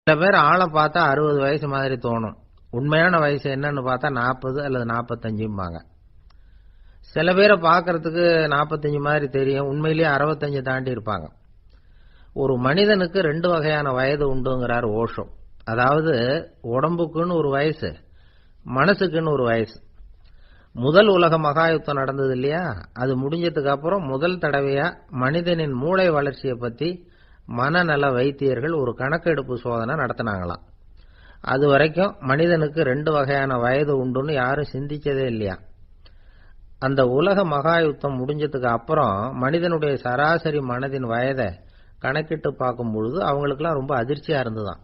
சில பேர் ஆளை பார்த்தா 60 வயசு மாதிரி தோணும். உண்மையான வயசு என்னன்னு பார்த்தா 40 அல்லது 45 சில பேரை பார்க்கறதுக்கு 45 மாதிரி தெரியும், உண்மையிலேயே 65 தாண்டி இருப்பாங்க. ஒரு மனிதனுக்கு 2 வகையான வயது உண்டுங்கிறார் ஓஷோ. அதாவது உடம்புக்குன்னு ஒரு வயசு, மனசுக்குன்னு ஒரு வயசு. முதல் உலக மகா யுத்தம் நடந்தது இல்லையா, அது முடிஞ்சதுக்கு அப்புறம் முதல் தடவையா மனிதனின் மூளை வளர்ச்சியை பத்தி மனநல வைத்தியர்கள் ஒரு கணக்கெடுப்பு சோதனை நடத்தினாங்களாம். அது வரைக்கும் மனிதனுக்கு 2 வகையான வயது உண்டுன்னு யாரும் சிந்திச்சதே இல்லையா. அந்த உலக மகா யுத்தம் முடிஞ்சதுக்கு அப்புறம் மனிதனுடைய சராசரி மனதின் வயதை கணக்கிட்டு பார்க்கும் பொழுது அவங்களுக்குலாம் ரொம்ப அதிர்ச்சியா இருந்துதான்.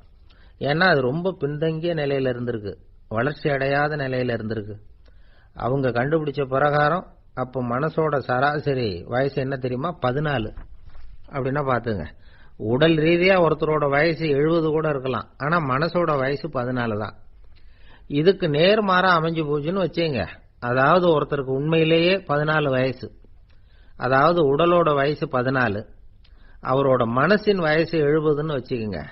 ஏன்னா அது ரொம்ப பின்தங்கிய நிலையில இருந்திருக்கு, வளர்ச்சி அடையாத நிலையில இருந்திருக்கு. அவங்க கண்டுபிடிச்ச பிரகாரம் அப்ப மனசோட சராசரி வயசு என்ன தெரியுமா, 14. அப்படின்னா பாத்துங்க, உடல் ரீதியா ஒருத்தரோட வயசு 70 கூட இருக்கலாம், ஆனா மனசோட வயசு 14 தான். இதுக்கு நேர்மாறா அமைஞ்சு போச்சுன்னு வச்சுங்க. அதாவது ஒருத்தருக்கு உண்மையிலேயே 14 வயசு, அதாவது உடலோட வயசு 14, அவரோட மனசின் வயசு 70ன்னு வச்சுக்கோங்க.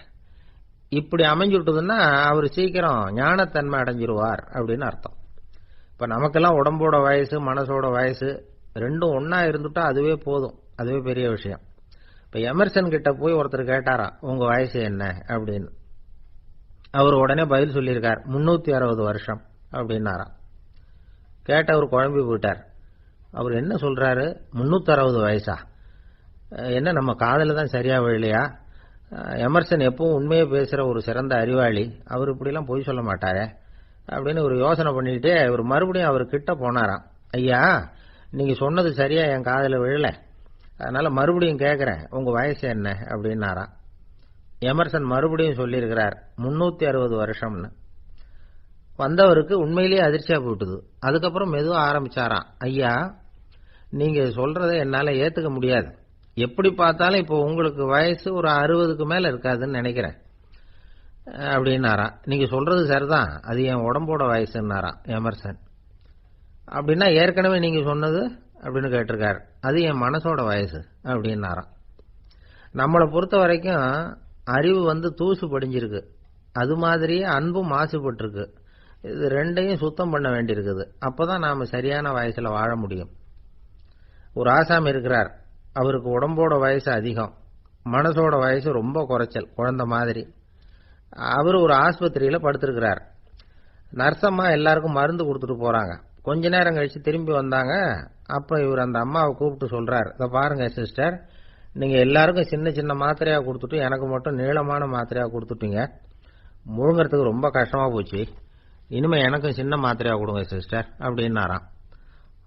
இப்படி அமைஞ்சுட்டுதுன்னா அவர் சீக்கிரம் ஞானத்தன்மை அடைஞ்சிருவார் அப்படின்னு அர்த்தம். இப்ப நமக்கெல்லாம் உடம்போட வயசு மனசோட வயசு ரெண்டும் ஒன்னா இருந்துட்டா அதுவே போதும், அதுவே பெரிய விஷயம். இப்ப எமர்சன் கிட்ட போய் ஒருத்தர் கேட்டாராம், உங்க வயசு என்ன அப்படின்னு. அவர் உடனே பதில் சொல்லியிருக்கார், 360 வருஷம் அப்படின்னாராம். கேட்டவர் குழம்பி போயிட்டார். அவர் என்ன சொல்றாரு, 360 வயசா, என்ன நம்ம காதல தான் சரியா விழலையா? எமர்சன் எப்பவும் உண்மையை பேசுற ஒரு சிறந்த அறிவாளி, அவர் இப்படிலாம் பொய் சொல்ல மாட்டாரே அப்படின்னு ஒரு யோசனை பண்ணிட்டு இவர் மறுபடியும் அவர் கிட்ட போனாராம். ஐயா, நீங்க சொன்னது சரியா என் காதல விழல, அதனால மறுபடியும் கேட்கிறேன், உங்க வயசு என்ன அப்படின்னாராம். எமர்சன் மறுபடியும் சொல்லியிருக்கிறார் 360 வருஷம்னு. வந்தவருக்கு உண்மையிலேயே அதிர்ச்சியா போயிட்டுது. அதுக்கப்புறம் மெதுவா ஆரம்பிச்சாராம், ஐயா நீங்க சொல்றதை என்னால ஏத்துக்க முடியாது, எப்படி பார்த்தாலும் இப்போ உங்களுக்கு வயசு ஒரு 60க்கு மேல இருக்காதுன்னு நினைக்கிறேன் அப்படின்னாராம். நீங்க சொல்றது சரிதான், அது என் உடம்போட வயசுன்னாராம் எமர்சன். அப்படின்னா ஏற்கனவே நீங்க சொன்னது அப்படின்னு கேட்டிருக்காரு, அது என் மனசோட வயசு அப்படின்னாராம். நம்மளை பொறுத்த வரைக்கும் அறிவு தூசு படிஞ்சிருக்கு, அது மாதிரியே அன்பும் மாசுபட்டிருக்கு. இது ரெண்டையும் சுத்தம் பண்ண வேண்டியிருக்குது, அப்பதான் நாம சரியான வயசுல வாழ முடியும். ஒரு ஆசாமி இருக்கிறார், அவருக்கு உடம்போட வயசு அதிகம், மனசோட வயசு ரொம்ப குறைச்சல், குழந்தை மாதிரி. அவர் ஒரு ஆஸ்பத்திரியில படுத்திருக்கிறார். நர்சம்மா எல்லாருக்கும் மருந்து கொடுத்துட்டு போறாங்க. கொஞ்ச நேரம் கழிச்சு திரும்பி வந்தாங்க. அப்ப இவர் அந்த அம்மாவை கூப்பிட்டு சொல்றார், இதை பாருங்க சிஸ்டர், நீங்க எல்லாருக்கும் சின்ன சின்ன மாத்திரையா கொடுத்துட்டு எனக்கு மட்டும் நீளமான மாத்திரையா கொடுத்துட்டீங்க, முழுங்கறதுக்கு ரொம்ப கஷ்டமா போச்சு, இனிமே எனக்கும் சின்ன மாத்திரையா கொடுங்க சிஸ்டர் அப்படின்னாராம்.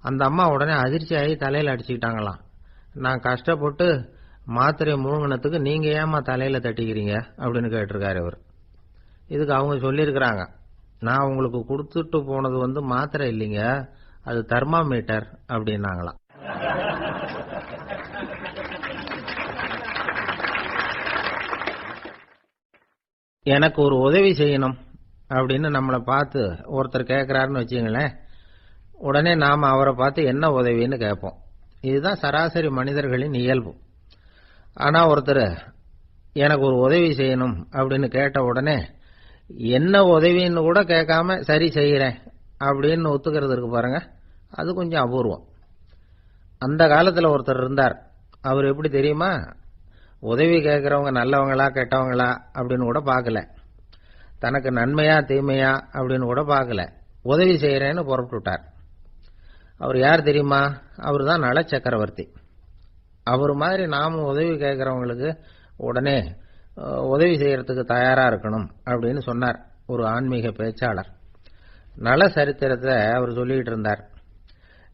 அந்த அம்மா உடனே அதிர்ச்சி ஆகி தலையில அடிச்சுக்கிட்டாங்களாம். நான் கஷ்டப்பட்டு மாத்திரையை முழுங்கினத்துக்கு நீங்க ஏமா தலையில தட்டிக்கிறீங்க அப்படின்னு கேட்டிருக்காரு இவர். இதுக்கு அவங்க சொல்லியிருக்கிறாங்க, நான் உங்களுக்கு கொடுத்துட்டு போனது மாத்திரை இல்லைங்க, அது தெர்மாமீட்டர் அப்படின்னாங்களாம். எனக்கு ஒரு உதவி செய்யணும் அப்படின்னு நம்மளை பார்த்து ஒருத்தர் கேட்கிறாருன்னு வச்சுங்களேன், உடனே நாம அவரை பார்த்து என்ன உதவின்னு கேட்போம். இதுதான் சராசரி மனிதர்களின் இயல்பு. ஆனா ஒருத்தர் எனக்கு ஒரு உதவி செய்யணும் அப்படின்னு கேட்ட உடனே என்ன உதவின்னு கூட கேட்காம சரி செய்யறேன் அப்படின்னு ஒத்துக்கிறது இருக்கு பாருங்க, அது கொஞ்சம் அபூர்வம். அந்த காலத்துல ஒருத்தர் இருந்தார். அவர் எப்படி தெரியுமா, உதவி கேட்கறவங்க நல்லவங்களா கெட்டவங்களா அப்படின்னு கூட பார்க்கல, தனக்கு நன்மையா தீமையா அப்படின்னு கூட பார்க்கல, உதவி செய்யறேன்னு புறப்பட்டுட்டார். அவர் யார் தெரியுமா, அவர் தான் நல சக்கரவர்த்தி. அவர் மாதிரி நாமும் உதவி கேட்கறவங்களுக்கு உடனே உதவி செய்யறதுக்கு தயாரா இருக்கணும் அப்படின்னு சொன்னார் ஒரு ஆன்மீக பேச்சாளர். நல சரித்திரத்தை அவர் சொல்லிட்டு இருந்தார்.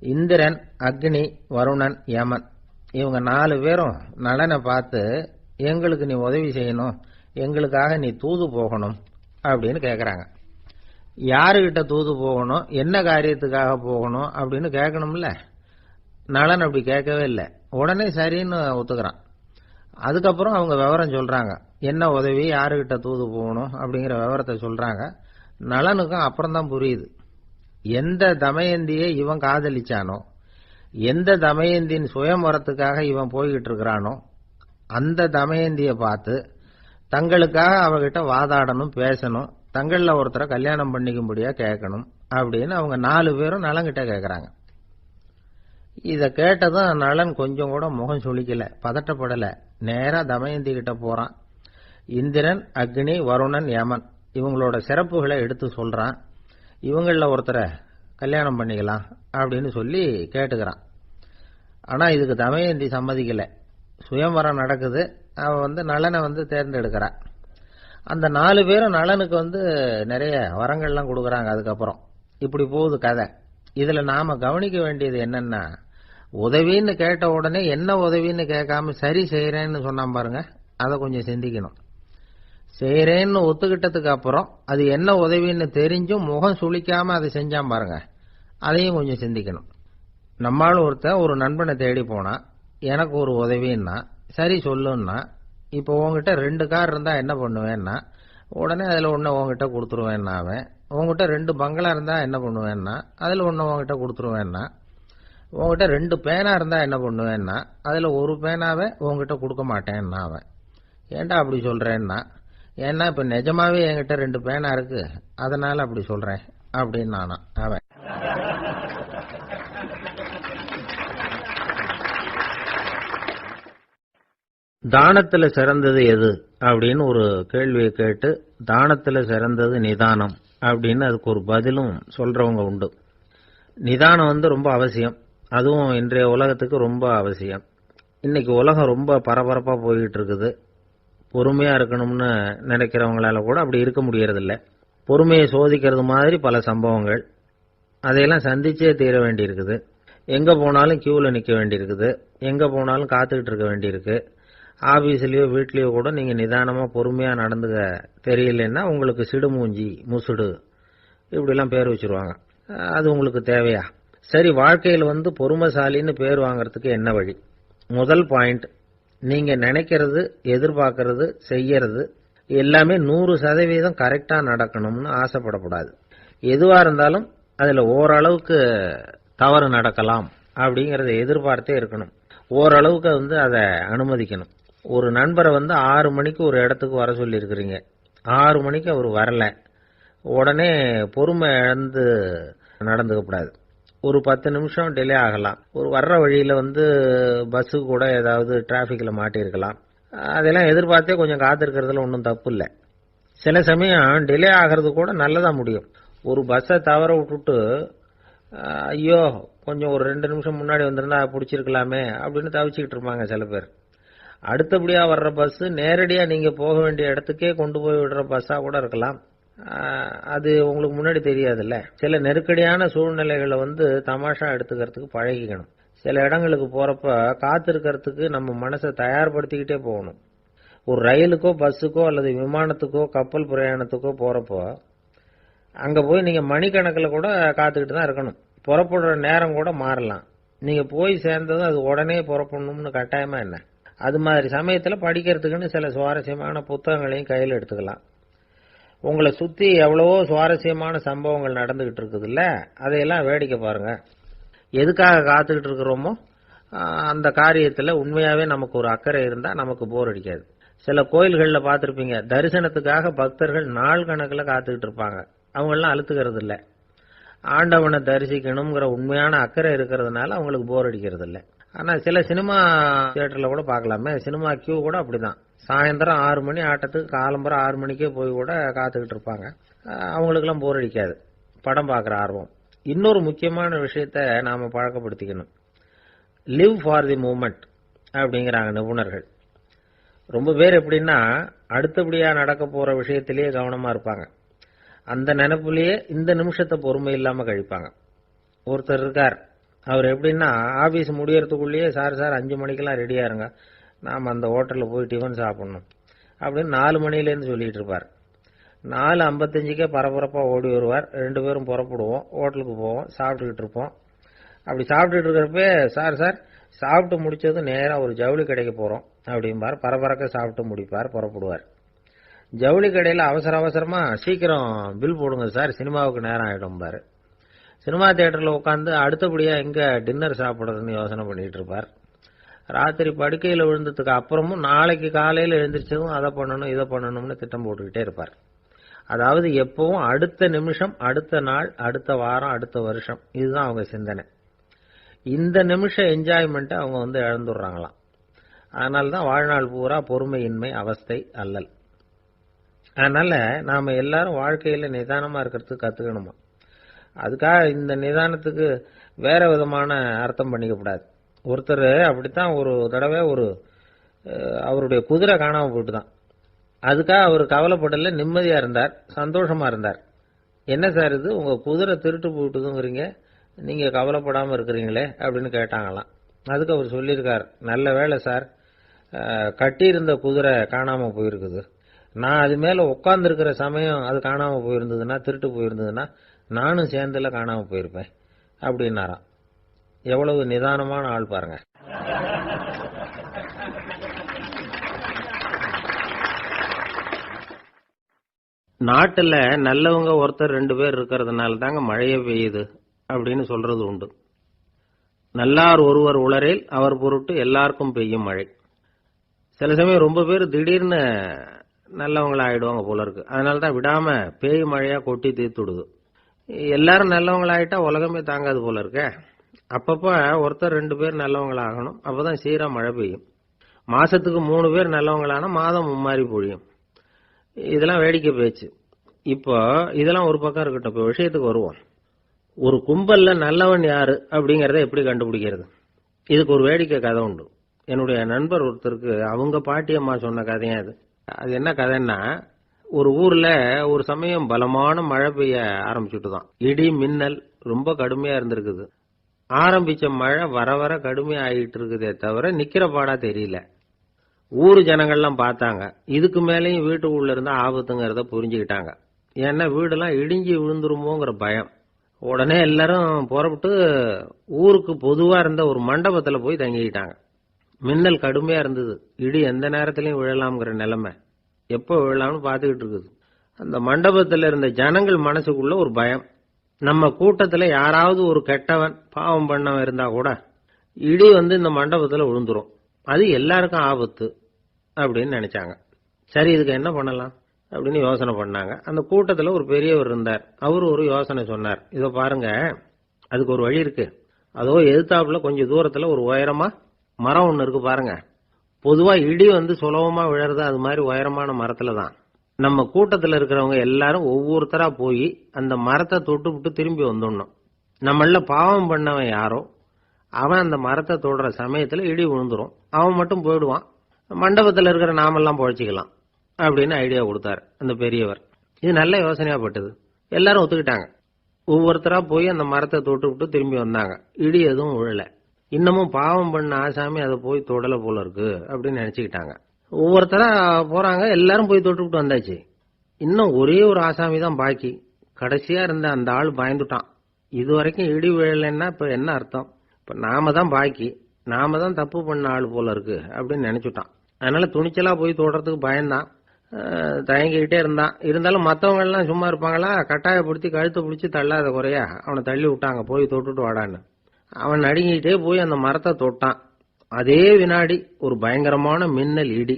இந்திரன், அக்னி, வருணன், யமன், இவங்க 4 பேரும் நலனை பார்த்து எங்களுக்கு நீ உதவி செய்யணும், எங்களுக்காக நீ தூது போகணும் அப்படின்னு கேட்கறாங்க. யாருகிட்ட தூது போகணும், என்ன காரியத்துக்காக போகணும் அப்படின்னு கேட்கணும்ல. நலன் அப்படி கேட்கவே இல்லை, உடனே சரின்னு ஒத்துக்கிறான். அதுக்கப்புறம் அவங்க விவரம் சொல்றாங்க, என்ன உதவி, யாருகிட்ட தூது போகணும் அப்படிங்கிற விவரத்தை சொல்றாங்க. நலனுக்கும் அப்புறம் தான் புரியுது, எந்த தமயந்தியை இவன் காதலிச்சானோ, எந்த தமயந்தின் சுயமரத்துக்காக இவன் போய்கிட்டு இருக்கிறானோ அந்த தமயந்தியை பார்த்து தங்களுக்காக அவகிட்ட வாதாடணும், பேசணும், தங்கள்ல ஒருத்தரை கல்யாணம் பண்ணிக்கும்படியா கேட்கணும் அப்படின்னு அவங்க 4 பேரும் நலங்கிட்ட கேட்கறாங்க. இத கேட்டதும் நலன் கொஞ்சம் கூட முகம் சுளிக்கல, பதட்டப்படல. நேரா தமயந்தி கிட்ட போறான். இந்திரன், அக்னி, வருணன், யமன் இவங்களோட சிறப்புகளை எடுத்து சொல்றான். இவங்கள ஒருத்தரை கல்யாணம் பண்ணிக்கலாம் அப்படின்னு சொல்லி கேட்டுக்கிறான். ஆனா இதுக்கு தமயந்தி சம்மதிக்கல. சுயம்வரம் நடக்குது. அவ நலனை தேர்ந்தெடுக்கிறா. அந்த 4 பேரும் நலனுக்கு நிறைய வரங்கள்லாம் கொடுக்கறாங்க. அதுக்கப்புறம் இப்படி போகுது கதை. இதுல நாம கவனிக்க வேண்டியது என்னன்னா, உதவின்னு கேட்ட உடனே என்ன உதவின்னு கேட்காம சரி செய்யறேன்னு சொன்னான் பாருங்க, அதை கொஞ்சம் சிந்திக்கணும். செய்யறேன்னு ஒத்துக்கிட்டதுக்கு அப்புறம் அது என்ன உதவின்னு தெரிஞ்சும் முகம் சுளிக்காம அதை செஞ்சான் பாருங்க, அதையும் கொஞ்சம் சிந்திக்கணும். நம்மால் ஒரு நண்பனை தேடி போனா, எனக்கு ஒரு உதவின்னா சரி சொல்லுன்னா, இப்போ உங்ககிட்ட 2 கார் இருந்தா என்ன பண்ணுவேன்னா, உடனே அதுல ஒண்ணு உங்ககிட்ட கொடுத்துருவேன்னா, அவன் உங்ககிட்ட 2 பங்களா இருந்தா என்ன பண்ணுவேன்னா, அதுல ஒண்ணு உங்ககிட்ட கொடுத்துருவேன்னா, உங்ககிட்ட 2 பேனா இருந்தா என்ன பண்ணுவேன்னா, அதுல ஒரு பேனாவை உங்ககிட்ட கொடுக்க மாட்டேன்னா அவன். ஏன்டா அப்படி சொல்றேன்னா, ஏன்னா இப்ப நிஜமாவே என்கிட்ட 2 பேனா இருக்கு, அதனால அப்படி சொல்றேன் அப்படின்னு நானா அவன். தானத்துல சிறந்தது எது அப்படின்னு ஒரு கேள்வியை கேட்டு, தானத்துல சிறந்தது நிதானம் அப்படின்னு அதுக்கு ஒரு பதிலும் சொல்றவங்க உண்டு. நிதானம் ரொம்ப அவசியம். அதுவும் இன்றைய உலகத்துக்கு ரொம்ப அவசியம். இன்னைக்கு உலகம் ரொம்ப பரபரப்பா போயிட்டு இருக்குது. பொறுமையா இருக்கணும்னு நினைக்கிறவங்களால கூட அப்படி இருக்க முடியறதில்ல. பொறுமையை சோதிக்கிறது மாதிரி பல சம்பவங்கள், அதையெல்லாம் சந்திச்சே தீர வேண்டியிருக்குது. எங்க போனாலும் கியூல நிக்க வேண்டியிருக்குது, எங்க போனாலும் காத்துக்கிட்டு இருக்க வேண்டியிருக்கு. ஆபீஸ்லயோ வீட்லயோ கூட நீங்க நிதானமா பொறுமையா நடந்துக்க தெரியலன்னா உங்களுக்கு சிடுமூஞ்சி, முசுடு இப்படிலாம் பேர் வச்சிருவாங்க. அது உங்களுக்கு தேவையா? சரி, வாழ்க்கையில் பொறுமைசாலின்னு பேர் வாங்கறதுக்கு என்ன வழி? முதல் பாயிண்ட், நீங்க நினைக்கிறது, எதிர்பார்க்கறது, செய்யறது எல்லாமே 100% கரெக்டா நடக்கணும்னு ஆசைப்படக்கூடாது. எதுவா இருந்தாலும் அதுல ஓரளவுக்கு தவறு நடக்கலாம் அப்படிங்கறத எதிர்பார்த்தே இருக்கணும். ஓரளவுக்கு அதை அனுமதிக்கணும். ஒரு நண்பரை 6 மணிக்கு ஒரு இடத்துக்கு வர சொல்லி இருக்கிறீங்க, 6 மணிக்கு அவர் வரல, உடனே பொறுமை இழந்து நடந்துக்க கூடாது. ஒரு 10 நிமிஷம் டிலே ஆகலாம். ஒரு வர்ற வழியில பஸ்ஸு கூட ஏதாவது டிராபிக்ல மாட்டிருக்கலாம். அதெல்லாம் எதிர்பார்த்தே கொஞ்சம் காத்திருக்கிறதுல ஒன்றும் தப்பு இல்லை. சில சமயம் டிலே ஆகிறது கூட நல்லதா முடியும். ஒரு பஸ்ஸை தவற விட்டுட்டு, ஐயோ கொஞ்சம் ஒரு 2 நிமிஷம் முன்னாடி வந்திருந்தா பிடிச்சிருக்கலாமே அப்படின்னு தவிச்சுக்கிட்டு இருப்பாங்க சில பேர். அடுத்தபடியா வர்ற பஸ் நேரடியா நீங்க போக வேண்டிய இடத்துக்கே கொண்டு போய் விடுற பஸ்ஸா கூட இருக்கலாம். அது உங்களுக்கு முன்னாடி தெரியாதுல்ல. சில நெருக்கடியான சூழ்நிலைகளை தமாஷா எடுத்துக்கிறதுக்கு பழகிக்கணும். சில இடங்களுக்கு போறப்ப காத்திருக்கிறதுக்கு நம்ம மனசை தயார்படுத்திக்கிட்டே போகணும். ஒரு ரயிலுக்கோ பஸ்ஸுக்கோ அல்லது விமானத்துக்கோ கப்பல் பிரயாணத்துக்கோ போறப்போ அங்க போய் நீங்க மணிக்கணக்கில் கூட காத்துக்கிட்டு தான் இருக்கணும். புறப்படுற நேரம் கூட மாறலாம். நீங்க போய் சேர்ந்ததும் அது உடனே புறப்படணும்னு கட்டாயமா என்ன? அது மாதிரி சமயத்துல படிக்கிறதுக்குன்னு சில சுவாரஸ்யமான புத்தகங்களையும் கையில் எடுத்துக்கலாம். உங்களை சுத்தி எவ்வளவோ சுவாரஸ்யமான சம்பவங்கள் நடந்துகிட்டு இருக்குது இல்ல, அதையெல்லாம் வேடிக்கை பாருங்க. எதுக்காக காத்துக்கிட்டு இருக்கிறோமோ அந்த காரியத்துல உண்மையாவே நமக்கு ஒரு அக்கறை இருந்தா நமக்கு போர் அடிக்காது. சில கோயில்கள்ல பார்த்திருப்பீங்க, தரிசனத்துக்காக பக்தர்கள் நாள் கணக்கில் காத்துக்கிட்டு இருப்பாங்க. அவங்க எல்லாம் அழுத்துக்கிறது இல்ல. ஆண்டவனை தரிசிக்கணுங்கிற உண்மையான அக்கறை இருக்கிறதுனால அவங்களுக்கு போர் அடிக்கிறது இல்ல. ஆனா சில சினிமா தியேட்டர்ல கூட பார்க்கலாமே, சினிமா கியூ கூட அப்படிதான். சாயந்தரம் 6 மணி ஆட்டத்துக்கு காலம்பரம் 6 மணிக்கே போய் கூட காத்துக்கிட்டு இருப்பாங்க. அவங்களுக்கு எல்லாம் போர் அடிக்காது, படம் பார்க்குற ஆர்வம். இன்னொரு முக்கியமான விஷயத்த நாம பழக்கப்படுத்திக்கணும். லிவ் ஃபார் தி மூமெண்ட் அப்படிங்கிறாங்க நிபுணர்கள். ரொம்ப பேர் எப்படின்னா அடுத்தபடியா நடக்க போற விஷயத்திலேயே கவனமா இருப்பாங்க. அந்த நினைப்புலயே இந்த நிமிஷத்தை பொறுமை இல்லாம கழிப்பாங்க. ஒருத்தர் இருக்கார், அவர் எப்படின்னா ஆபீஸ் முடியறதுக்குள்ளேயே சார் 5 மணிக்கெல்லாம் ரெடியா இருங்க, நாம அந்த ஹோட்டல்ல போய் டிஃபன் சாப்பிடணும் அப்படின்னு 4 மணிலேருந்து சொல்லிட்டு இருப்பார். 4:55 பரபரப்பா ஓடி வருவார். 2 பேரும் புறப்படுவோம், ஹோட்டலுக்கு போவோம், சாப்பிட்டுக்கிட்டு இருப்போம். அப்படி சாப்பிட்டுட்டு இருக்கிறப்ப சார் சாப்பிட்டு முடிச்சதும் நேரா ஒரு ஜவுளி கடைக்கு போறோம் அப்படிம்பார். பரபரக்க சாப்பிட்டு முடிப்பார், புறப்படுவார். ஜவுளி கடையில அவசரமா சீக்கிரம் பில் போடுங்க சார், சினிமாவுக்கு நேரம் ஆயிடும் பாரு. சினிமா தியேட்டர்ல உட்காந்து அடுத்தபடியா எங்க டின்னர் சாப்பிடுறதுன்னு யோசனை பண்ணிட்டு இருப்பார். ராத்திரி படுக்கையில் விழுந்ததுக்கு அப்புறமும் நாளைக்கு காலையில் எழுந்திரிச்சதும் அதை பண்ணணும் இதை பண்ணணும்னு திட்டம் போட்டுக்கிட்டே இருப்பார். அதாவது எப்பவும் அடுத்த நிமிஷம், அடுத்த நாள், அடுத்த வாரம், அடுத்த வருஷம், இதுதான் அவங்க சிந்தனை. இந்த நிமிஷம் என்ஜாய்மெண்ட்டை அவங்க இழந்துடுறாங்களாம். அதனால தான் வாழ்நாள் பூரா பொறுமையின்மை, அவஸ்தை, அல்லல். அதனால நாம எல்லாரும் வாழ்க்கையில நிதானமா இருக்கிறதுக்கு கத்துக்கணுமா. அதுக்காக இந்த நிதானத்துக்கு வேற விதமான அர்த்தம் பண்ணிக்க கூடாது. ஒருத்தர் அப்படித்தான் ஒரு தடவை அவருடைய குதிரை காணாம போயிட்டுதான். அதுக்காக அவர் கவலைப்படல, நிம்மதியா இருந்தார், சந்தோஷமா இருந்தார். என்ன சார் இது, உங்க குதிரை திருட்டு போயிட்டுதுங்கிறீங்க, நீங்க கவலைப்படாம இருக்கிறீங்களே அப்படின்னு கேட்டாங்களாம். அதுக்கு அவர் சொல்லியிருக்கார், நல்ல வேளை சார், கட்டியிருந்த குதிரை காணாம போயிருக்குது. நான் அது மேல உட்கார்ந்து இருக்கிற சமயம் அது காணாம போயிருந்ததுன்னா, திருட்டு போயிருந்ததுன்னா நானும் சேர்ந்துல காணாம போயிருப்பேன் அப்படின்னாராம். எவ்வளவு நிதானமான ஆள் பாருங்க. நாட்டுல நல்லவங்க ஒருத்தர் 2 பேர் இருக்கிறதுனால தாங்க மழையே பெய்யுது அப்படின்னு சொல்றது உண்டு. நல்லார் ஒருவர் உளரேல் அவர் பொருட்டு எல்லாருக்கும் பெய்யும் மழை. சில சமயம் ரொம்ப பேர் திடீர்னு நல்லவங்களா ஆயிடுவாங்க போல இருக்கு. அதனாலதான் விடாம பேய் மழையா கொட்டி தீர்த்துடுது. எல்லாரும் நல்லவங்களாயிட்டா உலகமே தாங்காது போல இருக்க. அப்பப்ப ஒருத்தர் 2 பேர் நல்லவங்களாகணும், அப்பதான் சீரா மழை பெய்யும். மாசத்துக்கு 3 பேர் நல்லவங்களானா மாதம் மும்மாரி பொழியும். இதெல்லாம் வேடிக்கை பேச்சு. இப்போ இதெல்லாம் ஒரு பக்கம் இருக்கட்டும், இப்போ விஷயத்துக்கு வருவோம். ஒரு கும்பல்ல நல்லவன் யாரு அப்படிங்கறத எப்படி கண்டுபிடிக்கிறது? இதுக்கு ஒரு வேடிக்கை கதை உண்டு. என்னுடைய நண்பர் ஒருத்தருக்கு அவங்க பாட்டியம்மா சொன்ன கதையா அது. அது என்ன கதைன்னா, ஒரு ஊர்ல ஒரு சமயம் பலமான மழை பெய்ய ஆரம்பிச்சுட்டுதான். இடி மின்னல் ரொம்ப கடுமையா இருந்திருக்குது. ஆரம்பிச்ச மழை வர வர கடுமையா ஆகிட்டு இருக்குதே தவிர நிக்கிற பாடா தெரியல. ஊரு ஜனங்கள்லாம் பார்த்தாங்க. இதுக்கு மேலேயும் வீட்டுக்குள்ள இருந்தா ஆபத்துங்கிறத புரிஞ்சுக்கிட்டாங்க. ஏன்னா வீடெல்லாம் இடிஞ்சி விழுந்துருமோங்கிற பயம். உடனே எல்லாரும் புறப்பட்டு ஊருக்கு பொதுவா இருந்த ஒரு மண்டபத்துல போய் தங்கிக்கிட்டாங்க. மின்னல் கடுமையா இருந்தது. இடி எந்த நேரத்திலையும் விழலாம்ங்கிற நிலைமை. எப்போ விழலாம்னு பார்த்துக்கிட்டு இருக்குது. அந்த மண்டபத்துல இருந்த ஜனங்கள் மனசுக்குள்ள ஒரு பயம். நம்ம கூட்டத்துல யாராவது ஒரு கெட்டவன் பாவம் பண்ணவன் இருந்தா கூட இடி இந்த மண்டபத்துல விழுந்துரும், அது எல்லாருக்கும் ஆபத்து அப்படின்னு நினைச்சாங்க. சரி, இதுக்கு என்ன பண்ணலாம் அப்படின்னு யோசனை பண்ணாங்க. அந்த கூட்டத்துல ஒரு பெரியவர் இருந்தார். அவரு ஒரு யோசனை சொன்னார். இதோ பாருங்க, அதுக்கு ஒரு வழி இருக்கு. அதோ எதிர்த்தாப்புல கொஞ்சம் தூரத்துல ஒரு உயரமா மரம் ஒண்ணு இருக்கு பாருங்க. பொதுவா இடி சுலபமா விழறது அது மாதிரி உயரமான மரத்துல தான். நம்ம கூட்டத்துல இருக்கிறவங்க எல்லாரும் ஒவ்வொருத்தரா போய் அந்த மரத்தை தொட்டு விட்டு திரும்பி வந்துடணும். நம்மள பாவம் பண்ணவன் யாரோ அவன் அந்த மரத்தை தொடுற சமயத்துல இடி விழுந்துரும், அவன் மட்டும் போயிடுவான், மண்டபத்துல இருக்கிற நாமெல்லாம் பொழைச்சிக்கலாம் அப்படின்னு ஐடியா கொடுத்தாரு அந்த பெரியவர். இது நல்ல யோசனையா பட்டது. எல்லாரும் ஒத்துக்கிட்டாங்க. ஒவ்வொருத்தரா போய் அந்த மரத்தை தொட்டு விட்டு திரும்பி வந்தாங்க. இடி எதுவும் விழல. இன்னமும் பாவம் பண்ண ஆசாமி அதை போய் தொடல போல இருக்கு அப்படின்னு நினைச்சுக்கிட்டாங்க. ஒவ்வொருத்தரா போறாங்க, எல்லாரும் போய் தொட்டு விட்டு வந்தாச்சு. இன்னும் ஒரே ஒரு ஆசாமி தான் பாக்கி. கடைசியா இருந்த அந்த ஆள் பயந்துட்டான். இது வரைக்கும் இடி விழலைன்னா இப்ப என்ன அர்த்தம்? இப்ப நாம தான் பாக்கி, நாம தான் தப்பு பண்ண ஆள் போல இருக்கு அப்படின்னு நினைச்சுட்டான். அதனால துணிச்சலா போய் தொடுறதுக்கு பயந்தான், தயங்கிக்கிட்டே இருந்தான். இருந்தாலும் மற்றவங்க எல்லாம் சும்மா இருப்பாங்களா? கட்டாயப்படுத்தி கழுத்தை பிடிச்சி தள்ளாத குறையா அவனை தள்ளி விட்டாங்க, போய் தொட்டுட்டு வாடான்னு. அவன் நடுங்கிட்டே போய் அந்த மரத்தை தொட்டான். அதே வினாடி ஒரு பயங்கரமான மின்னல் இடி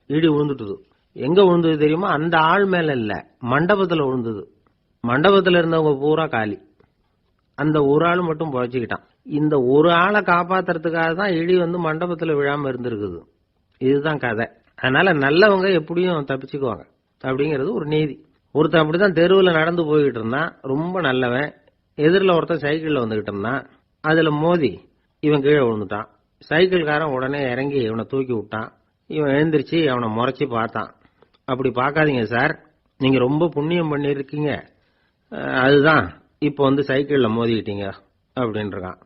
விழுந்துட்டுது. எங்க விழுந்தது தெரியுமா? அந்த ஆள் மேல இல்ல, மண்டபத்துல விழுந்தது. மண்டபத்துல இருந்தவங்க பூரா காலி. அந்த ஒரு ஆள் மட்டும் பொழைச்சுக்கிட்டான். இந்த ஒரு ஆளை காப்பாத்துறதுக்காக தான் இடி மண்டபத்துல விழாம இருந்திருக்குது. இதுதான் கதை. அதனால நல்லவங்க எப்படியும் தப்பிச்சுக்குவாங்க அப்படிங்கிறது ஒரு நீதி. ஒருத்தன் அப்படிதான் தெருவில் நடந்து போய்கிட்டு இருந்தான், ரொம்ப நல்லவன். எதிரில் ஒருத்தன் சைக்கிள்ல வந்துகிட்டு இருந்தான். அதுல மோதி இவன் கீழே விழுந்துட்டான். சைக்கிள்காரன் உடனே இறங்கி இவனை தூக்கி விட்டான். இவன் எழுந்திரிச்சு அவனை முறைச்சி பார்த்தான். அப்படி பார்க்காதீங்க சார், நீங்க ரொம்ப புண்ணியம் பண்ணிருக்கீங்க, அதுதான் இப்போ சைக்கிள்ல மோதிக்கிட்டீங்க அப்படின்றான்.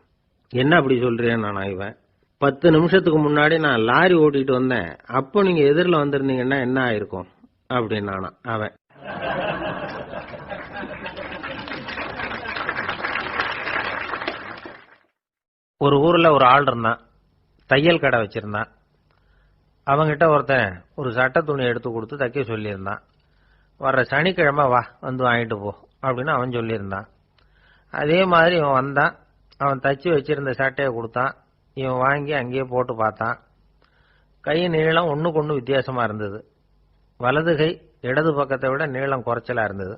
என்ன அப்படி சொல்றேன் நான்? இவன் 10 நிமிஷத்துக்கு முன்னாடி நான் லாரி ஓட்டிட்டு வந்தேன், அப்போ நீங்க எதிரில் வந்திருந்தீங்கன்னா என்ன ஆயிருக்கும் அப்படின்னானா அவன். ஒரு ஊர்ல ஒரு ஆள் இருந்தான், தையல் கடை வச்சிருந்தான். அவங்கிட்ட ஒருத்தன் ஒரு சட்டை துணி எடுத்து கொடுத்து தைக்க சொல்லியிருந்தான். வர்ற சனிக்கிழமை வா, வாங்கிட்டு போ அப்படின்னு அவன் சொல்லியிருந்தான். அதே மாதிரி இவன் வந்தான். அவன் தச்சு வச்சிருந்த சட்டையை கொடுத்தான். இவன் வாங்கி அங்கேயே போட்டு பார்த்தான். கை நீளம் ஒண்ணுக்கு ஒண்ணு வித்தியாசமா இருந்தது. வலது கை இடது பக்கத்தை விட நீளம் குறைச்சலா இருந்தது.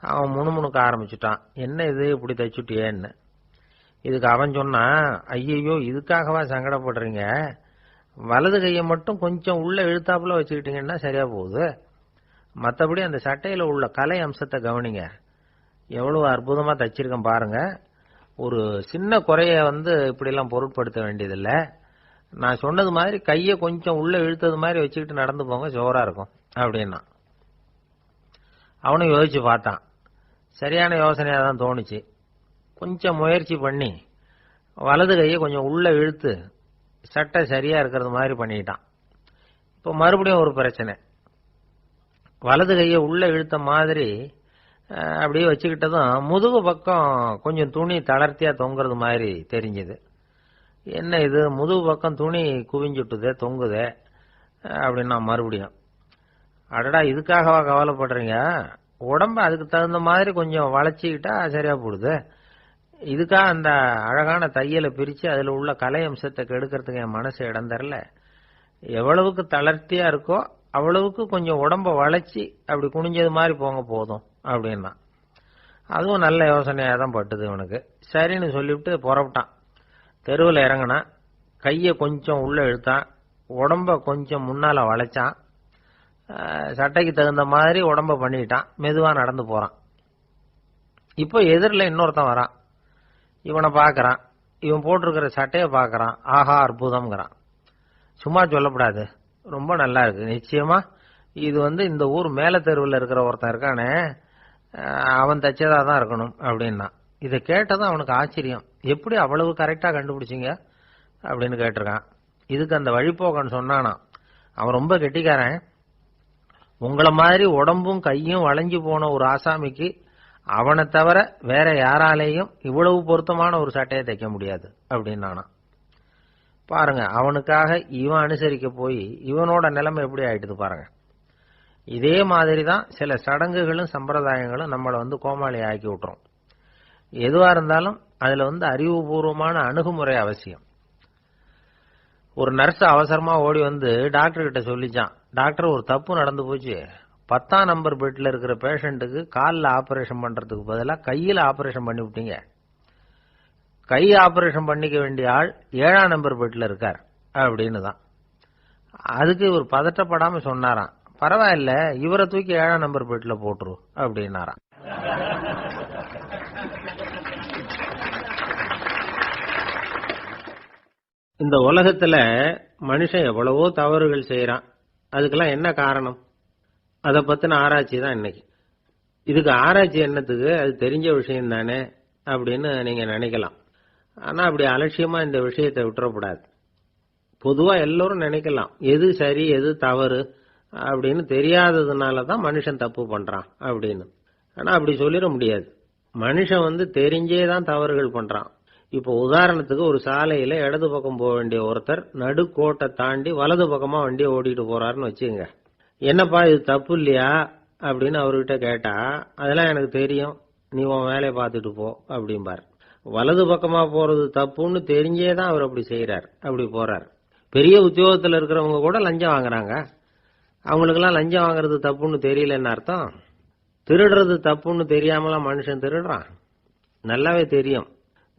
அவன் முணுமுணுக்க ஆரம்பிச்சுட்டான், என்ன இது இப்படி தைச்சுட்டியேன்னு. இதுக்கு அவன் சொன்னான், ஐயையோ இதுக்காகவா சங்கடப்படுறீங்க, வலது கையை மட்டும் கொஞ்சம் உள்ள இழுத்தாப்புல வச்சுக்கிட்டீங்கன்னா சரியா போகுது, மற்றபடி அந்த சட்டையில உள்ள கலை அம்சத்தை கவனிங்க, எவ்வளவு அற்புதமா தைச்சிருக்கேன் பாருங்க, ஒரு சின்ன குறைய இப்படிலாம் பொருட்படுத்த வேண்டியதில்லை, நான் சொன்னது மாதிரி கையை கொஞ்சம் உள்ள இழுத்தது மாதிரி வச்சுக்கிட்டு நடந்து போங்க, ஜோரா இருக்கும் அப்படின்னா. அவனும் யோசிச்சு பார்த்தான், சரியான யோசனையா தான் தோணுச்சு. கொஞ்சம் முயற்சி பண்ணி வலது கையை கொஞ்சம் உள்ள இழுத்து சட்டை சரியா இருக்கிறது மாதிரி பண்ணிட்டான். இப்போ மறுபடியும் ஒரு பிரச்சனை, வலது கையை உள்ள இழுத்த மாதிரி அப்படியே வச்சுக்கிட்டதும் முதுகு பக்கம் கொஞ்சம் துணி தளர்த்தியா தொங்குறது மாதிரி தெரிஞ்சது. என்ன இது முதுகு பக்கம் துணி குவிஞ்சுட்டுதே தொங்குதே அப்படின்னா மறுபடியும், அடடா இதுக்காகவா கவலைப்படுறீங்க, உடம்ப அதுக்கு தகுந்த மாதிரி கொஞ்சம் வளைச்சிக்கிட்டா சரியா போடுது, இதுக்காக அந்த அழகான தையலை பிரிச்சு அதுல உள்ள கலை அம்சத்தை கெடுக்கிறதுக்கு என் மனசு இடம் தரல, எவ்வளவுக்கு தளர்த்தியா இருக்கோ அவ்வளவுக்கு கொஞ்சம் உடம்ப வளைச்சி அப்படி குனிஞ்சது மாதிரி போங்க போதும் அப்படின்னா. அதுவும் நல்ல யோசனையா தான் பட்டுது இவனுக்கு. சரின்னு சொல்லிவிட்டு புறப்பட்டான். தெருவில் இறங்கினான், கையை கொஞ்சம் உள்ள இழுத்தான், உடம்ப கொஞ்சம் முன்னால வளைச்சான், சட்டைக்கு தகுந்த மாதிரி உடம்ப பண்ணிட்டான், மெதுவா நடந்து போறான். இப்போ எதிரில் இன்னொருத்தன் வரான், இவனை பார்க்கறான், இவன் போட்டிருக்கிற சட்டையை பார்க்கறான், ஆஹா அற்புதம்ங்கிறான். சும்மா சொல்லப்படாது, ரொம்ப நல்லா இருக்கு, நிச்சயமா இது இந்த ஊர் மேல தெருவில் இருக்கிற ஒருத்தன் இருக்கானே அவன் தச்சதா தான் இருக்கணும் அப்படின்னா. இதை கேட்டதும் அவனுக்கு ஆச்சரியம், எப்படி அவ்வளவு கரெக்டா கண்டுபிடிச்சிங்க அப்படின்னு கேட்டிருக்கான். இதுக்கு அந்த வழிபோக்கன் சொன்னானா, அவன் ரொம்ப கெட்டிக்காரன், உங்களை மாதிரி உடம்பும் கையும் வளைஞ்சு போன ஒரு ஆசாமிக்கு அவனை தவிர வேற யாராலேயும் இவ்வளவு பொருத்தமான ஒரு சட்டையை தைக்க முடியாது அப்படின்னானா. பாருங்க, அவனுக்காக இவன் அனுசரிக்க போய் இவனோட நிலைமை எப்படி ஆயிட்டுது பாருங்க. இதே மாதிரி தான் சில சடங்குகளும் சம்பிரதாயங்களும் நம்மளை கோமாளி ஆக்கி விட்டுரும். எதுவா இருந்தாலும் அதுல அறிவுபூர்வமான அணுகுமுறை அவசியம். ஒரு நர்ஸ் அவசரமா ஓடி டாக்டர் கிட்ட சொல்லிச்சான், டாக்டர் ஒரு தப்பு நடந்து போச்சு, 10ஆம் நம்பர் பெட்ல இருக்கிற பேஷண்ட்டுக்கு காலில் ஆபரேஷன் பண்றதுக்கு பதிலாக கையில் ஆபரேஷன் பண்ணி விட்டீங்க, கை ஆபரேஷன் பண்ணிக்க வேண்டிய ஆள் 7ஆம் நம்பர் பெட்ல இருக்கார் அப்படின்னு தான். அதுக்கு இவர் பதட்டப்படாம சொன்னாராம், பரவாயில்ல இவரை தூக்கி 7ஆம் நம்பர் பெட்ல போட்டுரு அப்படின்னாராம். இந்த உலகத்துல மனுஷன் எவ்வளவோ தவறுகள் செய்யறான், அதுக்கெல்லாம் என்ன காரணம், அதை பத்தின ஆராய்ச்சி தான் இன்னைக்கு. இதுக்கு ஆராய்ச்சி என்னத்துக்கு, அது தெரிஞ்ச விஷயம் தானே அப்படின்னு நீங்க நினைக்கலாம். ஆனா அப்படி அலட்சியமா இந்த விஷயத்தை விட்டுறக்கூடாது. பொதுவா எல்லோரும் நினைக்கலாம் எது சரி எது தவறு அப்படின்னு தெரியாததுனாலதான் மனுஷன் தப்பு பண்றான் அப்படின்னு. ஆனா அப்படி சொல்லிட முடியாது. மனுஷன் தெரிஞ்சேதான் தவறுகள் பண்றான். இப்போ உதாரணத்துக்கு ஒரு சாலையில இடது பக்கம் போக வேண்டிய ஒருத்தர் நடுக்கோட்டை தாண்டி வலது பக்கமா வண்டியை ஓட்டிட்டு போறாருன்னு வச்சுங்க, என்னப்பா இது தப்பு இல்லையா அப்படின்னு அவர்கிட்ட கேட்டா, அதெல்லாம் எனக்கு தெரியும், நீ உன் வேலையை பார்த்துட்டு போ அப்படிம்பார். வலது பக்கமா போறது தப்புன்னு தெரிஞ்சேதான் அவர் அப்படி செய்யறார், அப்படி போறார். பெரிய உத்தியோகத்தில் இருக்கிறவங்க கூட லஞ்சம் வாங்குறாங்க, அவங்களுக்கெல்லாம் லஞ்சம் வாங்குறது தப்புன்னு தெரியலன்னு அர்த்தம். திருடுறது தப்புன்னு தெரியாமலாம் மனுஷன் திருடுறான், நல்லாவே தெரியும்.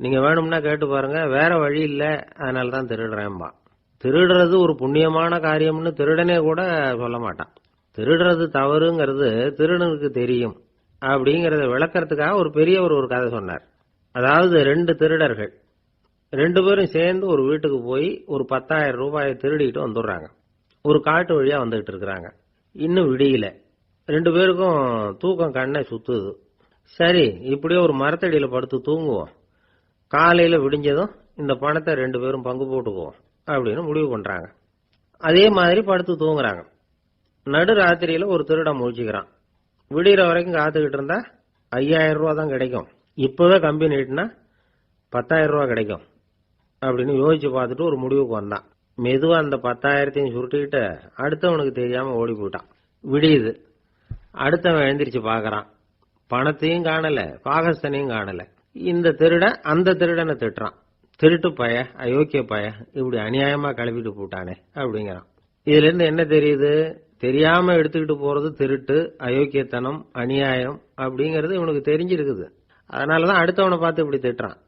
நீங்க வேணும்னா கேட்டு பாருங்க, வேற வழி இல்ல அதனாலதான் திருடுறேன்பா. திருடுறது ஒரு புண்ணியமான காரியம்னு திருடனே கூட சொல்ல மாட்டான். திருடுறது தவறுங்கிறது திருடனுக்கு தெரியும் அப்படிங்கறத விளக்கறதுக்காக ஒரு பெரியவர் ஒரு கதை சொன்னார். அதாவது 2 திருடர்கள் 2 பேரும் சேர்ந்து ஒரு வீட்டுக்கு போய் ஒரு 10,000 ரூபாயை திருடிட்டு வந்துடுறாங்க. ஒரு காட்டு வழியா வந்துகிட்டு இருக்கிறாங்க. இன்னும் விடியல, 2 பேருக்கும் தூக்கம் கண்ணை சுத்துது. சரி இப்படியே ஒரு மரத்தடியில படுத்து தூங்குவோம், காலையில விடிஞ்சதும் இந்த பணத்தை 2 பேரும் பங்கு போட்டுக்குவோம் அப்படின்னு முடிவு பண்றாங்க. அதே மாதிரி படுத்து தூங்குறாங்க. நடு ராத்திரியில ஒரு திருடன் முழிச்சுக்கிறான். விடிகிற வரைக்கும் காத்துக்கிட்டு இருந்தா 5,000 ரூபா தான் கிடைக்கும், இப்பவே கம்பி நீட்டினா 10,000 ரூபா கிடைக்கும் அப்படின்னு யோசிச்சு பார்த்துட்டு ஒரு முடிவுக்கு வந்தான். மெதுவா அந்த 10,000த்தையும் சுருட்டிக்கிட்டு அடுத்தவனுக்கு தெரியாம ஓடி போயிட்டான். விடியுது, அடுத்தவன் எழுந்திரிச்சு பாக்குறான், பணத்தையும் காணல பாகஸ்தனையும் காணல. இந்த திருடன் அந்த திருடனை திட்டுறான், திருட்டு பய, அயோக்கிய பய, இப்படி அநியாயமா கிளப்பிட்டு போட்டானே அப்படிங்கிறான். இதுல இருந்து என்ன தெரியுது? தெரியாம எடுத்துக்கிட்டு போறது திருட்டு, அயோக்கியத்தனம், அநியாயம் அப்படிங்கறது இவனுக்கு தெரிஞ்சிருக்குது. அதனாலதான் அடுத்தவனை பார்த்து இப்படி திட்டுறான்.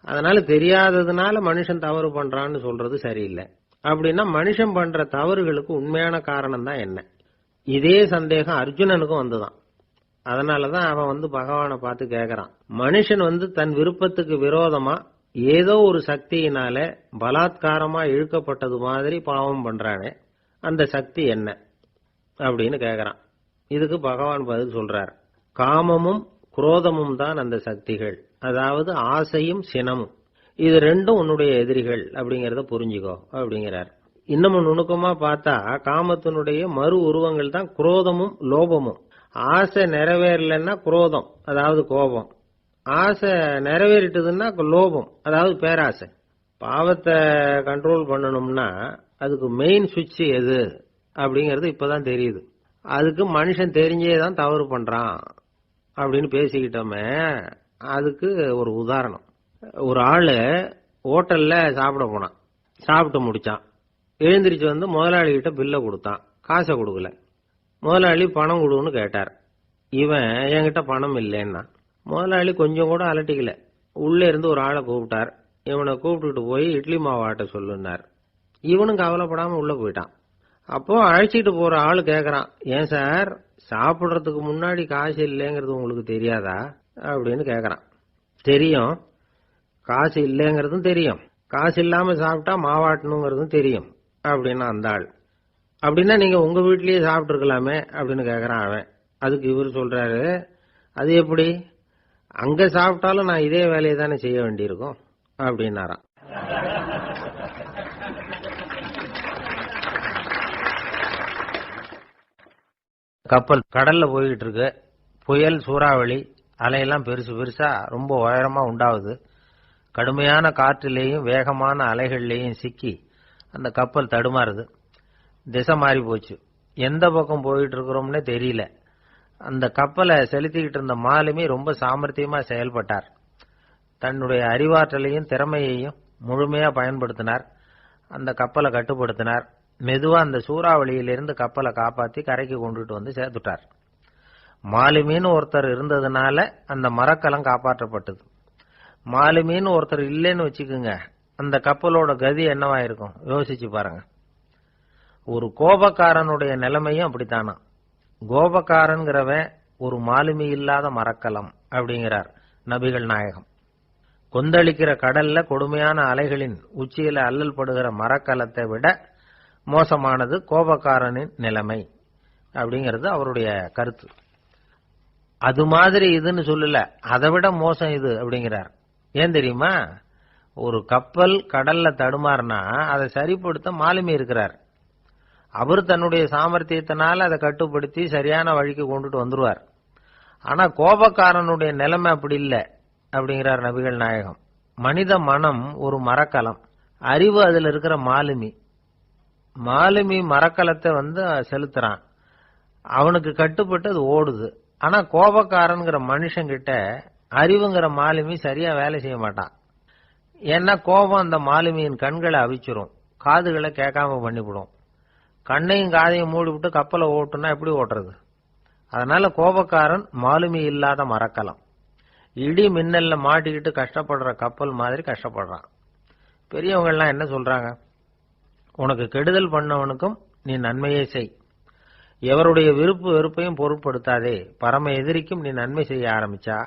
அதனால தெரியாததுனால மனுஷன் தவறு பண்றான்னு சொல்றது சரியில்லை. அப்படின்னா மனுஷன் பண்ற தவறுகளுக்கு உண்மையான காரணம் தான் என்ன? இதே சந்தேகம் அர்ஜுனனுக்கும் வந்துதான். அதனாலதான் அவன் பகவானை பார்த்து கேட்கறான். மனுஷன் தன் விருப்பத்துக்கு விரோதமா ஏதோ ஒரு சக்தியினால பலாத்காரமா இழுக்கப்பட்டது மாதிரி பாவம் பண்றானே, அந்த சக்தி என்ன அப்படின்னு கேட்கறான். இதுக்கு பகவான் பதில் சொல்றார். காமமும் குரோதமும் தான் அந்த சக்திகள், அதாவது ஆசையும் சினமும். இது ரெண்டும் உன்னுடைய எதிரிகள் அப்படிங்கறத புரிஞ்சுக்கோ அப்படிங்கிறார். இன்னமும் நுணுக்கமா பார்த்தா காமத்தினுடைய மறு உருவங்கள் தான் குரோதமும் லோபமும். ஆசை நிறைவேறலன்னா குரோதம், அதாவது கோபம். ஆசை நிறைவேறிட்டதுன்னா லோபம், அதாவது பேராசை. பாவத்தை கண்ட்ரோல் பண்ணணும்னா அதுக்கு மெயின் சுவிட்ச் எது அப்படிங்கறது இப்பதான் தெரியுது. அதுக்கு மனுஷன் தெரிஞ்சேதான் தவறு பண்றான் அப்படின்னு பேசிக்கிட்டோமே. அதுக்கு ஒரு உதாரணம். ஒரு ஆளு ஹோட்டல்ல சாப்பிட போனான். சாப்பிட்டு முடிச்சான். எழுந்திரிச்சு முதலாளி கிட்ட பில்ல கொடுத்தான். காசை கொடுக்கல. முதலாளி பணம் கொடுன்னு கேட்டார். இவன் என்கிட்ட பணம் இல்லைன்னா. முதலாளி கொஞ்சம் கூட அலட்டிக்கல. உள்ள இருந்து ஒரு ஆளை கூப்பிட்டார். இவனை கூப்பிட்டுட்டு போய் இட்லி மாவு ஆட்ட சொல்லுனார். இவனும் கவலைப்படாம உள்ள போயிட்டான். அப்போ அழைச்சிட்டு போற ஆளு கேக்குறான், ஏன் சார் சாப்பிடுறதுக்கு முன்னாடி காசு இல்லைங்கிறது உங்களுக்கு தெரியாதா அப்படின்னு கேக்குறான். தெரியும், காசு இல்லைங்கிறதும் தெரியும், காசு இல்லாம சாப்பிட்டா மாவாட்டணுங்கிறதும் தெரியும் அப்படின்னா அந்த ஆள். அப்படின்னா நீங்க உங்க வீட்லயே சாப்பிட்டு இருக்கலாமே அப்படின்னு கேக்குறான் அவன். அதுக்கு இவர் சொல்றாரு, அது எப்படி, அங்க சாப்பிட்டாலும் நான் இதே வேலையை தானே செய்ய வேண்டியிருக்கும் அப்படின்னாராம். கப்பல் கடல்ல போய்கிட்டு இருக்கு. புயல், சூறாவளி, அலையெல்லாம் பெருசு பெருசா ரொம்ப உயரமா உண்டாகுது. கடுமையான காற்றிலேயும் வேகமான அலைகள்லேயும் சிக்கி அந்த கப்பல் தடுமாறுது. திசை மாறி போச்சு. எந்த பக்கம் போயிட்டு இருக்கிறோம்னே தெரியல. அந்த கப்பலை செலுத்திக்கிட்டு இருந்த மாலுமி ரொம்ப சாமர்த்தியமா செயல்பட்டார். தன்னுடைய அறிவாற்றலையும் திறமையையும் முழுமையா பயன்படுத்தினார். அந்த கப்பலை கட்டுப்படுத்தினார். மெதுவா அந்த சூறாவளியிலிருந்து கப்பலை காப்பாத்தி கரைக்கு கொண்டுட்டு சேர்த்துட்டார். மாலுமின்னு ஒருத்தர் இருந்ததுனால அந்த மரக்கலம் காப்பாற்றப்பட்டது. மாலுமின்னு ஒருத்தர் இல்லைன்னு வச்சுக்குங்க, அந்த கப்பலோட கதி என்னவா இருக்கும் யோசிச்சு பாருங்க. ஒரு கோபக்காரனுடைய நிலைமையும் அப்படித்தானா. கோபக்காரன்கிறவன் ஒரு மாலுமி இல்லாத மரக்கலம் அப்படிங்கிறார் நபிகள் நாயகம். கொந்தளிக்கிற கடல்ல கொடுமையான அலைகளின் உச்சியில அல்லல் படுகிற மரக்கலத்தை விட மோசமானது கோபக்காரனின் நிலைமை அப்படிங்கிறது அவருடைய கருத்து. அது மாதிரி இதுன்னு சொல்லல, அதை விட மோசம் இது அப்படிங்கிறார். ஏன் தெரியுமா? ஒரு கப்பல் கடல்ல தடுமாறினா அதை சரிப்படுத்த மாலுமி இருக்கிறார். அவர் தன்னுடைய சாமர்த்தியத்தினால அதை கட்டுப்படுத்தி சரியான வழிக்கு கொண்டுட்டு வந்துருவார். ஆனா கோபக்காரனுடைய நிலைமை அப்படி இல்லை அப்படிங்கிறார் நபிகள் நாயகம். மனித மனம் ஒரு மரக்கலம், அறிவு அதுல இருக்கிற மாலுமி. மாலுமி மரக்கலத்தை செலுத்துறான், அவனுக்கு கட்டுப்பட்டு அது ஓடுது. ஆனா கோபக்காரன்கிற மனுஷங்கிட்ட அறிவுங்கிற மாலுமி சரியா வேலை செய்ய மாட்டான். ஏன்னா கோபம் அந்த மாலுமியின் கண்களை அவிச்சிரும், காதுகளை கேட்காம பண்ணிவிடும். கண்ணையும் காதையும் மூடிவிட்டு கப்பலை ஓட்டுனா எப்படி ஓட்டுறது? அதனால கோபக்காரன் மாலுமி இல்லாத மரக்கலம். இடி மின்னல்ல மாட்டிக்கிட்டு கஷ்டப்படுற கப்பல் மாதிரி கஷ்டப்படுறான். பெரியவங்க எல்லாம் என்ன சொல்றாங்க? உனக்கு கெடுதல் பண்ணவனுக்கும் நீ நன்மையே செய், எவருடைய விருப்பு வெறுப்பையும் பொருட்படுத்தாதே. பரம எதிரிக்கும் நீ நன்மை செய்ய ஆரம்பிச்சா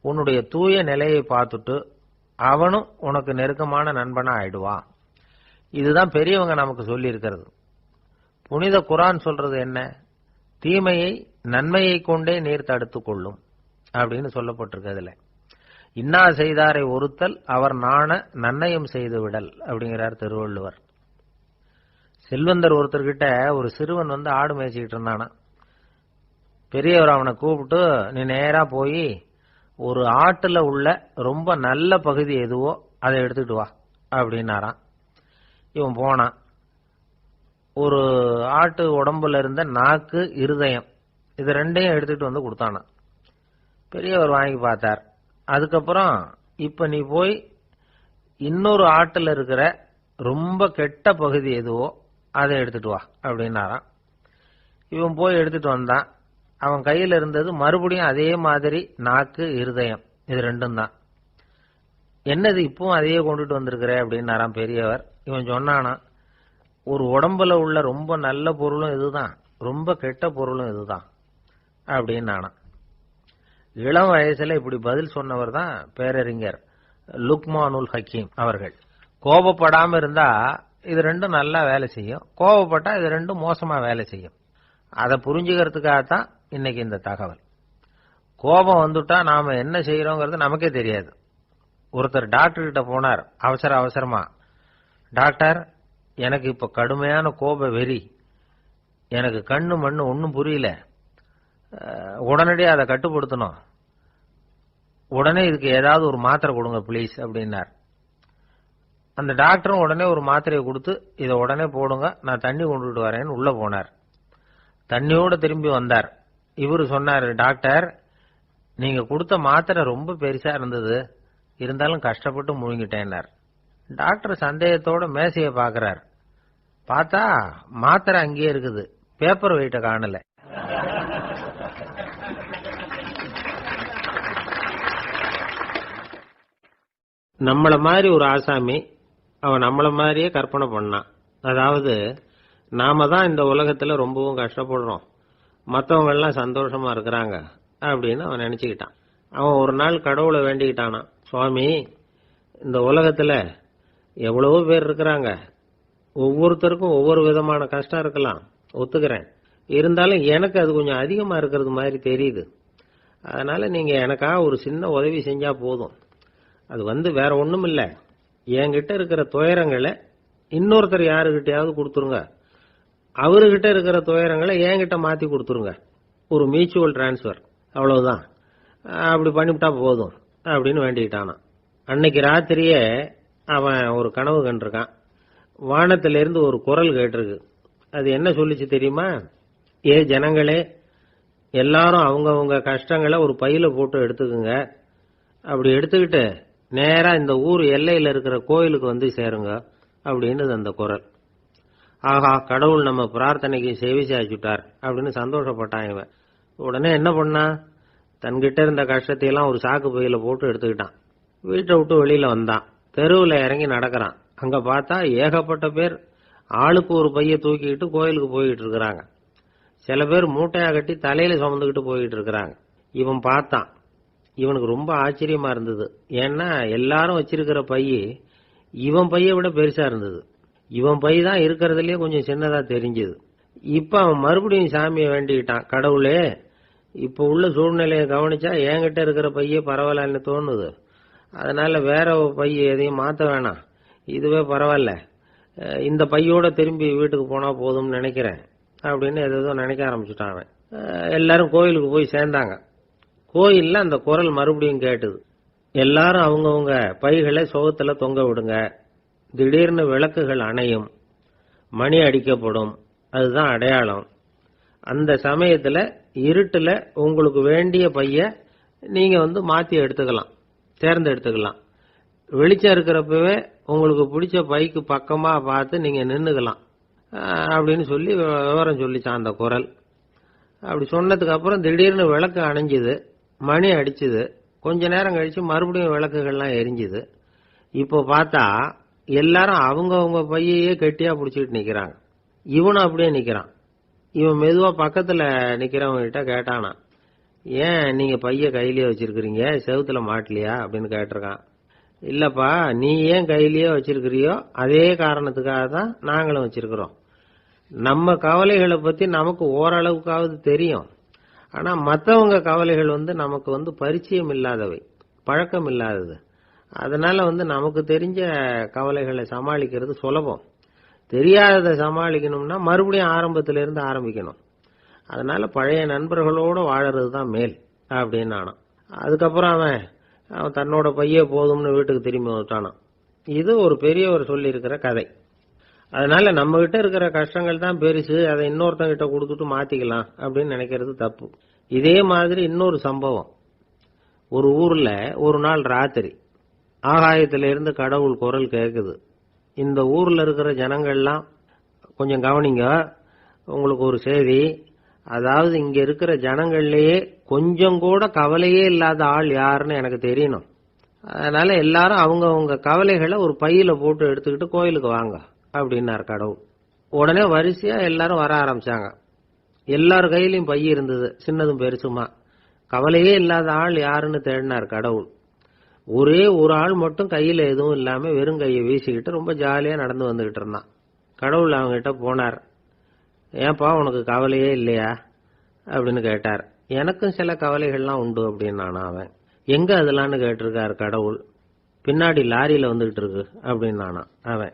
உன்னுடைய தூய நிலையை பார்த்துட்டு அவனும் உனக்கு நெருக்கமான நண்பனா ஆயிடுவான். இதுதான் பெரியவங்க நமக்கு சொல்லி இருக்கிறது. புனித குர்ஆன் சொல்றது என்ன? தீமையை நன்மையை கொண்டே நீர் தடுத்துக் கொள்ளும் அப்படின்னு சொல்லப்பட்டிருக்கிறதுல. இன்னா செய்தாரை ஒருத்தல் அவர் நாண நன்னயம் செய்து விடல் அப்படிங்கிறார் திருவள்ளுவர். செல்வந்தர் ஒருத்தர்கிட்ட ஒரு சிறுவன் ஆடு மேய்ச்சிக்கிட்டு இருந்தானா. பெரியவர் அவனை கூப்பிட்டு, நீ நேரா போய் ஒரு ஆட்டுல உள்ள ரொம்ப நல்ல பகுதி எதுவோ அதை எடுத்துட்டு வா அப்படின்னாராம். இவன் போனான். ஒரு ஆட்டு உடம்புல இருந்த நாக்கு, இருதயம், இது ரெண்டையும் எடுத்துட்டு கொடுத்தானா. பெரியவர் வாங்கி பார்த்தார். அதுக்கப்புறம் இப்ப நீ போய் இன்னொரு ஆட்டுல இருக்கிற ரொம்ப கெட்ட பகுதி எதுவோ அதை எடுத்துட்டு வா அப்படின்னாராம். இவன் போய் எடுத்துட்டு வந்தான். அவன் கையில இருந்தது மறுபடியும் அதே மாதிரி நாக்கு, இருதயம், இது ரெண்டும் தான். என்னது இப்பவும் அதையே கொண்டுட்டு வந்திருக்கிற அப்படின்னாராம் பெரியவர். இவன் சொன்னானா, ஒரு உடம்புல உள்ள ரொம்ப நல்ல பொருளும் இதுதான், ரொம்ப கெட்ட பொருளும் இதுதான் அப்படின்னானா. இளம் வயசுல இப்படி பதில் சொன்னவர் தான் பேரறிஞர் லுக்மானுல் ஹக்கீம் அவர்கள். கோபப்படாம இருந்தா இது ரெண்டும் நல்லா வேலை செய்யும், கோபப்பட்டா இது ரெண்டும் மோசமா வேலை செய்யும். அதை புரிஞ்சுக்கிறதுக்காகத்தான் இன்னைக்கு இந்த தகவல். கோபம் வந்துட்டா நாம என்ன செய்யறோங்கிறது நமக்கே தெரியாது. ஒருத்தர் டாக்டர் கிட்ட போனார் அவசரமா. டாக்டர், எனக்கு இப்ப கடுமையான கோப வெறி, எனக்கு கண்ணு மண்ணு ஒன்னும் புரியல, உடனடியாக அதை கட்டுப்படுத்தணும், உடனே இதுக்கு ஏதாவது ஒரு மாத்திரை கொடுங்க ப்ளீஸ் அப்படின்னார். அந்த டாக்டரும் உடனே ஒரு மாத்திரையை கொடுத்து இதை உடனே போடுங்க, நான் தண்ணி கொண்டுட்டு வரேன்னு உள்ள போனார். தண்ணியோட திரும்பி வந்தார். இவரு சொன்னார், டாக்டர், நீங்க கொடுத்த மாத்திரை ரொம்ப பெருசா இருந்தது, இருந்தாலும் கஷ்டப்பட்டு முழுங்கிட்டேன்னார். டாக்டர் சந்தேகத்தோட மேசையை பாக்குறார். பார்த்தா மாத்திரை அங்கேயே இருக்குது, பேப்பர் வெயிட்ட காணல. நம்மள மாதிரி ஒரு ஆசாமி அவன் நம்மள மாதிரியே கற்பனை பண்ணான். அதாவது நாம தான் இந்த உலகத்துல ரொம்பவும் கஷ்டப்படுறோம், மற்றவங்க எல்லாம் சந்தோஷமா இருக்கிறாங்க அப்படின்னு அவன் நினைச்சுக்கிட்டான். அவன் ஒரு நாள் கடவுளை வேண்டிக்கிட்டானா, சுவாமி, இந்த உலகத்துல எவ்வளவோ பேர் இருக்கிறாங்க, ஒவ்வொருத்தருக்கும் ஒவ்வொரு விதமான கஷ்டம் இருக்கலாம், ஒத்துக்கிறேன், இருந்தாலும் எனக்கு அது கொஞ்சம் அதிகமா இருக்கிறது மாதிரி தெரியுது, அதனால நீங்க எனக்காக ஒரு சின்ன உதவி செஞ்சா போதும். அது வேற ஒண்ணும் இல்ல, என்கிட்ட இருக்கிற துயரங்களை இன்னொருத்தர் யாருகிட்டயாவது கொடுத்துருங்க, அவர்கிட்ட இருக்கிற துயரங்களை என்கிட்ட மாத்தி கொடுத்துருங்க, ஒரு மியூச்சுவல் டிரான்ஸ்பர், அவ்வளவுதான், அப்படி பண்ணிவிட்டா போதும் அப்படின்னு வேண்டிக்கிட்டானான். அன்னைக்கு ராத்திரியே அவன் ஒரு கனவு கண்டிருக்கான். வானத்திலிருந்து ஒரு குரல் கேட்டிருக்கு. அது என்ன சொல்லிச்சு தெரியுமா? ஏ ஜனங்களே, எல்லாரும் அவங்கவுங்க கஷ்டங்களை ஒரு பையில போட்டு எடுத்துக்குங்க, அப்படி எடுத்துக்கிட்டு நேரா இந்த ஊர் எல்லையில இருக்கிற கோயிலுக்கு வந்து சேருங்க அப்படின்னு அந்த குரல். ஆஹா, கடவுள் நம்ம பிரார்த்தனைக்கு செவி சாய்ச்சுட்டார் அப்படின்னு சந்தோஷப்பட்டான் இவன். உடனே என்ன பண்ணா, தன்கிட்ட இருந்த கஷ்டத்தையெல்லாம் ஒரு சாக்கு பையில போட்டு எடுத்துக்கிட்டான். வீட்டை விட்டு வெளியில வந்தான். தெருவில் இறங்கி நடக்கிறான். அங்க பார்த்தா ஏகப்பட்ட பேர் ஆளுக்கு ஒரு பைய தூக்கிக்கிட்டு கோயிலுக்கு போயிட்டு இருக்கிறாங்க. சில பேர் மூட்டையா கட்டி தலையில சுமந்துக்கிட்டு போயிட்டு இருக்கிறாங்க. இவன் பார்த்தான். இவனுக்கு ரொம்ப ஆச்சரியமா இருந்தது. ஏன்னா எல்லாரும் வச்சிருக்கிற பைய இவன் பைய விட பெருசா இருந்தது. இவன் பை தான் இருக்கிறதுலயே கொஞ்சம் சின்னதா தெரிஞ்சது. இப்ப அவன் மறுபடியும் சாமியை வேண்டிக்கிட்டான். கடவுளே, இப்ப உள்ள சூழ்நிலையை கவனிச்சா என்கிட்ட இருக்கிற பையே பரவாயில்லன்னு தோணுது, அதனால வேற பைய எதையும் மாத்த வேணாம், இதுவே பரவாயில்ல, இந்த பையோட திரும்பி வீட்டுக்கு போனா போதும்னு நினைக்கிறேன் அப்படின்னு ஏதோ நினைக்க ஆரம்பிச்சுட்டான் அவன். எல்லாரும் கோயிலுக்கு போய் சேர்ந்தாங்க. கோயில்ல அந்த குரல் மறுபடியும் கேட்டுது. எல்லாரும் அவங்கவுங்க பைகளை சுவத்துல தொங்க விடுங்க, திடீர்னு விளக்குகள் அணையும், மணி அடிக்கப்படும், அதுதான் அடையாளம். அந்த சமயத்துல இருட்டுல உங்களுக்கு வேண்டிய பைய நீங்க மாத்தி எடுத்துக்கலாம், தேர்ந்தெடுத்துக்கலாம். வெளிச்சம் இருக்கிறப்பவே உங்களுக்கு பிடிச்ச பைக்கு பக்கமா பார்த்து நீங்க நின்னுக்கலாம் அப்படின்னு சொல்லி விவரம் சொல்லிச்சான் அந்த குரல். அப்படி சொன்னதுக்கு அப்புறம் திடீர்னு விளக்கு அணைஞ்சுது, மணி அடிச்சுது. கொஞ்ச நேரம் கழிச்சு மறுபடியும் விளக்குகள்லாம் எரிஞ்சுது. இப்போ பார்த்தா எல்லாரும் அவங்கவுங்க பையையே கெட்டியா பிடிச்சிட்டு நிக்கிறாங்க. இவனும் அப்படியே நிக்கிறான். இவன் மெதுவா பக்கத்துல நிக்கிறவங்க கிட்ட கேட்டானா, ஏன் நீங்க பைய கையிலேயே வச்சிருக்கிறீங்க, செவுத்துல மாட்டலையா அப்படின்னு கேட்டிருக்கான். இல்லப்பா, நீ ஏன் கையிலேயே வச்சிருக்கிறியோ அதே காரணத்துக்காக தான் நாங்களும் வச்சிருக்கிறோம். நம்ம கவலைகளை பத்தி நமக்கு ஓரளவுக்காவது தெரியும், ஆனா மற்றவங்க கவலைகள் நமக்கு பரிச்சயம் இல்லாதவை, பழக்கம் இல்லாதது. அதனால நமக்கு தெரிஞ்ச கவலைகளை சமாளிக்கிறது சுலபம். தெரியாததை சமாளிக்கணும்னா மறுபடியும் ஆரம்பத்திலிருந்து ஆரம்பிக்கணும். அதனால பழைய நண்பர்களோட வாழறது தான் மேல் அப்படின்னு நானான். அதுக்கப்புறம் அவன் தன்னோட பைய போதும்னு வீட்டுக்கு திரும்பி வந்துட்டானான். இது ஒரு பெரியவர் சொல்லி இருக்கிற கதை. அதனால நம்ம கிட்ட இருக்கிற கஷ்டங்கள் தான் பெருசு, அதை இன்னொருத்தங்கிட்ட கொடுத்துட்டு மாத்திக்கலாம் அப்படின்னு நினைக்கிறது தப்பு. இதே மாதிரி இன்னொரு சம்பவம். ஒரு ஊர்ல ஒரு நாள் ராத்திரி ஆகாயத்திலிருந்து கடவுள் குரல் கேட்குது, இந்த ஊர்ல இருக்கிற ஜனங்கள்லாம் கொஞ்சம் கவனிங்க, உங்களுக்கு ஒரு செய்தி. அதாவது இங்க இருக்கிற ஜனங்கள்லயே கொஞ்சம் கூட கவலையே இல்லாத ஆள் யாருன்னு எனக்கு தெரியணும். அதனால எல்லாரும் அவங்க கவலைகளை ஒரு பையில போட்டு எடுத்துக்கிட்டு கோயிலுக்கு வாங்க அப்படின்னார் கடவுள். உடனே வரிசையா எல்லாரும் வர ஆரம்பிச்சாங்க. எல்லார் கையிலையும் பை இருந்தது, சின்னதும் பெருசுமா. கவலையே இல்லாத ஆள் யாருன்னு தேடினார் கடவுள். ஒரே ஒரு ஆள் மட்டும் கையில எதுவும் இல்லாம வெறும் கையை வீசிக்கிட்டு ரொம்ப ஜாலியா நடந்து வந்துகிட்டு இருந்தான். கடவுள் அவங்க கிட்ட போனார். ஏன்பா உனக்கு கவலையே இல்லையா அப்படின்னு கேட்டார். எனக்கும் சில கவலைகள்லாம் உண்டு அப்படின்னு அவன். எங்க அதெல்லாம்னு கேட்டிருக்காரு கடவுள். பின்னாடி லாரியில வந்துகிட்டு இருக்கு அப்படின்னு அவன்.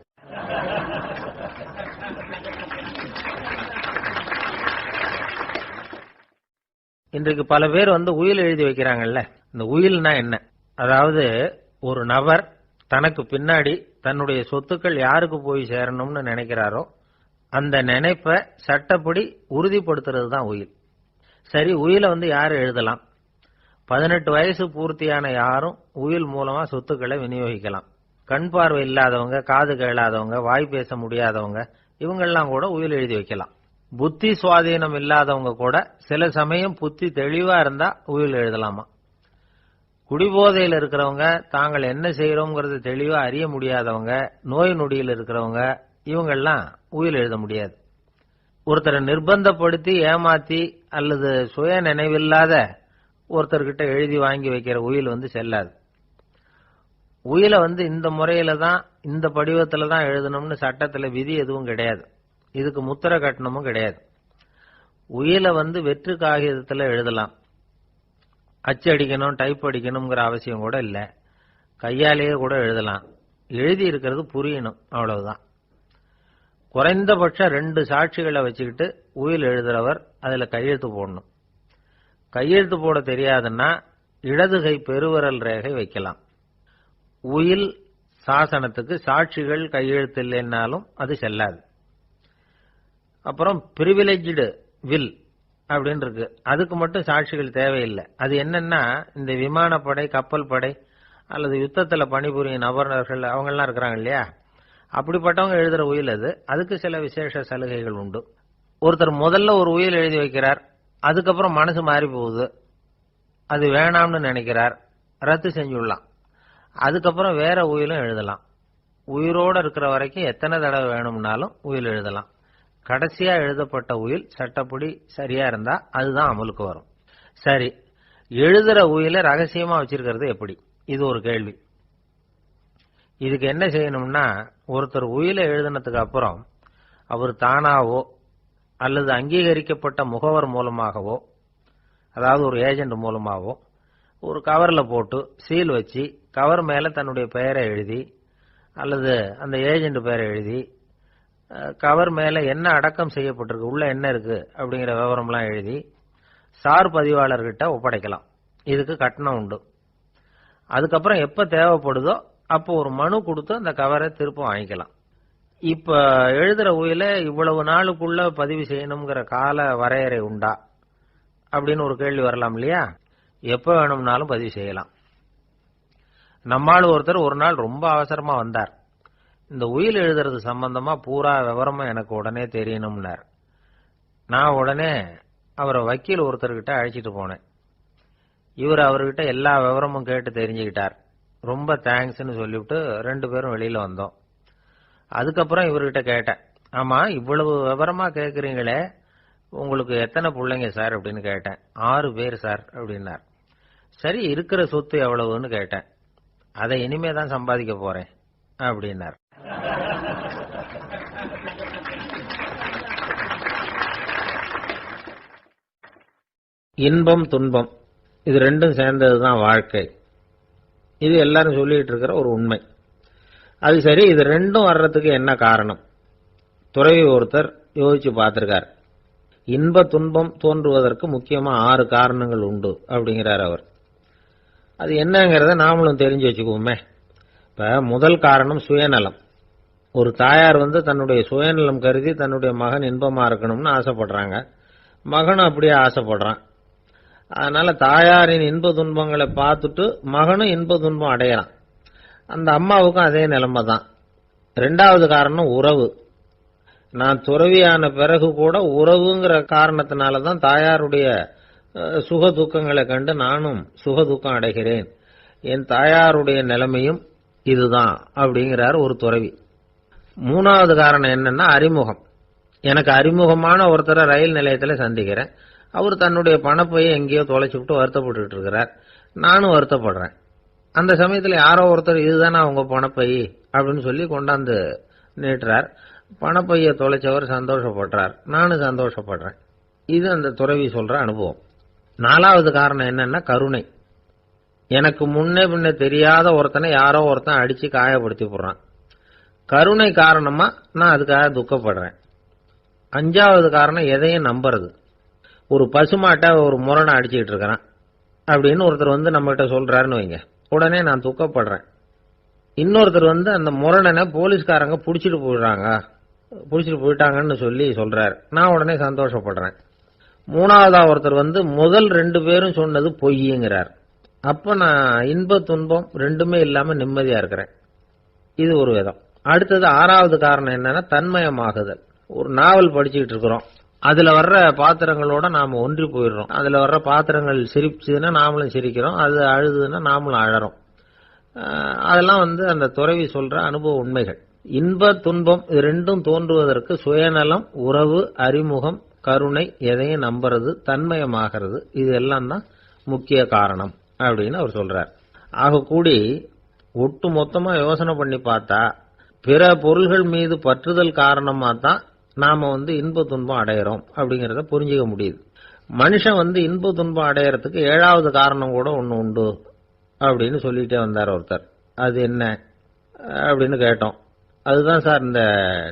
இன்றைக்கு பல பேர் உயில் எழுதி வைக்கிறாங்கல்ல. இந்த உயில்னா என்ன? அதாவது ஒரு நபர் தனக்கு பின்னாடி தன்னுடைய சொத்துக்கள் யாருக்கு போய் சேரணும்னு நினைக்கிறாரோ அந்த நினைப்பை சட்டப்படி உறுதிப்படுத்துறது தான் உயில். சரி, உயிலை யாரு எழுதலாம்? 18 வயசு பூர்த்தியான யாரும் உயில் மூலமா சொத்துக்களை விநியோகிக்கலாம். கண் பார்வை இல்லாதவங்க, காது கேளாதவங்க, வாய் பேச முடியாதவங்க, இவங்கெல்லாம் கூட உயில் எழுதி வைக்கலாம். புத்தி சுவாதீனம் இல்லாதவங்க கூட சில சமயம் புத்தி தெளிவா இருந்தா உயில் எழுதலாமா. குடிபோதையில் இருக்கிறவங்க, தாங்கள் என்ன செய்யறோங்கிறது தெளிவா அறிய முடியாதவங்க, நோய் நொடியில் இருக்கிறவங்க, இவங்கெல்லாம் உயில் எழுத முடியாது. ஒருத்தரை நிர்பந்தப்படுத்தி ஏமாத்தி அல்லது சுய நினைவில்லாத ஒருத்தர்கிட்ட எழுதி வாங்கி வைக்கிற உயில் செல்லாது. உயிலை இந்த முறையில தான், இந்த படிவத்துல தான் எழுதணும்னு சட்டத்துல விதி எதுவும் கிடையாது. இதுக்கு முத்திரை கட்டணமும் கிடையாது. உயிலை வெற்று காகிதத்துல எழுதலாம். அச்சடிக்கணும், டைப் அடிக்கணுங்கிற அவசியம் கூட இல்லை. கையாலேயே கூட எழுதலாம். எழுதி இருக்கிறது புரியணும், அவ்வளவுதான். குறைந்தபட்சம் 2 சாட்சிகளை வச்சுக்கிட்டு உயில் எழுதுறவர் அதுல கையெழுத்து போடணும். கையெழுத்து போட தெரியாதுன்னா இடது கை பெருவிரல் ரேகை வைக்கலாம். உயில் சாசனத்துக்கு சாட்சிகள் கையெழுத்து இல்லைன்னாலும் அது செல்லாது. அப்புறம் பிரிவிலேஜ்டு வில் அப்படின்னு இருக்கு, அதுக்கு மட்டும் சாட்சிகள் தேவையில்லை. அது என்னன்னா, இந்த விமானப்படை, கப்பல் படை அல்லது யுத்தத்துல பணிபுரியும் நபர்கள் அவங்கெல்லாம் இருக்கிறாங்க இல்லையா, அப்படிப்பட்டவங்க எழுதுற உயில் அது. அதுக்கு சில விசேஷ சலுகைகள் உண்டு. ஒருத்தர் முதல்ல ஒரு உயில் எழுதி வைக்கிறார், அதுக்கப்புறம் மனசு மாறி போகுது, அது வேணாம்னு நினைக்கிறார், ரத்து செஞ்சுடலாம். அதுக்கப்புறம் வேற உயிலும் எழுதலாம். உயிரோட இருக்கிற வரைக்கும் எத்தனை தடவை வேணும்னாலும் உயில் எழுதலாம். கடைசியா எழுதப்பட்ட உயில் சட்டப்படி சரியா இருந்தா அதுதான் அமலுக்கு வரும். சரி, எழுதுற உயில ரகசியமா வச்சிருக்கிறது எப்படி? இது ஒரு கேள்வி. இதுக்கு என்ன செய்யணும்னா, ஒருத்தர் உயில எழுதினதுக்கு அப்புறம் அவர் தானாவோ அல்லது அங்கீகரிக்கப்பட்ட முகவர் மூலமாகவோ, அதாவது ஒரு ஏஜென்ட் மூலமாகவோ, ஒரு கவர்ல போட்டு சீல் வச்சு கவர் மேல தன்னுடைய பெயரை எழுதி அல்லது அந்த ஏஜென்ட் பெயரை எழுதி கவர் மேல என்ன அடக்கம் செய்யப்பட்டிருக்கு, உள்ள என்ன இருக்கு அப்படிங்கிற விவரம்லாம் எழுதி சார் பதிவாளர்கிட்ட ஒப்படைக்கலாம். இதுக்கு கட்டணம் உண்டு. அதுக்கப்புறம் எப்ப தேவைப்படுதோ அப்போ ஒரு மனு கொடுத்து அந்த கவரை திரும்ப வாங்கிக்கலாம். இப்ப எழுதுற உயில இவ்வளவு நாளுக்குள்ள பதிவு செய்யணுங்கிற கால வரையறை உண்டா அப்படின்னு ஒரு கேள்வி வரலாம் இல்லையா? எப்ப வேணும்னாலும் பதிவு செய்யலாம். நம்மால் ஒருத்தர் ஒரு நாள் ரொம்ப அவசரமா வந்தார். இந்த உயில் எழுதுறது சம்பந்தமா பூரா விவரமா எனக்கு உடனே தெரியணும்னார். நான் உடனே அவரை வக்கீல் ஒருத்தர்கிட்ட அழைச்சிட்டு போனேன். இவர் அவர்கிட்ட எல்லா விவரமும் கேட்டு தெரிஞ்சுக்கிட்டார். ரொம்ப தேங்க்ஸ்ன்னு சொல்லிவிட்டு 2 பேரும் வெளியில வந்தோம். அதுக்கப்புறம் இவர்கிட்ட கேட்டேன், ஆமா இவ்வளவு விவரமா கேட்கறீங்களே, உங்களுக்கு எத்தனை பிள்ளைங்க சார் அப்படின்னு கேட்டேன். 6 பேர் சார் அப்படின்னார். சரி, இருக்கிற சொத்து எவ்வளவுன்னு கேட்டேன். அதை இனிமே தான் சம்பாதிக்க போறேன் அப்படின்னார். இன்பம் துன்பம் இது ரெண்டும் சேர்ந்ததுதான் வாழ்க்கை. இது எல்லாரும் சொல்லிட்டு இருக்கிற ஒரு உண்மை. அது சரி, இது ரெண்டும் வர்றதுக்கு என்ன காரணம்? துறவி ஒருத்தர் யோசிச்சு பார்த்திருக்கார். இன்ப துன்பம் தோன்றுவதற்கு முக்கியமா 6 காரணங்கள் உண்டு அப்படிங்கிறார் அவர். அது என்னங்கிறத நாமளும் தெரிஞ்சு வச்சுக்குவோமே. இப்ப முதல் காரணம் சுயநலம். ஒரு தாயார் தன்னுடைய சுயநலம் கருதி தன்னுடைய மகன் இன்பமா இருக்கணும்னு ஆசைப்படுறாங்க. மகனும் அப்படியே ஆசைப்படுறான். அதனால தாயாரின் இன்ப துன்பங்களை பார்த்துட்டு மகனும் இன்ப துன்பம் அடையறான். அந்த அம்மாவுக்கும் அதே நிலைமை தான். ரெண்டாவது காரணம் உறவு. நான் துறவியான பிறகு கூட உறவுங்கிற காரணத்தினாலதான் தாயாருடைய சுக துக்கங்களை கண்டு நானும் சுக துக்கம் அடைகிறேன். என் தாயாருடைய நிலைமையும் இதுதான் அப்படிங்கிறார் ஒரு துறவி. மூணாவது காரணம் என்னன்னா அறிமுகம். எனக்கு அறிமுகமான ஒருத்தரை ரயில் நிலையத்தில் சந்திக்கிறேன். அவர் தன்னுடைய பணப்பையை எங்கேயோ தொலைச்சுட்டு வருத்தப்பட்டு இருக்கிறார். நானும் வருத்தப்படுறேன். அந்த சமயத்தில் யாரோ ஒருத்தர் இதுதானே அவங்க பணப்பை அப்படின்னு சொல்லி கொண்டாந்து நீட்டுறார். பணப்பையை தொலைச்சவர் சந்தோஷப்படுறார், நானும் சந்தோஷப்படுறேன். இது அந்த துறவி சொல்ற அனுபவம். நாலாவது காரணம் என்னன்னா கருணை. எனக்கு முன்னே பின்ன தெரியாத ஒருத்தனை யாரோ ஒருத்தன் அடிச்சு காயப்படுத்தி போடுறான். கருணை காரணமா நான் அதுக்காக துக்கப்படுறேன். அஞ்சாவது காரணம் எதையும் நம்புறது. ஒரு பசுமாட்டை ஒரு முரணை அடிச்சுக்கிட்டு இருக்கிறான் அப்படின்னு ஒருத்தர் வந்து நம்மகிட்ட சொல்றாருன்னு வைங்க, உடனே நான் துக்கப்படுறேன். இன்னொருத்தர் வந்து அந்த முரணனை போலீஸ்காரங்க புடிச்சிட்டு போயிட்டாங்கன்னு சொல்லி சொல்றாரு, நான் உடனே சந்தோஷப்படுறேன். மூணாவதா ஒருத்தர் வந்து முதல் 2 பேரும் சொன்னது பொய்யுங்கிறார். அப்ப நான் இன்ப துன்பம் ரெண்டுமே இல்லாம நிம்மதியா இருக்கிறேன். இது ஒரு விதம். அடுத்தது ஆறாவது காரணம் என்னன்னா தன்மயமாகுதல். ஒரு நாவல் படிச்சுக்கிட்டு இருக்கிறோம், அதுல வர்ற பாத்திரங்களோட நாம ஒன்றி போயிடுறோம். அதுல வர்ற பாத்திரங்கள் சிரிச்சுதுன்னா நாமளும் சிரிக்கிறோம், அது அழுதுன்னா நாமளும் அழறோம். அதெல்லாம் வந்து அந்த துறவி சொல்ற அனுபவ உண்மைகள். இன்ப துன்பம் இது ரெண்டும் தோன்றுவதற்கு சுயநலம், உறவு, அறிமுகம், கருணை, எதையும் நம்புறது, தன்மயமாகிறது, இது எல்லாம் தான் முக்கிய காரணம் அப்படின்னு அவர் சொல்றார். ஆக கூடி ஒட்டு மொத்தமா யோசனை பண்ணி பார்த்தா பிற பொருள்கள் மீது பற்றுதல் காரணமா தான் நாம வந்து இன்ப துன்பம் அடையிறோம் அப்படிங்கறத புரிஞ்சுக்க முடியுது. மனுஷன் வந்து இன்ப துன்பம் அடையறதுக்கு 7வது காரணம் கூட ஒண்ணு உண்டு அப்படின்னு சொல்லிட்டே வந்தார் ஒருத்தர். அது என்ன அப்படின்னு கேட்டோம். அதுதான் சார் இந்த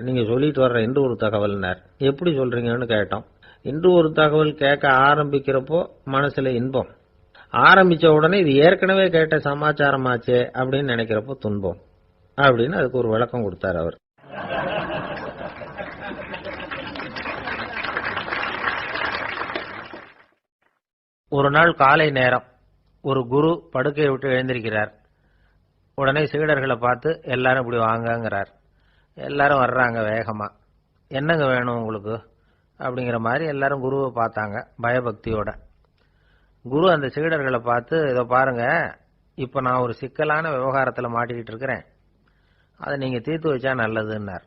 நீங்க சொல்லிட்டு வர்ற இன்று ஒரு தகவல்னார். எப்படி சொல்றீங்கன்னு கேட்டோம். இன்று ஒரு தகவல் கேட்க ஆரம்பிக்கிறப்போ மனசுல இன்பம், ஆரம்பிச்ச உடனே இது ஏற்கனவே கேட்ட சமாச்சாரமாச்சே அப்படின்னு நினைக்கிறப்போ துன்பம் அப்படின்னு அதுக்கு ஒரு விளக்கம் கொடுத்தார் அவர். ஒரு நாள் காலை நேரம் ஒரு குரு படுக்கையை விட்டு எழுந்திருக்கிறார். உடனே சீடர்களை பார்த்து எல்லாரும் இப்படி வாங்கங்கிறார். எல்லாரும் வர்றாங்க வேகமா. என்னங்க வேணும் உங்களுக்கு அப்படிங்கிற மாதிரி எல்லாரும் குருவை பார்த்தாங்க பயபக்தியோட. குரு அந்த சீடர்களை பார்த்து, இதை பாருங்க, இப்ப நான் ஒரு சிக்கலான விவகாரத்தில் மாட்டிக்கிட்டு இருக்கிறேன், அதை நீங்க தீர்த்து வச்சா நல்லதுன்னார்.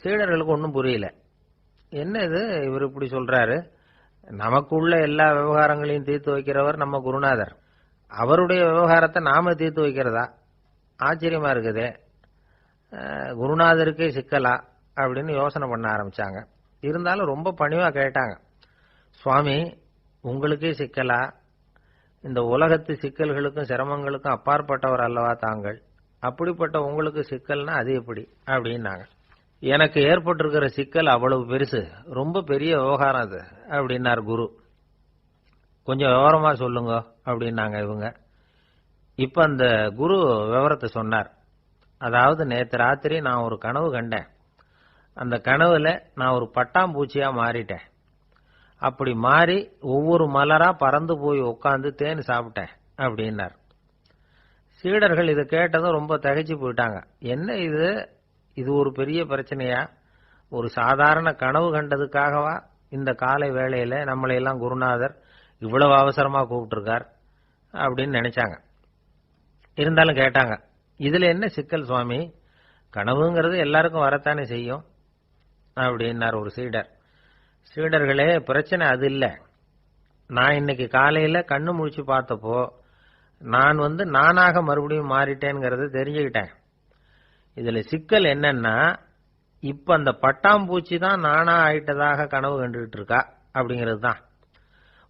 சீடர்களுக்கு ஒன்றும் புரியல. என்ன இது இவர் இப்படி சொல்றாரு, நமக்குள்ள எல்லா விவகாரங்களையும் தீர்த்து வைக்கிறவர் நம்ம குருநாதர், அவருடைய விவகாரத்தை நாம தீர்த்து வைக்கிறதா, ஆச்சரியமா இருக்குதே, குருநாதருக்கே சிக்கலா அப்படின்னு யோசனை பண்ண ஆரம்பிச்சாங்க. இருந்தாலும் ரொம்ப பணிவா கேட்டாங்க, சுவாமி உங்களுக்கே சிக்கலா, இந்த உலகத்து சிக்கல்களுக்கும் சிரமங்களுக்கும் அப்பாற்பட்டவர் அல்லவா தாங்கள், அப்படிப்பட்ட உங்களுக்கு சிக்கல்னா அது எப்படி அப்படின்னாங்க. எனக்கு ஏற்பட்டிருக்கிற சிக்கல் அவ்வளவு பெருசு, ரொம்ப பெரிய விவகாரம் அது அப்படின்னார் குரு. கொஞ்சம் விவரமா சொல்லுங்க அப்படின்னாங்க இவங்க. இப்ப அந்த குரு விவரத்தை சொன்னார். அதாவது நேற்று ராத்திரி நான் ஒரு கனவு கண்டேன். அந்த கனவுல நான் ஒரு பட்டாம்பூச்சியா மாறிட்டேன். அப்படி மாறி ஒவ்வொரு மலரா பறந்து போய் உட்காந்து தேன் சாப்பிட்டேன் அப்படின்னார். சீடர்கள் இதை கேட்டதும் ரொம்ப திகைச்சு போயிட்டாங்க. என்ன இது, இது ஒரு பெரிய பிரச்சனையா, ஒரு சாதாரண கனவு கண்டதுக்காகவா இந்த காலை வேளையில நம்மளையெல்லாம் குருநாதர் இவ்வளவு அவசரமா கூப்பிட்டுருக்கார் அப்படின்னு நினைச்சாங்க. இருந்தாலும் கேட்டாங்க, இதுல என்ன சிக்கல் சுவாமி, கனவுங்கிறது எல்லாருக்கும் வரத்தானே செய்யும் அப்படின்னார் ஒரு சீடர். சீடர்களே, பிரச்சனை அது இல்லை. நான் இன்னைக்கு காலையில கண்ணு முழிச்சு பார்த்தப்போ நான் நானாக மறுபடியும் மாறிட்டேங்கிறத தெரிஞ்சுக்கிட்டேன். இதுல சிக்கல் என்னன்னா, இப்ப அந்த பட்டாம்பூச்சி தான் நானா ஆயிட்டதாக கனவு கண்டுகிட்டு இருக்கா அப்படிங்கிறது தான்.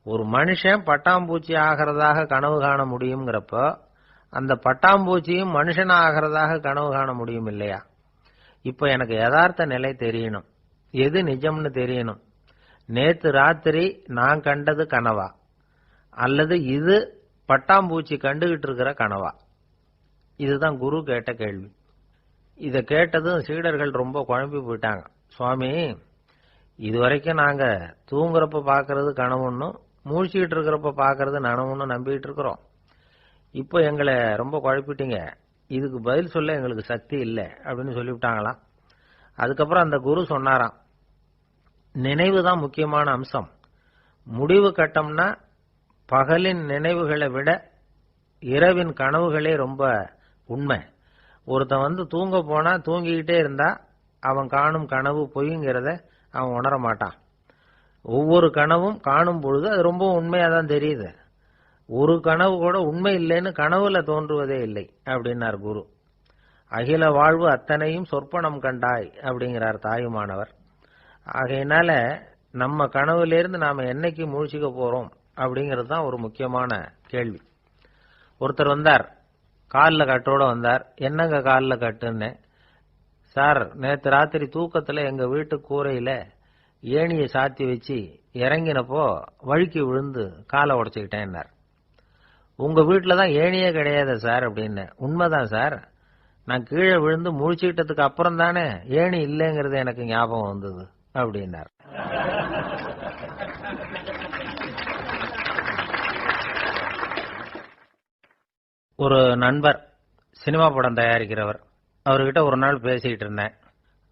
ஒரு மனுஷன் பட்டாம்பூச்சி ஆகிறதாக கனவு காண முடியுங்கிறப்போ அந்த பட்டாம்பூச்சியும் மனுஷனா ஆகிறதாக கனவு காண முடியும் இல்லையா? இப்ப எனக்கு யதார்த்த நிலை தெரியணும், எது நிஜம்னு தெரியணும். நேத்து ராத்திரி நான் கண்டது கனவா, அல்லது இது பட்டாம்பூச்சி கண்டுகிட்டு இருக்கிற கனவா? இதுதான் குரு கேட்ட கேள்வி. இதை கேட்டதும் சீடர்கள் ரொம்ப குழம்பி போயிட்டாங்க. சுவாமி, இதுவரைக்கும் நாங்க தூங்குறப்ப பாக்குறது கனவுன்னு, மூழ்கிட்டு இருக்கிறப்ப பாக்குறது நனவுன்னு நம்பிட்டு இருக்கிறோம். இப்போ எங்களை ரொம்ப குழப்பிட்டீங்க. இதுக்கு பதில் சொல்ல எங்களுக்கு சக்தி இல்லை அப்படின்னு சொல்லிவிட்டாங்களாம். அதுக்கப்புறம் அந்த குரு சொன்னாராம், நினைவு தான் முக்கியமான அம்சம். முடிவு கட்டம்னா பகலின் நினைவுகளை விட இரவின் கனவுகளே ரொம்ப உண்மை. ஒருத்தன் தூங்க போனா தூங்கிக்கிட்டே இருந்தா அவன் காணும் கனவு பொய்ங்கிறத அவன் உணர மாட்டான். ஒவ்வொரு கனவும் காணும் பொழுது அது ரொம்ப உண்மையா தான் தெரியுது. ஒரு கனவு கூட உண்மை இல்லைன்னு கனவுல தோன்றுவதே இல்லை அப்படின்னார் குரு. அகில வாழ்வு அத்தனையும் சொற்பனம் கண்டாய் அப்படிங்கிறார் தாயுமானவர். ஆகையினால நம்ம கனவுலேருந்து நாம என்னைக்கு முழிச்சுக்க போறோம் அப்படிங்கிறது தான் ஒரு முக்கியமான கேள்வி. ஒருத்தர் வந்தார், காலில் கட்டோட வந்தார். என்னங்க காலில் கட்டுன்னு? சார், நேற்று ராத்திரி தூக்கத்துல எங்க வீட்டு கூரையில ஏணியை சாத்தி வச்சு இறங்கினப்போ வழுக்கி விழுந்து காலை உடைச்சுக்கிட்டேன்னார். உங்க வீட்டில் தான் ஏணியே கிடையாது சார் அப்படின்னு. உண்மைதான் சார், நான் கீழே விழுந்து முழிச்சுக்கிட்டதுக்கு அப்புறம் தானே ஏணி இல்லைங்கிறது எனக்கு ஞாபகம் வந்தது அப்படின்னார். ஒரு நண்பர் சினிமா படம் தயாரிக்கிறவர், அவர்கிட்ட ஒரு நாள் பேசிக்கிட்டு இருந்தேன்.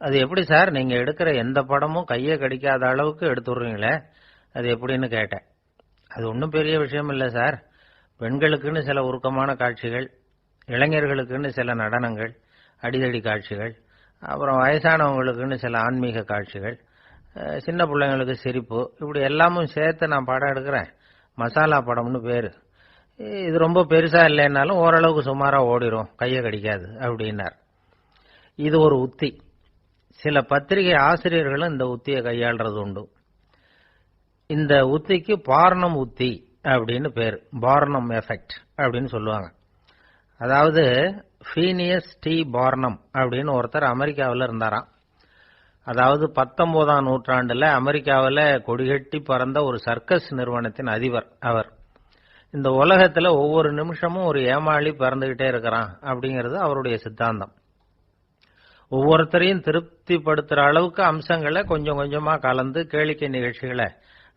அது எப்படி சார், நீங்க எடுக்கிற எந்த படமும் கையை கடிக்காத அளவுக்கு எடுத்துடுறீங்களே, அது எப்படின்னு கேட்டேன். அது ஒன்றும் பெரிய விஷயம் இல்லை சார். பெண்களுக்குன்னு சில உருக்கமான காட்சிகள், இளைஞர்களுக்குன்னு சில நடனங்கள், அடிதடி காட்சிகள், அப்புறம் வயசானவங்களுக்குன்னு சில ஆன்மீக காட்சிகள், சின்ன பிள்ளைங்களுக்கு சிரிப்பு, இப்படி எல்லாமும் சேர்த்து நான் படம் எடுக்கிறேன். மசாலா படம்னு பேரு. இது ரொம்ப பெருசா இல்லைன்னாலும் ஓரளவுக்கு சுமாரா ஓடிரும், கையை கடிக்காது அப்படின்னார். இது ஒரு உத்தி. சில பத்திரிகை ஆசிரியர்களும் இந்த உத்தியை கையாளுறது உண்டு. இந்த உத்திக்கு பார்னம் உத்தி அப்படின்னு பேர். பார்னம் எஃபெக்ட் அப்படின்னு சொல்லுவாங்க. அதாவது ஃபீனியஸ் டி பார்னம் அப்படின்னு ஒருத்தர் அமெரிக்காவில் இருந்தாராம். அதாவது 19ஆம் நூற்றாண்டுல அமெரிக்காவில் கொடிகட்டி பறந்த ஒரு சர்க்கஸ் நிறுவனத்தின் அதிபர் அவர். இந்த உலகத்துல ஒவ்வொரு நிமிஷமும் ஒரு ஏமாளி பறந்துகிட்டே இருக்கிறான் அப்படிங்கிறது அவருடைய சித்தாந்தம். ஒவ்வொருத்தரையும் திருப்திப்படுத்துற அளவுக்கு அம்சங்களை கொஞ்சம் கொஞ்சமா கலந்து கேளிக்கை நிகழ்ச்சிகளை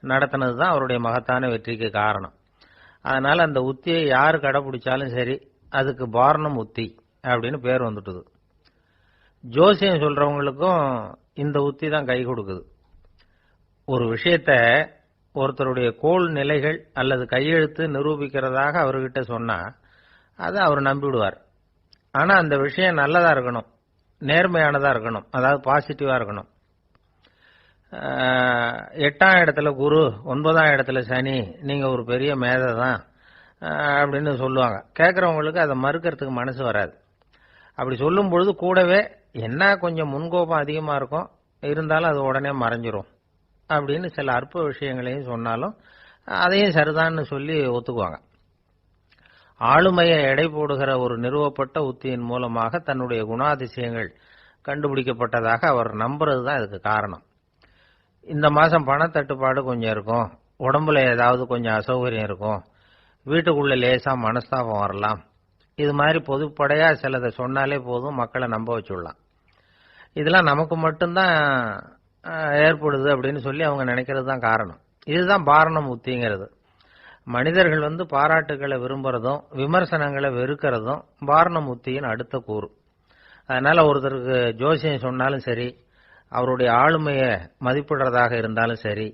நடத்தினதுதான் அவருடைய மகத்தான வெற்றிக்கு காரணம். அதனால அந்த உத்தியை யாரு கடைபிடிச்சாலும் சரி, அதுக்கு பார்னம் உத்தி அப்படின்னு பேர் வந்துட்டுது. ஜோசியம் சொல்றவங்களுக்கும் இந்த உத்தி தான் கை கொடுக்குது. ஒரு விஷயத்த ஒருத்தருடைய கோள் நிலைகள் அல்லது கையெழுத்து நிரூபிக்கிறதாக அவர்கிட்ட சொன்னா அதை அவர் நம்பிவிடுவார். ஆனா அந்த விஷயம் நல்லதா இருக்கணும், நேர்மையானதா இருக்கணும், அதாவது பாசிட்டிவா இருக்கணும். 8ஆம் இடத்துல குரு, 9ஆம் இடத்துல சனி, நீங்க ஒரு பெரிய மேதை தான் அப்படின்னு சொல்லுவாங்க. கேட்கறவங்களுக்கு அதை மறுக்கிறதுக்கு மனசு வராது. அப்படி சொல்லும் பொழுது கூடவே என்ன கொஞ்சம் முன்கோபம் அதிகமா இருக்கும், இருந்தாலும் அது உடனே மறைஞ்சிரும் அப்படின்னு சில அற்ப விஷயங்களையும் சொன்னாலும் அதையும் சரிதான்னு சொல்லி ஒத்துக்குவாங்க. ஆளுமையை எடை போடுகிற ஒரு நிறுவப்பட்ட உத்தியின் மூலமாக தன்னுடைய குணாதிசயங்கள் கண்டுபிடிக்கப்பட்டதாக அவர் நம்புறது தான் இதுக்கு காரணம். இந்த மாசம் பணத்தட்டுப்பாடு கொஞ்சம் இருக்கும், உடம்புல ஏதாவது கொஞ்சம் அசௌகரியம் இருக்கும், வீட்டுக்குள்ள லேசா மனஸ்தாபம் வரலாம், இது மாதிரி பொதுப்படையா சிலதை சொன்னாலே போதும், மக்களை நம்ப வச்சுடலாம். இதெல்லாம் நமக்கு மட்டும்தான் ஏற்படுது அப்படின்னு சொல்லி அவங்க நினைக்கிறது தான் காரணம். இதுதான் பார்னம் உத்திங்கிறது. மனிதர்கள் பாராட்டுகளை விரும்புறதும் விமர்சனங்களை வெறுக்கிறதும் பார்னம் உத்தியின் அடுத்த கூறு. அதனால ஒருத்தருக்கு ஜோசியம் சொன்னாலும் சரி, அவருடைய ஆளுமையை மதிப்பிடுறதாக இருந்தாலும் சரி,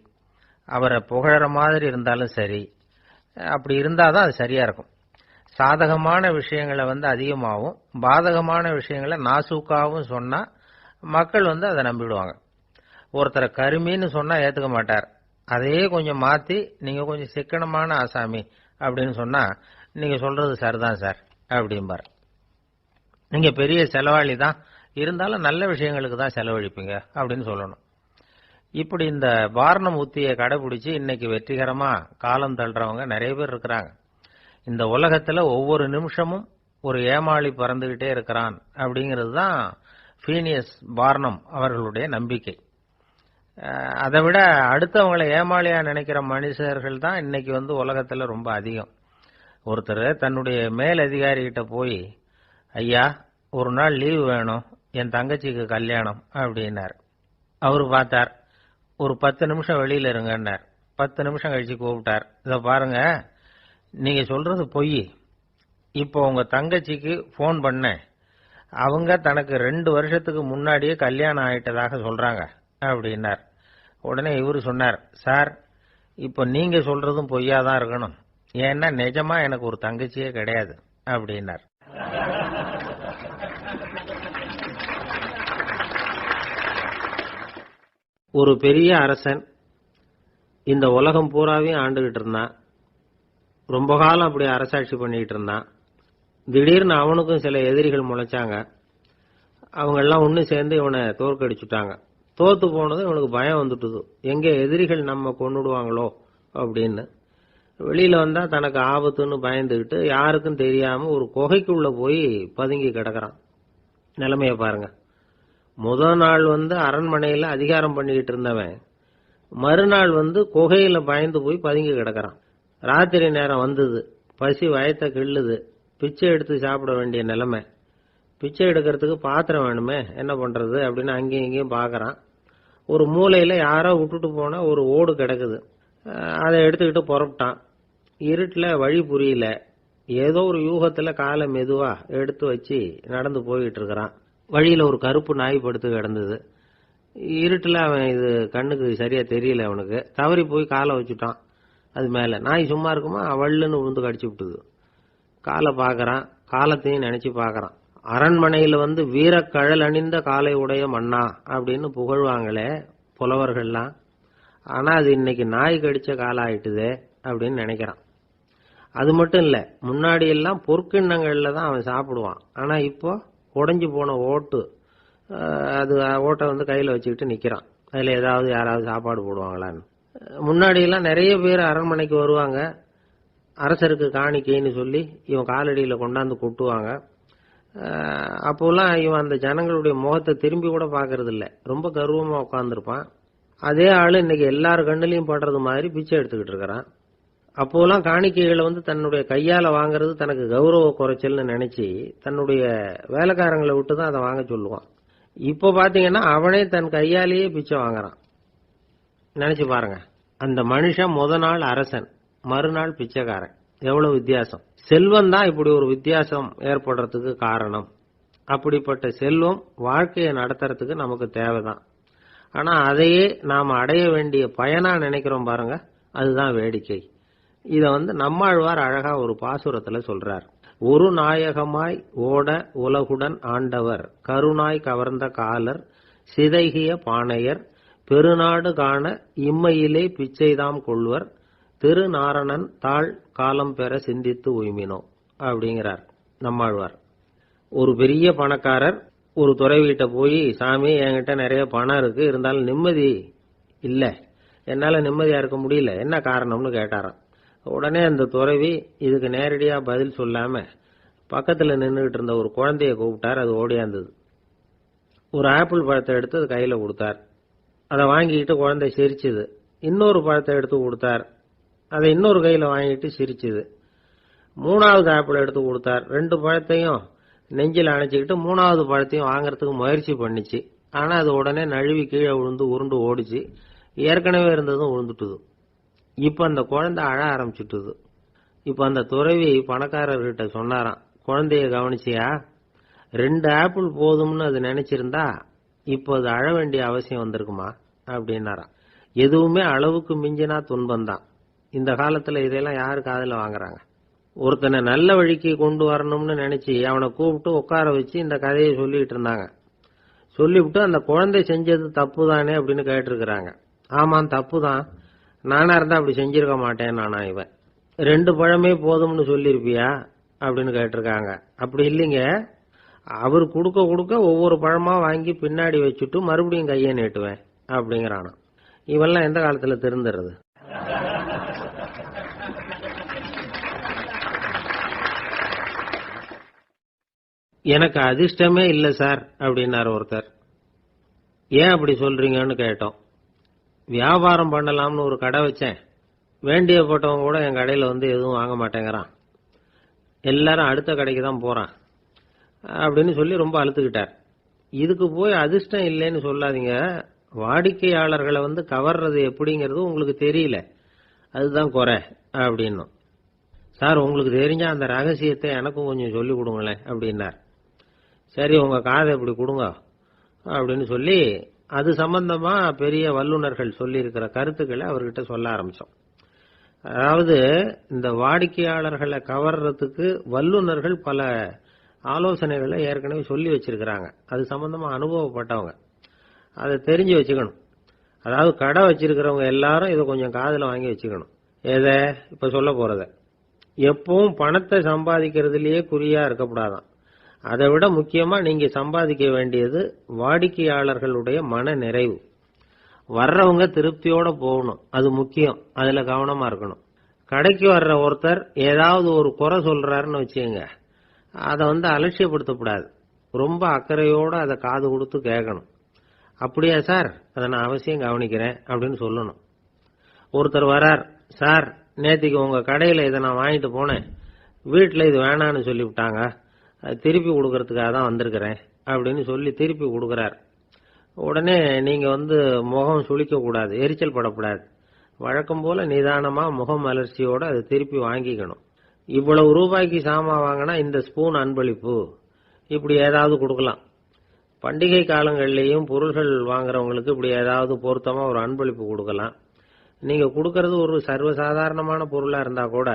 அவரை புகழற மாதிரி இருந்தாலும் சரி, அப்படி இருந்தாதான் அது சரியா இருக்கும். சாதகமான விஷயங்களை அதிகமாகவும் பாதகமான விஷயங்களை நாசூக்காவும் சொன்னா மக்கள் அதை நம்பிடுவாங்க. ஒருத்தரை கருமின்னு சொன்னா ஏத்துக்க மாட்டார். அதையே கொஞ்சம் மாத்தி நீங்க கொஞ்சம் சிக்கனமான ஆசாமி அப்படின்னு சொன்னா நீங்க சொல்றது சரிதான் சார் அப்படிம்பார். நீங்க பெரிய செலவாளி தான், இருந்தாலும் நல்ல விஷயங்களுக்கு தான் செலவழிப்பீங்க அப்படின்னு சொல்லணும். இப்படி இந்த பார்னம் உத்தியை கடைபிடிச்சு இன்னைக்கு வெற்றிகரமா காலம் தள்ளுறவங்க நிறைய பேர் இருக்கிறாங்க. இந்த உலகத்துல ஒவ்வொரு நிமிஷமும் ஒரு ஏமாளி பறந்துகிட்டே இருக்கிறான் அப்படிங்கிறது தான் ஃபீனியஸ் பார்னம் அவர்களுடைய நம்பிக்கை. அதை விட அடுத்தவங்களை ஏமாளியா நினைக்கிற மனுஷர்கள் தான் இன்னைக்கு உலகத்துல ரொம்ப அதிகம். ஒருத்தர் தன்னுடைய மேல் அதிகாரி கிட்ட போய், ஐயா ஒரு நாள் லீவு வேணும், என் தங்கச்சிக்கு கல்யாணம் அப்படின்னார். அவரு பார்த்தார், ஒரு 10 நிமிஷம் வெளியில இருங்கன்னார். 10 நிமிஷம் கழிச்சு கூப்பிட்டார், இதை பாருங்க, நீங்க சொல்றது பொய், இப்போ உங்க தங்கச்சிக்கு போன் பண்ண, அவங்க தனக்கு 2 வருஷத்துக்கு முன்னாடியே கல்யாணம் ஆயிட்டதாக சொல்றாங்க அப்படின்னார். உடனே இவரு சொன்னார், சார் இப்போ நீங்க சொல்றதும் பொய்யாதான் இருக்கணும், ஏன்னா நிஜமா எனக்கு ஒரு தங்கச்சியே கிடையாது அப்படின்னார். ஒரு பெரிய அரசன் இந்த உலகம் பூராவையும் ஆண்டுகிட்டு இருந்தான். ரொம்ப காலம் அப்படி அரசாட்சி பண்ணிட்டு இருந்தான். திடீர்னு அவனுக்கும் சில எதிரிகள் முளைச்சாங்க. அவங்க எல்லாம் ஒண்ணு சேர்ந்து இவனை தோற்கடிச்சுட்டாங்க. தோத்து போனதும் இவனுக்கு பயம் வந்துட்டுது, எங்க எதிரிகள் நம்ம கொன்னுடுவாங்களோ அப்படின்னு. வெளியில வந்தா தனக்கு ஆபத்துன்னு பயந்துகிட்டு யாருக்கும் தெரியாம ஒரு குகைக்குள்ள போய் பதுங்கி கிடக்குறான். நிலைமைய பாருங்க. முதல் நாள் அரண்மனையில அதிகாரம் பண்ணிக்கிட்டு இருந்தவன் மறுநாள் குகையில பயந்து போய் பதுங்கி கிடக்குறான். ராத்திரி நேரம் வந்தது, பசி வயத்தை கிள்ளுது, பிச்சை எடுத்து சாப்பிட வேண்டிய நிலைமை. பிச்சை எடுக்கிறதுக்கு பாத்திரம் வேணுமே, என்ன பண்றது அப்படின்னு அங்கேயும் இங்கேயும் பாக்குறான். ஒரு மூலையில யாரோ விட்டுட்டு போன ஒரு ஓடு கிடக்குது. அதை எடுத்துக்கிட்டு புறப்பட்டான். இருட்டுல வழி புரியல. ஏதோ ஒரு யூகத்துல காலை மெதுவா எடுத்து வச்சு நடந்து போயிட்டு இருக்கிறான். வழியில ஒரு கருப்பு நாய் படுத்து கிடந்தது. இருட்டுல அவன் இது கண்ணுக்கு சரியா தெரியல, அவனுக்கு தவறி போய் காலை வச்சுட்டான். அது மேல நாய் சும்மா இருக்குமா, வள்ளுன்னு விழுந்து கடிச்சு விட்டுது. காலை பாக்குறான், காலத்தையும் நினைச்சு பாக்குறான். அரண்மனையில வீரக்கழல் அணிந்த காலை உடைய மன்னா அப்படின்னு புகழ்வாங்களே புலவர்கள்லாம், ஆனா அது இன்னைக்கு நாய் கடிச்ச காலம் ஆயிட்டுதே அப்படின்னு நினைக்கிறான். அது மட்டும் இல்ல, முன்னாடி எல்லாம் பொற்கிண்ணங்கள்ல தான் அவன் சாப்பிடுவான். ஆனா இப்போ உடைஞ்சு போன ஓட்டு, அது ஓட்டை கையில வச்சுக்கிட்டு நிக்கிறான். அதுல ஏதாவது யாராவது சாப்பாடு போடுவாங்களான்னு. முன்னாடி எல்லாம் நிறைய பேர் அரண்மனைக்கு வருவாங்க. அரசருக்கு காணிக்கைன்னு சொல்லி இவன் காலடியில கொண்டாந்து கொட்டுவாங்க. அப்போலாம் இவன் அந்த ஜனங்களுடைய முகத்தை திரும்பி கூட பாக்குறது இல்ல, ரொம்ப கர்வமா உட்கார்ந்துருப்பான். அதே ஆளு இன்னைக்கு எல்லாரு கண்ணுலயும் படுறது மாதிரி பிச்சை எடுத்துக்கிட்டு இருக்கிறான். அப்போலாம் காணிக்கைகளை தன்னுடைய கையால வாங்குறது தனக்கு கௌரவ குறைச்சல்னு நினைச்சு தன்னுடைய வேலைக்காரங்களை விட்டு தான் அதை வாங்க சொல்லுவான். இப்ப பாத்தீங்கன்னா அவனே தன் கையாலேயே பிச்சை வாங்குறான். நினைச்சு பாருங்க, அந்த மனுஷன் முத நாள் அரசன், மறுநாள் பிச்சைக்காரன். எவ்வளவு வித்தியாசம்! செல்வம் தான் இப்படி ஒரு வித்தியாசம் ஏற்படுறதுக்கு காரணம். அப்படிப்பட்ட செல்வம் வாழ்க்கையை நடத்துறதுக்கு நமக்கு தேவைதான். ஆனா அதையே நாம அடைய வேண்டிய பயனா நினைக்கிறோம் பாருங்க, அதுதான் வேடிக்கை. இத நம்மாழ்வார் அழகா ஒரு பாசுரத்துல சொல்றார். ஒரு நாயகமாய் ஓட உலகுடன் ஆண்டவர், கருணாய் கவர்ந்த காலர், சிதைகிய பானையர், பெருநாடு காண இம்மையிலே பிச்சைதாம் கொள்வர், திருநாரணன் தாழ் காலம் பெற சிந்தித்து உய்மினோ அப்படிங்கிறார் நம்மாழ்வார். ஒரு பெரிய பணக்காரர் ஒரு துறவிகிட்ட போய், சாமி என்கிட்ட நிறைய பணம் இருக்கு, இருந்தாலும் நிம்மதி இல்ல, என்னால நிம்மதியா இருக்க முடியல, என்ன காரணம்னு கேட்டாராம். உடனே அந்த துறவி இதுக்கு நேரடியா பதில் சொல்லாம பக்கத்துல நின்றுகிட்டு இருந்த ஒரு குழந்தைய கூப்பிட்டார். அது ஓடியாந்தது. ஒரு ஆப்பிள் பழத்தை எடுத்து அது கையில கொடுத்தார். அதை வாங்கிக்கிட்டு குழந்தை சிரிச்சுது. இன்னொரு பழத்தை எடுத்து கொடுத்தார். அதை இன்னொரு கையில வாங்கிட்டு சிரிச்சுது. 3வது ஆப்பிள் எடுத்து கொடுத்தார். 2 பழத்தையும் நெஞ்சில் அணைச்சிக்கிட்டு 3வது பழத்தையும் வாங்கறதுக்கு முயற்சி பண்ணிச்சு. ஆனா அது உடனே நழுவி கீழே விழுந்து உருண்டு ஓடிச்சு. ஏற்கனவே இருந்ததும் விழுந்துட்டுது. இப்ப அந்த குழந்தை அழ ஆரம்பிச்சுட்டுது. இப்ப அந்த துறவி பணக்காரர்கிட்ட சொன்னாராம், குழந்தைய கவனிச்சியா, 2 ஆப்பிள் போதும்னு அது நினைச்சிருந்தா இப்போ அது அழ வேண்டிய அவசியம் வந்திருக்குமா அப்படின்னாராம். எதுவுமே அளவுக்கு மிஞ்சினா துன்பம் தான். இந்த காலத்துல இதெல்லாம் யாரு காதுல வாங்குறாங்க? ஒருத்தனை நல்ல வழிக்கு கொண்டு வரணும்னு நினைச்சு அவனை கூப்பிட்டு உட்கார வச்சு இந்த கதையை சொல்லிட்டு இருந்தாங்க. சொல்லிவிட்டு அந்த குழந்தை செஞ்சது தப்பு தானே அப்படின்னு கேட்டிருக்கிறாங்க. ஆமாம், தப்பு தான், நானா இருந்தா அப்படி செஞ்சிருக்க மாட்டேன் நானா இவன். 2 பழமே போதும்னு சொல்லிருப்பியா அப்படின்னு கேட்டிருக்காங்க. அப்படி இல்லைங்க, அவர் கொடுக்க கொடுக்க ஒவ்வொரு பழமா வாங்கி பின்னாடி வச்சுட்டு மறுபடியும் கையை நீட்டுவேன் அப்படிங்கிறானா. இவெல்லாம் எந்த காலத்துல திருந்துறது? எனக்கு அதிர்ஷ்டமே இல்ல சார் அப்படின்னாரு ஒருத்தர். ஏன் அப்படி சொல்றீங்கன்னு கேட்டோம். வியாபாரம் பண்ணலாம்னு ஒரு கடை வச்சேன், வேண்டியப்பட்டவங்க கூட என் கடையில எதுவும் வாங்க மாட்டேங்கிறான், எல்லாரும் அடுத்த கடைக்கு தான் போறான் அப்படின்னு சொல்லி ரொம்ப அழுத்துக்கிட்டார். இதுக்கு போய் அதிர்ஷ்டம் இல்லைன்னு சொல்லாதீங்க, வாடிக்கையாளர்களை கவர்றது எப்படிங்கிறது உங்களுக்கு தெரியல, அதுதான் குறை அப்படின்னும். சார் உங்களுக்கு தெரிஞ்ச அந்த ரகசியத்தை எனக்கும் கொஞ்சம் சொல்லி கொடுங்களேன் அப்படின்னார். சரி உங்க காதை இப்படி கொடுங்க அப்படின்னு சொல்லி அது சம்பந்தமா பெரிய வல்லுநர்கள் சொல்லி இருக்கிற கருத்துக்களை அவர்கிட்ட சொல்ல ஆரம்பிச்சோம். அதாவது இந்த வாடிக்கையாளர்களை கவர்றதுக்கு வல்லுநர்கள் பல ஆலோசனைகளை ஏற்கனவே சொல்லி வச்சிருக்கிறாங்க. அது சம்பந்தமா அனுபவப்பட்டவங்க, அதை தெரிஞ்சு வச்சுக்கணும். அதாவது கடை வச்சிருக்கிறவங்க எல்லாரும் இதை கொஞ்சம் காதுல வாங்கி வச்சுக்கணும். எதை இப்ப சொல்ல போறத எப்பவும் பணத்தை சம்பாதிக்கிறதுலயே குறியா இருக்கக்கூடாதான். அதை விட முக்கியமா நீங்க சம்பாதிக்க வேண்டியது வாடிக்கையாளர்களுடைய மன நிறைவு. வர்றவங்க திருப்தியோட போகணும், அது முக்கியம். அதுல கவனமா இருக்கணும். கடைக்கு வர்ற ஒருத்தர் ஏதாவது ஒரு குறை சொல்றாருன்னு வச்சுங்க, அதை அலட்சியப்படுத்தக்கூடாது. ரொம்ப அக்கறையோட அதை காது கொடுத்து கேட்கணும். அப்படியா சார், அதை நான் அவசியம் கவனிக்கிறேன் அப்படின்னு சொல்லணும். ஒருத்தர் வரார், சார் நேத்திக்கு உங்க கடையில இதை நான் வாங்கிட்டு போனேன், வீட்டில் இது வேணான்னு சொல்லிவிட்டாங்க, அது திருப்பி கொடுக்கறதுக்காக தான் வந்திருக்கிறேன் அப்படின்னு சொல்லி திருப்பி கொடுக்கறார். உடனே நீங்க முகம் சுளிக்க கூடாது, எரிச்சல் படக்கூடாது. வழக்கம் போல நிதானமா முகம் அலர்ச்சியோட அதை திருப்பி வாங்கிக்கணும். இவ்வளவு ரூபாய்க்கு சாமான் வாங்கினா இந்த ஸ்பூன் அன்பளிப்பு, இப்படி ஏதாவது கொடுக்கலாம். பண்டிகை காலங்கள்லயும் பொருள்கள் வாங்குறவங்களுக்கு இப்படி ஏதாவது பொருத்தமா ஒரு அன்பளிப்பு கொடுக்கலாம். நீங்க கொடுக்கறது ஒரு சர்வசாதாரணமான பொருளா இருந்தா கூட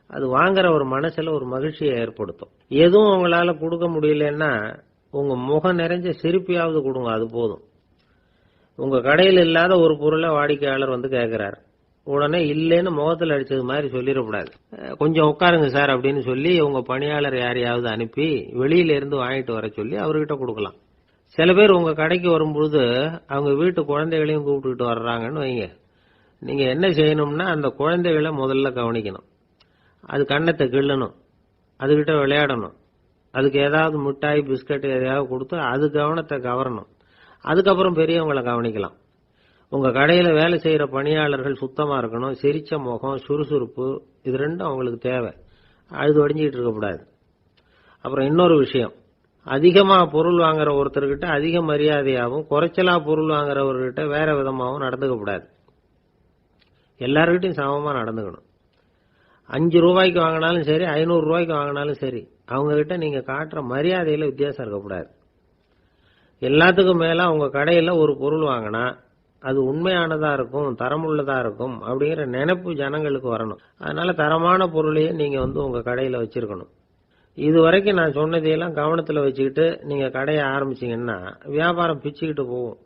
அது வாங்குற ஒரு மனசுல ஒரு மகிழ்ச்சியை ஏற்படுத்தும். எதுவும் உங்களால கொடுக்க முடியலன்னா உங்க முகம் நிறைஞ்ச சிரிப்பையாவது கொடுங்க, அது போதும். உங்க கடையில் இல்லாத ஒரு பொருளை வாடிக்கையாளர் கேட்கிறார், உடனே இல்லைன்னு முகத்தில் அடிச்சது மாதிரி சொல்லிடக்கூடாது. கொஞ்சம் உட்காருங்க சார் அப்படின்னு சொல்லி உங்க பணியாளர் யாரையாவது அனுப்பி வெளியில இருந்து வாங்கிட்டு வர சொல்லி அவர்கிட்ட கொடுக்கலாம். சில பேர் உங்க கடைக்கு வரும்பொழுது அவங்க வீட்டு குழந்தைகளையும் கூப்பிட்டுக்கிட்டு வர்றாங்கன்னு வைங்க. நீங்க என்ன செய்யணும்னா அந்த குழந்தைகளை முதல்ல கவனிக்கணும். அது கண்ணத்தை கிள்ளணும், அதுகிட்ட விளையாடணும், அதுக்கு ஏதாவது மிட்டாய் பிஸ்கட் எதையாவது கொடுத்து அது கவனத்தை கவரணும். அதுக்கப்புறம் பெரியவங்களை கவனிக்கலாம். உங்க கடையில வேலை செய்யற பணியாளர்கள் சுத்தமா இருக்கணும், சிரிச்ச முகம், சுறுசுறுப்பு, இது ரெண்டும் அவங்களுக்கு தேவை. அழுது ஒடிஞ்சிட்டு இருக்கக்கூடாது. அப்புறம் இன்னொரு விஷயம், அதிகமா பொருள் வாங்குற ஒருத்தர்கிட்ட அதிக மரியாதையாகவும் குறைச்சலா பொருள் வாங்குறவர்கிட்ட வேற விதமாகவும் நடந்துக்க கூடாது. எல்லாருக்கிட்டையும் சமமா நடந்துக்கணும். 5 ரூபாய்க்கு வாங்கினாலும் சரி, 500 ரூபாய்க்கு வாங்கினாலும் சரி, அவங்க கிட்ட நீங்க காட்டுற மரியாதையில வித்தியாசம் இருக்கக்கூடாது. எல்லாத்துக்கும் மேல உங்க கடையில ஒரு பொருள் வாங்கினா அது உண்மையானதா இருக்கும், தரமுள்ளதா இருக்கும் அப்படிங்கிற நினைப்பு ஜனங்களுக்கு வரணும். அதனால தரமான பொருளையே நீங்க உங்க கடையில வச்சிருக்கணும். இதுவரைக்கும் நான் சொன்னதையெல்லாம் கவனத்துல வச்சுக்கிட்டு நீங்க கடையை ஆரம்பிச்சீங்கன்னா வியாபாரம் பிச்சுக்கிட்டு போகும்.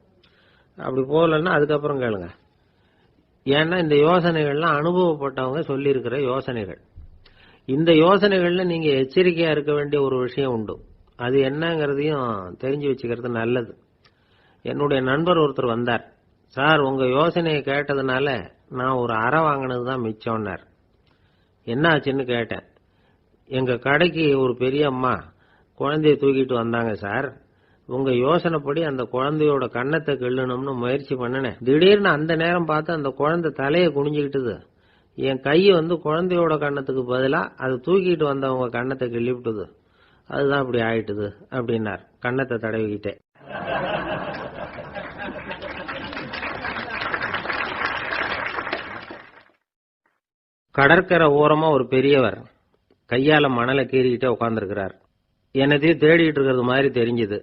அப்படி போகலன்னா அதுக்கப்புறம் கேளுங்க. ஏன்னா இந்த யோசனைகள்லாம் அனுபவப்பட்டவங்க சொல்லி இருக்கிற யோசனைகள். இந்த யோசனைகள்ல நீங்க எச்சரிக்கையா இருக்க வேண்டிய ஒரு விஷயம் உண்டு. அது என்னங்கிறதையும் தெரிஞ்சு வச்சுக்கிறது நல்லது. என்னுடைய நண்பர் ஒருத்தர் வந்தார். சார் உங்க யோசனையை கேட்டதுனால நான் ஒரு அறை வாங்கினதுதான் மிச்சம்னார். என்ன ஆச்சுன்னு கேட்டேன். எங்க கடைக்கு ஒரு பெரிய அம்மா குழந்தைய தூக்கிட்டு வந்தாங்க சார். உங்க யோசனைப்படி அந்த குழந்தையோட கண்ணத்தை கிள்ளணும்னு முயற்சி பண்ணினேன். திடீர்னு அந்த நேரம் பார்த்து அந்த குழந்தை தலையை குனிஞ்சுக்கிட்டுது. என் கை குழந்தையோட கண்ணத்துக்கு பதிலா அதை தூக்கிட்டு வந்தவங்க கண்ணத்தை கிள்ளி விட்டுது. அதுதான் அப்படி ஆயிட்டுது அப்படின்னார் கண்ணத்தை தடவிக்கிட்டே. கடற்கரை ஓரமா ஒரு பெரியவர் கையால மணலை கீறிக்கிட்டே உட்கார்ந்துருக்கிறார். என்னத்தையும் தேடிட்டு இருக்கிறது மாதிரி தெரிஞ்சுது.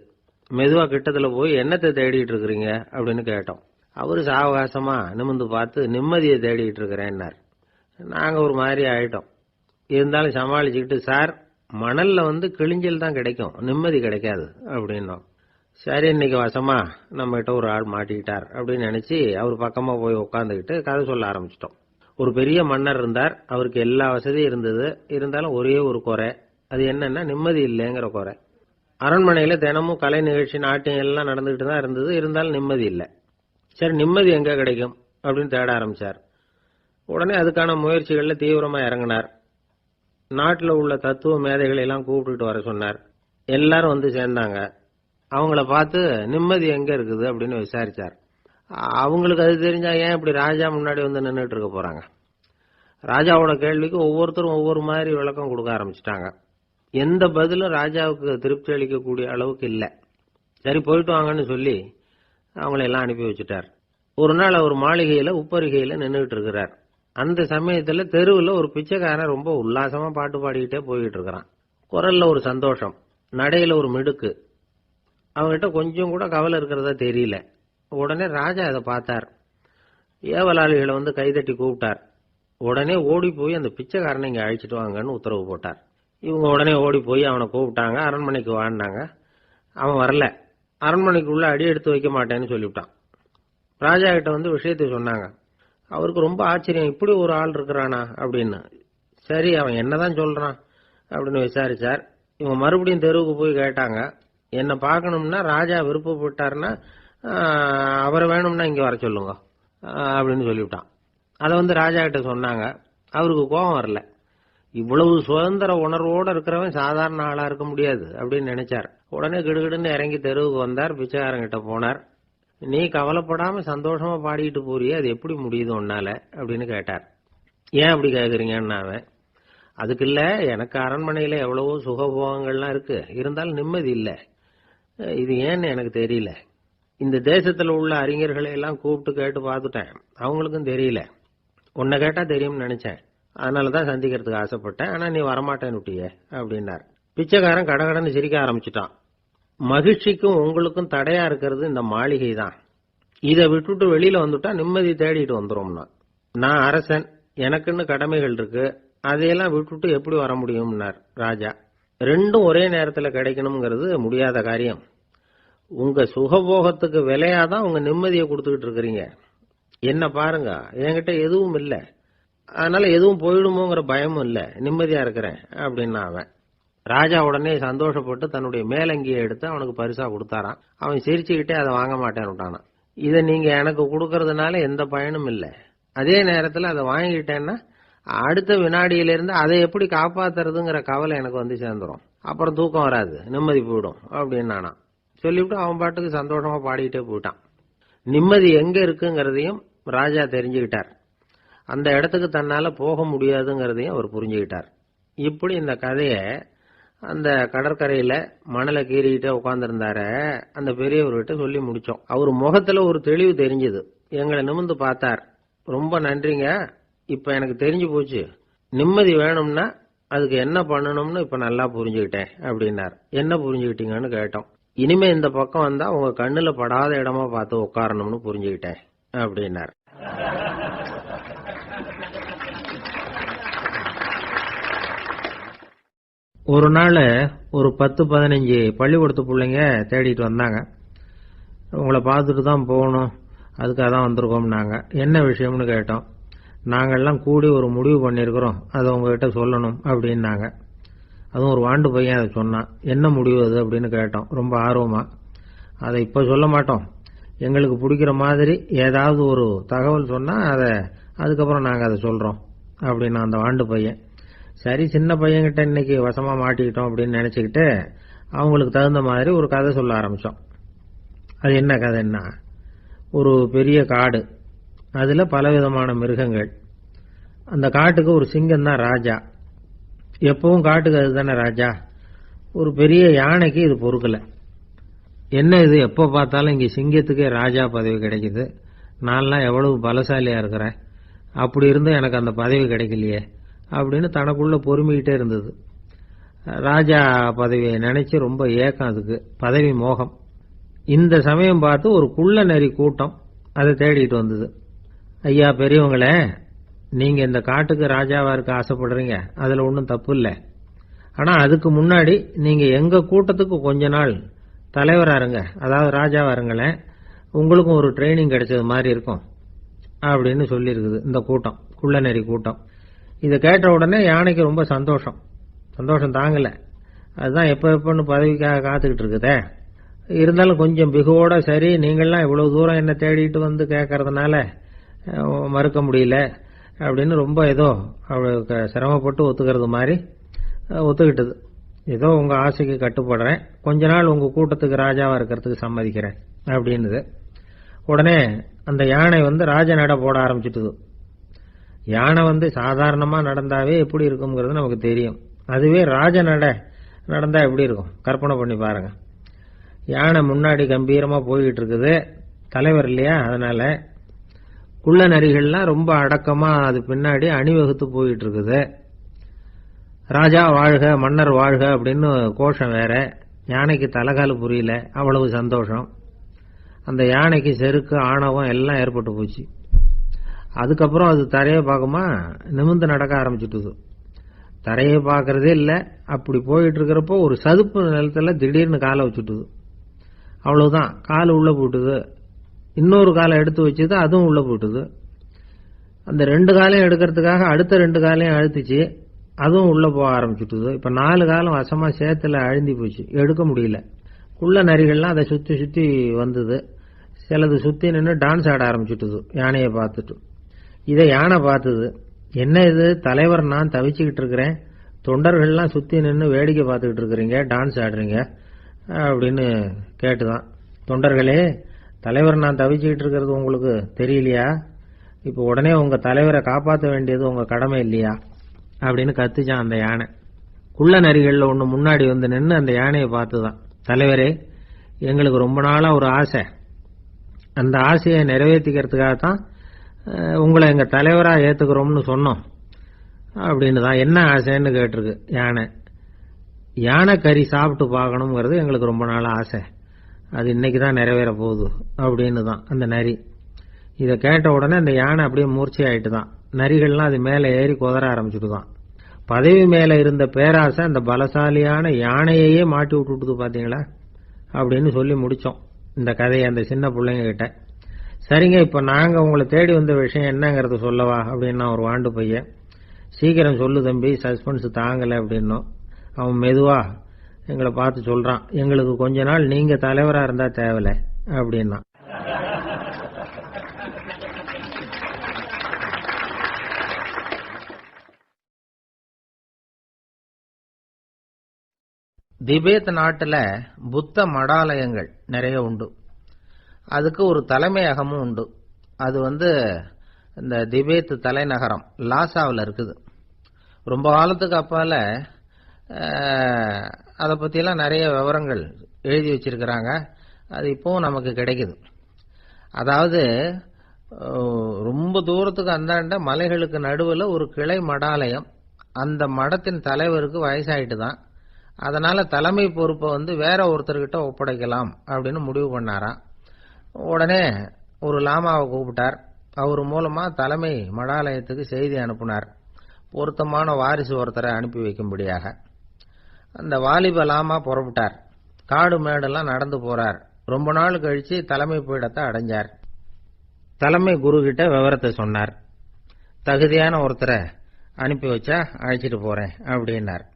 மெதுவா கிட்டத்துல போய் என்னத்தை தேடிட்டு இருக்கிறீங்க அப்படின்னு கேட்டோம். அவரு சாவகாசமா நிமிந்து பார்த்து நிம்மதியை தேடிட்டு இருக்கிறேன்னார். நாங்க ஒரு மாதிரி ஆயிட்டோம். இருந்தாலும் சமாளிச்சுக்கிட்டு, சார் மணல்ல கிழிஞ்சல் தான் கிடைக்கும், நிம்மதி கிடைக்காது அப்படின்னோம். சரி இன்னைக்கு வசமா நம்ம கிட்ட ஒரு ஆள் மாட்டிக்கிட்டார் அப்படின்னு நினைச்சு அவர் பக்கமா போய் உட்காந்துக்கிட்டு கதை சொல்ல ஆரம்பிச்சிட்டோம். ஒரு பெரிய மன்னர் இருந்தார். அவருக்கு எல்லா வசதியும் இருந்தது. இருந்தாலும் ஒரே ஒரு குறை. அது என்னன்னா நிம்மதி இல்லைங்கிற குறை. அரண்மனையில தினமும் கலை நிகழ்ச்சி, நாட்டியம் எல்லாம் நடந்துகிட்டு தான் இருந்தது. இருந்தாலும் நிம்மதி இல்லை. சரி நிம்மதி எங்க கிடைக்கும் அப்படின்னு தேட ஆரம்பிச்சார். உடனே அதுக்கான முயற்சிகள்ல தீவிரமா இறங்கினார். நாட்டில் உள்ள தத்துவ மேதைகளை எல்லாம் கூப்பிட்டுட்டு வர சொன்னார். எல்லாரும் சேர்ந்தாங்க. அவங்கள பார்த்து நிம்மதி எங்க இருக்குது அப்படின்னு விசாரிச்சார். அவங்களுக்கு அது தெரிஞ்சா ஏன் இப்படி ராஜா முன்னாடி நின்றுட்டு இருக்க போறாங்க? ராஜாவோட கேள்விக்கு ஒவ்வொருத்தரும் ஒவ்வொரு மாதிரி விளக்கம் கொடுக்க ஆரம்பிச்சிட்டாங்க. எந்த பதிலும் ராஜாவுக்கு திருப்தி அளிக்கக்கூடிய அளவுக்கு இல்லை. சரி போயிட்டு வாங்கன்னு சொல்லி அவங்கள எல்லாம் அனுப்பி வச்சுட்டார். ஒரு நாள் அவர் மாளிகையில உப்பரிகையில நின்றுட்டு இருக்கிறார். அந்த சமயத்துல தெருவில் ஒரு பிச்சைக்காரன் ரொம்ப உல்லாசமா பாட்டு பாடிக்கிட்டே போயிட்டு இருக்கிறான். குரல்ல ஒரு சந்தோஷம், நடையில ஒரு மிடுக்கு. அவங்ககிட்ட கொஞ்சம் கூட கவலை இருக்கிறதா தெரியல. உடனே ராஜா அதை பார்த்தார். ஏவலாளிகளை வந்து கைதட்டி கூப்பிட்டார். உடனே ஓடி போய் அந்த பிச்சைக்காரனை இங்க அழைச்சிட்டு வாங்கன்னு உத்தரவு போட்டார். இவங்க உடனே ஓடி போய் அவனை கூப்பிட்டாங்க. அரண்மனைக்கு வாழ்ந்தாங்க. அவன் வரல. அரண்மனைக்குள்ள அடி எடுத்து வைக்க மாட்டேன்னு சொல்லிவிட்டான். ராஜா கிட்ட வந்து விஷயத்தை சொன்னாங்க. அவருக்கு ரொம்ப ஆச்சரியம், இப்படி ஒரு ஆள் இருக்கிறானா அப்படின்னு. சரி, அவன் என்னதான் சொல்றான் அப்படின்னு விசாரிச்சார். இவங்க மறுபடியும் தெருவுக்கு போய் கேட்டாங்க. என்ன பார்க்கணும்னா ராஜா விருப்பப்பட்டாருன்னா அவரை வேணும்னா இங்க வர சொல்லுங்க அப்படின்னு சொல்லிவிட்டான். அதை வந்து ராஜா கிட்ட சொன்னாங்க. அவருக்கு கோபம் வரல. இவ்வளவு சுதந்திர உணர்வோட இருக்கிறவன் சாதாரண ஆளா இருக்க முடியாது அப்படின்னு நினைச்சார். உடனே கிடுகிடுன்னு இறங்கி தெருவுக்கு வந்தார். பிச்சைக்காரங்கிட்ட போனார். நீ கவலைப்படாம சந்தோஷமா பாடிட்டு போறியே, அது எப்படி முடியுது உன்னால அப்படின்னு கேட்டார். ஏன் அப்படி கேக்குறீங்கன்னு அவன், அதுக்கு இல்ல, எனக்கு அரண்மனையில எவ்வளவோ சுகபோகங்கள்லாம் இருக்கு, இருந்தாலும் நிம்மதி இல்லை. இது ஏன்னு எனக்கு தெரியல. இந்த தேசத்துல உள்ள அறிஞர்களை எல்லாம் கூப்பிட்டு கேட்டு பார்த்துட்டேன், அவங்களுக்கும் தெரியல. உன்னை கேட்டா தெரியும்னு நினைச்சேன், அதனாலதான் சந்திக்கிறதுக்கு ஆசைப்பட்டேன். ஆனா நீ வரமாட்டேன்னு விட்டியே அப்படின்னார். பிச்சைக்காரன் கடகடன்னு சிரிக்க ஆரம்பிச்சுட்டான். மகிழ்ச்சிக்கும் உங்களுக்கும் தடையா இருக்கிறது இந்த மாளிகை தான். இதை விட்டுட்டு வெளியில வந்துட்டா நிம்மதி தேடிட்டு வந்துரும்னா. நான் அரசன், எனக்குன்னு கடமைகள் இருக்கு, அதையெல்லாம் விட்டுட்டு எப்படி வர முடியும்னார் ராஜா. ரெண்டும் ஒரே நேரத்துல கிடைக்கணுங்கிறது முடியாத காரியம். உங்க சுகபோகத்துக்கு விலையாதான் உங்க நிம்மதியை கொடுத்துக்கிட்டு இருக்கிறீங்க. என்ன பாருங்க, என்கிட்ட எதுவும் இல்லை, அதனால எதுவும் போயிடுமோங்கிற பயமும் இல்லை, நிம்மதியா இருக்கிறேன் அப்படின்னா அவன். ராஜா உடனே சந்தோஷப்பட்டு தன்னுடைய மேலங்கியை எடுத்து அவனுக்கு பரிசா கொடுத்தாராம். அவன் சிரிச்சுக்கிட்டே அதை வாங்க மாட்டேன்னு விட்டானான். இதை நீங்க எனக்கு கொடுக்கறதுனால எந்த பயனும் இல்லை, அதே நேரத்தில் அதை வாங்கிட்டேன்னா அடுத்த வினாடியிலிருந்து அதை எப்படி காப்பாத்துறதுங்கிற கவலை எனக்கு வந்து சேர்ந்துடும், அப்புறம் தூக்கம் வராது, நிம்மதி போயிடும் அப்படின்னானா. சொல்லிவிட்டு அவன் பாட்டுக்கு சந்தோஷமா பாடிக்கிட்டே போயிட்டான். நிம்மதி எங்க இருக்குங்கிறதையும் ராஜா தெரிஞ்சுக்கிட்டார். அந்த இடத்துக்கு தன்னால போக முடியாதுங்கிறதையும் அவர் புரிஞ்சுக்கிட்டார். இப்படி இந்த கதைய அந்த கடற்கரையில மணலை கீறிக்கிட்டே உட்கார்ந்துருந்தார அந்த பெரியவர்கிட்ட சொல்லி முடிச்சோம். அவர் முகத்துல ஒரு தெளிவு தெரிஞ்சது. எங்களை நிமிர்ந்து பார்த்தார். ரொம்ப நன்றிங்க, இப்ப எனக்கு தெரிஞ்சு போச்சு, நிம்மதி வேணும்னா அதுக்கு என்ன பண்ணணும்னு இப்ப நல்லா புரிஞ்சுக்கிட்டேன் அப்படின்னார். என்ன புரிஞ்சுக்கிட்டீங்கன்னு கேட்டோம். இனிமே இந்த பக்கம் வந்தா உங்க கண்ணுல படாத இடமா பார்த்து உட்காரணும்னு புரிஞ்சுக்கிட்டேன் அப்படின்னார். ஒரு நாள் ஒரு 10-15 பள்ளிக்கூடத்து பிள்ளைங்க தேடிட்டு வந்தாங்க. உங்களை பார்த்துட்டு தான் போகணும், அதுக்காக தான் வந்திருக்கோம்னாங்க. என்ன விஷயம்னு கேட்டோம். நாங்கள்லாம் கூடி ஒரு முடிவு பண்ணியிருக்கிறோம், அதை உங்ககிட்ட சொல்லணும் அப்படின்னாங்க. அதுவும் ஒரு வாண்டு பையன் அதை சொன்னான். என்ன முடிவு அது அப்படின்னு கேட்டோம் ரொம்ப ஆர்வமா. அதை இப்போ சொல்ல மாட்டோம், எங்களுக்கு பிடிக்கிற மாதிரி ஏதாவது ஒரு தகவல் சொன்னால் அதுக்கப்புறம் நாங்கள் அதை சொல்கிறோம் அப்படின்னா அந்த வாண்டு பையன். சரி, சின்ன பையன்கிட்ட இன்னைக்கு வசமா மாட்டிக்கிட்டோம் அப்படின்னு நினைச்சுக்கிட்டு அவங்களுக்கு தகுந்த மாதிரி ஒரு கதை சொல்ல ஆரம்பிச்சோம். அது என்ன கதைன்னா, ஒரு பெரிய காடு, அதுல பலவிதமான மிருகங்கள். அந்த காட்டுக்கு ஒரு சிங்கம் தான் ராஜா. எப்பவும் காட்டுக்கு அதுதானே ராஜா. ஒரு பெரிய யானைக்கு இது பொறுக்கல. என்ன இது, எப்போ பார்த்தாலும் இங்க சிங்கத்துக்கே ராஜா பதவி கிடைக்குது, நான்லாம் எவ்வளவு பலசாலியா இருக்கிறேன், அப்படி இருந்தும் எனக்கு அந்த பதவி கிடைக்கலையே அப்படின்னு தனக்குள்ள பொறுமிக்கிட்டே இருந்தது. ராஜா பதவியை நினைச்சு ரொம்ப ஏக்கம், அதுக்கு பதவி மோகம். இந்த சமயம் பார்த்து ஒரு குள்ள நரி கூட்டம் அதை தேடிட்டு வந்தது. ஐயா பெரியவங்களே, நீங்க இந்த காட்டுக்கு ராஜாவா இருக்க ஆசைப்படுறீங்க, அதுல ஒன்றும் தப்பு இல்லை. ஆனா அதுக்கு முன்னாடி நீங்க எங்க கூட்டத்துக்கு கொஞ்ச நாள் தலைவரா இருங்க, அதாவது ராஜாவா இருங்களேன், உங்களுக்கும் ஒரு ட்ரைனிங் கிடைச்சது மாதிரி இருக்கும் அப்படின்னு சொல்லியிருக்குது இந்த கூட்டம், குள்ள நரி கூட்டம். இதை கேட்ட உடனே யானைக்கு ரொம்ப சந்தோஷம் தாங்கல. அதுதான் எப்பன்னு பதவிக்காக காத்துக்கிட்டு இருக்குதே. இருந்தாலும் கொஞ்சம் பிகுவோட, சரி நீங்கள்லாம் இவ்வளவு தூரம் என்ன தேடிட்டு வந்து கேட்கறதுனால மறுக்க முடியல அப்படின்னு ரொம்ப ஏதோ அவளுக்கு சிரமப்பட்டு ஒத்துக்கிறது மாதிரி ஒத்துக்கிட்டது. ஏதோ உங்க ஆசைக்கு கட்டுப்படுறேன், கொஞ்ச நாள் உங்க கூட்டத்துக்கு ராஜாவா இருக்கிறதுக்கு சம்மதிக்கிறேன் அப்படின்னுது. உடனே அந்த யானை ராஜ நட போட ஆரம்பிச்சுட்டுது. யானை சாதாரணமா நடந்தாவே எப்படி இருக்குங்கிறது நமக்கு தெரியும், அதுவே ராஜ நட நடந்தா எப்படி இருக்கும் கற்பனை பண்ணி பாருங்க. யானை முன்னாடி கம்பீரமா போய்கிட்டு இருக்குது, தலைவர் இல்லையா, அதனால குள்ள நரிகள்லாம் ரொம்ப அடக்கமா அது பின்னாடி அணிவகுத்து போயிட்டு இருக்குது. ராஜா வாழ்க மன்னர் வாழ்க அப்படின்னு கோஷம் வேற. யானைக்கு தலைகால் புரியல, அவ்வளவு சந்தோஷம். அந்த யானைக்கு செருக்கு ஆணவம் எல்லாம் ஏற்பட்டு போச்சு. அதுக்கப்புறம் அது தரையை பார்க்குமா, நிமிர்ந்து நடக்க ஆரம்பிச்சுட்டுது. தரையை பார்க்கறதே இல்லை. அப்படி போயிட்டு இருக்கிறப்போ ஒரு சதுப்பு நிலத்துல திடீர்னு காலை வச்சுட்டுது. அவ்வளவுதான், கால் உள்ள போட்டுது. இன்னொரு காலை எடுத்து வச்சது, அதுவும் உள்ள போட்டுது. அந்த 2 காலையும் எடுக்கிறதுக்காக அடுத்த 2 காலையும் அழுத்துச்சு, அதுவும் உள்ள போக ஆரம்பிச்சுட்டுது. இப்ப 4 காலம் வசமா சேத்துல அழுந்தி போச்சு, எடுக்க முடியல. குள்ள நரிகள்லாம் அதை சுத்தி சுத்தி வந்தது. சிலது சுத்தி நின்று டான்ஸ் ஆட ஆரம்பிச்சுட்டுது யானையை பார்த்துட்டு. இதை யானை பார்த்தது. என்ன இது தலைவர், நான் தவிச்சுக்கிட்டு இருக்கிறேன், தொண்டர்கள்லாம் சுத்தி நின்று வேடிக்கை பார்த்துக்கிட்டு இருக்கிறீங்க, டான்ஸ் ஆடுறீங்க அப்படின்னு கேட்டுதான். தொண்டர்களே, தலைவர் நான் தவிச்சுக்கிட்டு இருக்கிறது உங்களுக்கு தெரியலையா? இப்ப உடனே உங்க தலைவரை காப்பாற்ற வேண்டியது உங்க கடமை இல்லையா அப்படின்னு கத்துச்சான் அந்த யானை. குள்ள நரிகள்ல ஒண்ணு முன்னாடி வந்து நின்று அந்த யானையை பார்த்துதான், தலைவரே, எங்களுக்கு ரொம்ப நாளா ஒரு ஆசை, அந்த ஆசையை நிறைவேற்றிக்கிறதுக்காகத்தான் உங்களை எங்க தலைவரா ஏத்துக்கிறோம்னு சொன்னோம் அப்படின்னு தான். என்ன ஆசைன்னு கேட்டிருக்கு யானை. யானை கறி சாப்பிட்டு பார்க்கணுங்கிறது எங்களுக்கு ரொம்ப நாளா ஆசை, அது இன்னைக்கு தான் நிறைவேற போகுது அப்படின்னு தான் அந்த நரி. இதை கேட்ட உடனே அந்த யானை அப்படியே மூர்ச்சி ஆயிட்டு தான். நரிகள்லாம் அது மேல ஏறி குதற ஆரம்பிச்சுட்டு தான். பதவி மேல இருந்த பேராசை அந்த பலசாலியான யானையே மாட்டி விட்டுட்டுது பாத்தீங்களா அப்படின்னு சொல்லி முடிச்சோம் இந்த கதையை அந்த சின்ன பிள்ளைங்க கிட்ட. சரிங்க, இப்ப நாங்க உங்களை தேடி வந்த விஷயம் என்னங்கறத சொல்லவா அப்படின்னா ஒரு வாண்டு பையன். சீக்கிரம் சொல்லு தம்பி, சஸ்பென்ஸ் தாங்கல அப்படின்னும். அவன் மெதுவா எங்களை பார்த்து சொல்றான், எங்களுக்கு கொஞ்ச நாள் நீங்க தலைவரா இருந்தா தேவல அப்படின்னா. திபேத் நாட்டுல புத்த மடாலயங்கள் நிறைய உண்டு. அதுக்கு ஒரு தலைமையகமும் உண்டு. அது இந்த திபேத் தலைநகரம் லாசாவில் இருக்குது. ரொம்ப காலத்துக்கு அப்பால அதை பற்றியெல்லாம் நிறைய விவரங்கள் எழுதி வச்சிருக்கிறாங்க. அது இப்போவும் நமக்கு கிடைக்குது. அதாவது ரொம்ப தூரத்துக்கு அந்தாண்ட மலைகளுக்கு நடுவில் ஒரு கிளை மடாலயம். அந்த மடத்தின் தலைவருக்கு வயசாயிட்டு தான். அதனால தலைமை பொறுப்பை வேற ஒருத்தர்கிட்ட ஒப்படைக்கலாம் அப்படின்னு முடிவு பண்ணாராம். உடனே ஒரு லாமாவை கூப்பிட்டார். அவர் மூலமா தலைமை மடாலயத்துக்கு செய்தி அனுப்பினார், பொருத்தமான வாரிசு ஒருத்தரை அனுப்பி வைக்கும்படியாக. அந்த வாலிப லாமா புறப்பட்டார். காடு மேடெல்லாம் நடந்து போறார். ரொம்ப நாள் கழிச்சு தலைமை பீடத்தை அடைஞ்சார். தலைமை குரு கிட்ட விவரத்தை சொன்னார். தகுதியான ஒருத்தரை அனுப்பி வச்சா அழைச்சிட்டு போறேன் அப்படின்னார்.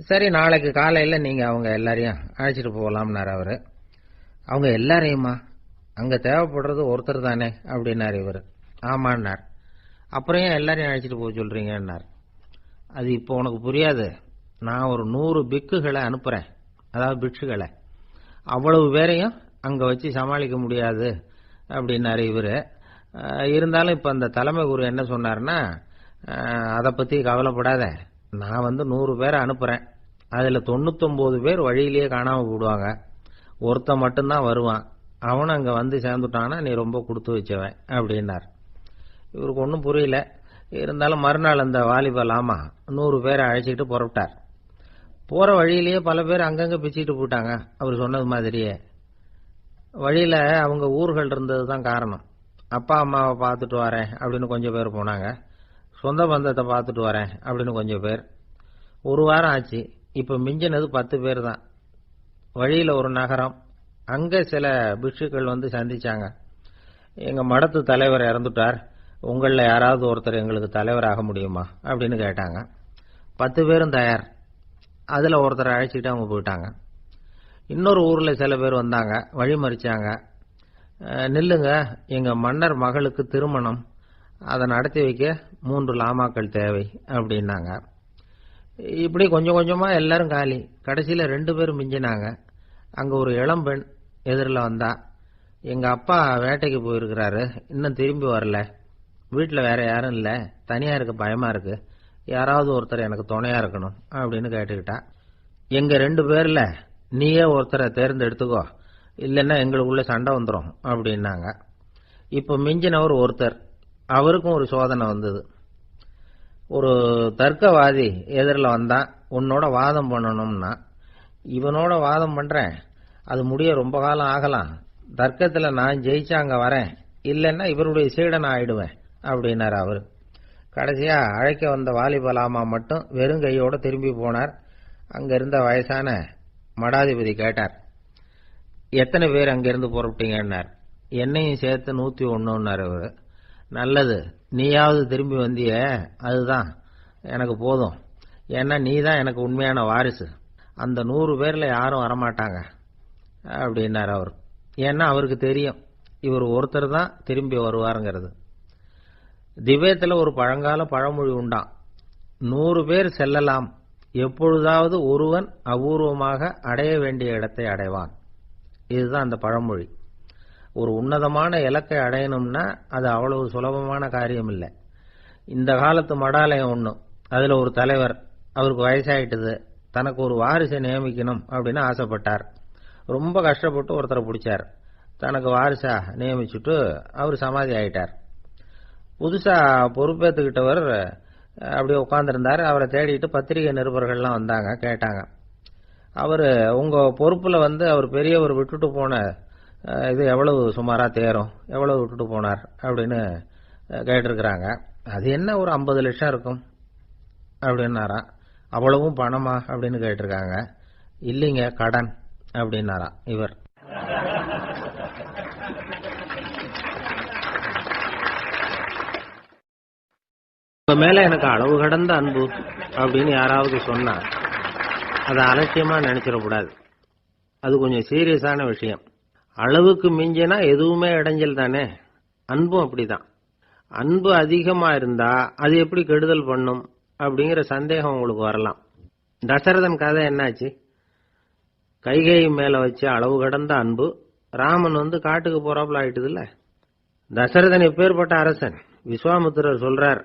சரி, நாளைக்கு காலையில நீங்க அவங்க எல்லாரையும் அழைச்சிட்டு போகலாம்னார் அவரு. அவங்க எல்லாரையுமா? அங்க தேவைப்படுறது ஒருத்தர் தானே அப்படின்னார் இவர். ஆமான்னார். அப்புறம் ஏன் எல்லாரையும் அழைச்சிட்டு போக சொல்றீங்கன்னார். அது இப்போ உனக்கு புரியாது. நான் ஒரு 100 பிக்குகளை அனுப்புறேன், அதாவது பிட்சுகளை. அவ்வளவு பேரையும் அங்க வச்சு சமாளிக்க முடியாது அப்படின்னாரு இவரு. இருந்தாலும் இப்ப அந்த தலைமை குரு என்ன சொன்னார்னா, அதை பத்தி கவலைப்படாத, நான் 100 பேரை அனுப்புறேன். அதுல 99 பேர் வழியிலேயே காணாம போடுவாங்க, ஒருத்தன் மட்டும்தான் வருவான். அவனும் அங்க வந்து சேர்ந்துட்டானா நீ ரொம்ப கொடுத்து வச்சவன் அப்படின்னார். இவருக்கு ஒன்றும் புரியல. இருந்தாலும் மறுநாள் அந்த வாலிப லாமா 100 பேரை அழைச்சிட்டு புறப்பட்டார். போற வழியிலேயே பல பேர் அங்கங்க பிச்சுட்டு போட்டாங்க. அவர் சொன்னது மாதிரியே வழியில அவங்க ஊர்கள் இருந்ததுதான் காரணம். அப்பா அம்மாவை பார்த்துட்டு வரேன் அப்படின்னு கொஞ்சம் பேர் போனாங்க. சொந்த பந்தத்தை பார்த்துட்டு வரேன் அப்படின்னு கொஞ்சம் பேர். ஒரு வாரம் ஆச்சு. இப்ப மிஞ்சினது 10 பேர் தான். வழியில ஒரு நகரம். அங்க சில பிட்சுக்கள் சந்திச்சாங்க. எங்க மடத்து தலைவர் இறந்துட்டார், உங்கள யாராவது ஒருத்தர் எங்களுக்கு தலைவராக முடியுமா அப்படின்னு கேட்டாங்க. 10 பேரும் தயார். அதுல ஒருத்தரை அழைச்சிட்டு அவங்க போயிட்டாங்க. இன்னொரு ஊர்ல சில பேர் வந்தாங்க, வழி மறிச்சாங்க. நில்லுங்க, எங்க மன்னர் மகளுக்கு திருமணம், அதை நடத்தி வைக்க 3 லாமாக்கள் தேவை அப்படின்னாங்க. இப்படி கொஞ்சம் கொஞ்சமா எல்லாரும் காலி. கடைசியில 2 பேரும் மிஞ்சினாங்க. அங்க ஒரு இளம்பெண் எதிரில் வந்தா. எங்க அப்பா வேட்டைக்கு போயிருக்கிறாரு, இன்னும் திரும்பி வரல, வீட்டுல வேற யாரும் இல்ல, தனியா இருக்க பயமா இருக்கு, யாராவது ஒருத்தர் எனக்கு துணையா இருக்கணும் அப்படின்னு கேட்டுக்கிட்டா. எங்க 2 பேர்ல நீயே ஒருத்தரை தேர்ந்தெடுத்துக்கோ, இல்லைன்னா எங்களுக்குள்ள சண்டை வந்துடும் அப்படின்னாங்க. இப்ப மிஞ்சினவர் ஒருத்தர், அவருக்கும் ஒரு சோதனை வந்தது. ஒரு தர்க்கவாதி எதிரில் வந்தான், உன்னோட வாதம் பண்ணணும்னா. இவனோட வாதம் பண்றேன், அது முடிய ரொம்ப காலம் ஆகலாம், தர்க்கத்துல நான் ஜெயிச்சா அங்க வரேன், இல்லைன்னா இவருடைய சீடன் ஆயிடுவேன் அப்படின்னாரு அவரு. கடைசியா அழைக்க வந்த வாலிபலாமா மட்டும் வெறும் கையோட திரும்பி போனார். அங்க இருந்த வயசான மடாதிபதி கேட்டார், எத்தனை பேர் அங்கிருந்து புறப்பட்டீங்கன்னார். என்னையும் சேர்த்து 101ன்னாரு அவரு. நல்லது, நீயாவது திரும்பி வந்திய, அதுதான் எனக்கு போதும். ஏன்னா நீ தான் எனக்கு உண்மையான வாரிசு. அந்த 100 பேர்ல யாரும் வரமாட்டாங்க அப்படின்னாரு அவர். ஏன்னா அவருக்கு தெரியும் இவர் ஒருத்தர் தான் திரும்பி வருவாருங்கிறது. திபேத்தில் ஒரு பழங்கால பழமொழி உண்டாம், 100 பேர் செல்லலாம், எப்பொழுதாவது ஒருவன் அபூர்வமாக அடைய வேண்டிய இடத்தை அடைவான். இதுதான் அந்த பழமொழி. ஒரு உன்னதமான இலக்கை அடையணும்னா அது அவ்வளவு சுலபமான காரியம் இல்லை. இந்த காலத்து மடாலயம் ஒண்ணு, அதுல ஒரு தலைவர், அவருக்கு வயசாயிட்டது, தனக்கு ஒரு வாரிசை நியமிக்கணும் அப்படின்னு ஆசைப்பட்டார். ரொம்ப கஷ்டப்பட்டு ஒருத்தரை பிடிச்சார், தனக்கு வாரிசா நியமிச்சுட்டு அவர் சமாதி ஆயிட்டார். புதுசா பொறுப்பேற்றுக்கிட்டவர் அப்படியே உட்கார்ந்துருந்தார். அவரை தேடிட்டு பத்திரிகை நிருபர்கள்லாம் வந்தாங்க, கேட்டாங்க. அவர் உங்க பொறுப்புல அவர் பெரியவர் விட்டுட்டு போன இது எவ்வளவு சுமாரா தேரும், எவ்வளவு விட்டுட்டு போனார் அப்படின்னு கேட்டிருக்கிறாங்க. அது என்ன ஒரு 50 லட்சம் இருக்கும் அப்படின்னாராம். அவ்வளவும் பணமா அப்படின்னு கேட்டிருக்காங்க. இல்லைங்க, கடன் அப்படின்னாராம் இவர். உங்க மேல எனக்கு அளவு கடந்த அன்பு அப்படின்னு யாராவது சொன்னா அதை அலட்சியமா நினைச்சிடக்கூடாது. அது கொஞ்சம் சீரியஸான விஷயம். அளவுக்கு மிஞ்சினா எதுவுமே இடைஞ்சல் தானே. அன்பும் அப்படிதான். அன்பு அதிகமா இருந்தா அது எப்படி கெடுதல் பண்ணும் அப்படிங்கிற சந்தேகம் உங்களுக்கு வரலாம். தசரதன் கதை என்னாச்சு? கைகேயி மேல வச்சு அளவு கடந்த அன்பு, ராமன் காட்டுக்கு போறாப்புல ஆயிட்டுது இல்ல. தசரதன் எப்பேற்பட்ட அரசன். விஸ்வாமித்திரர் சொல்றார்,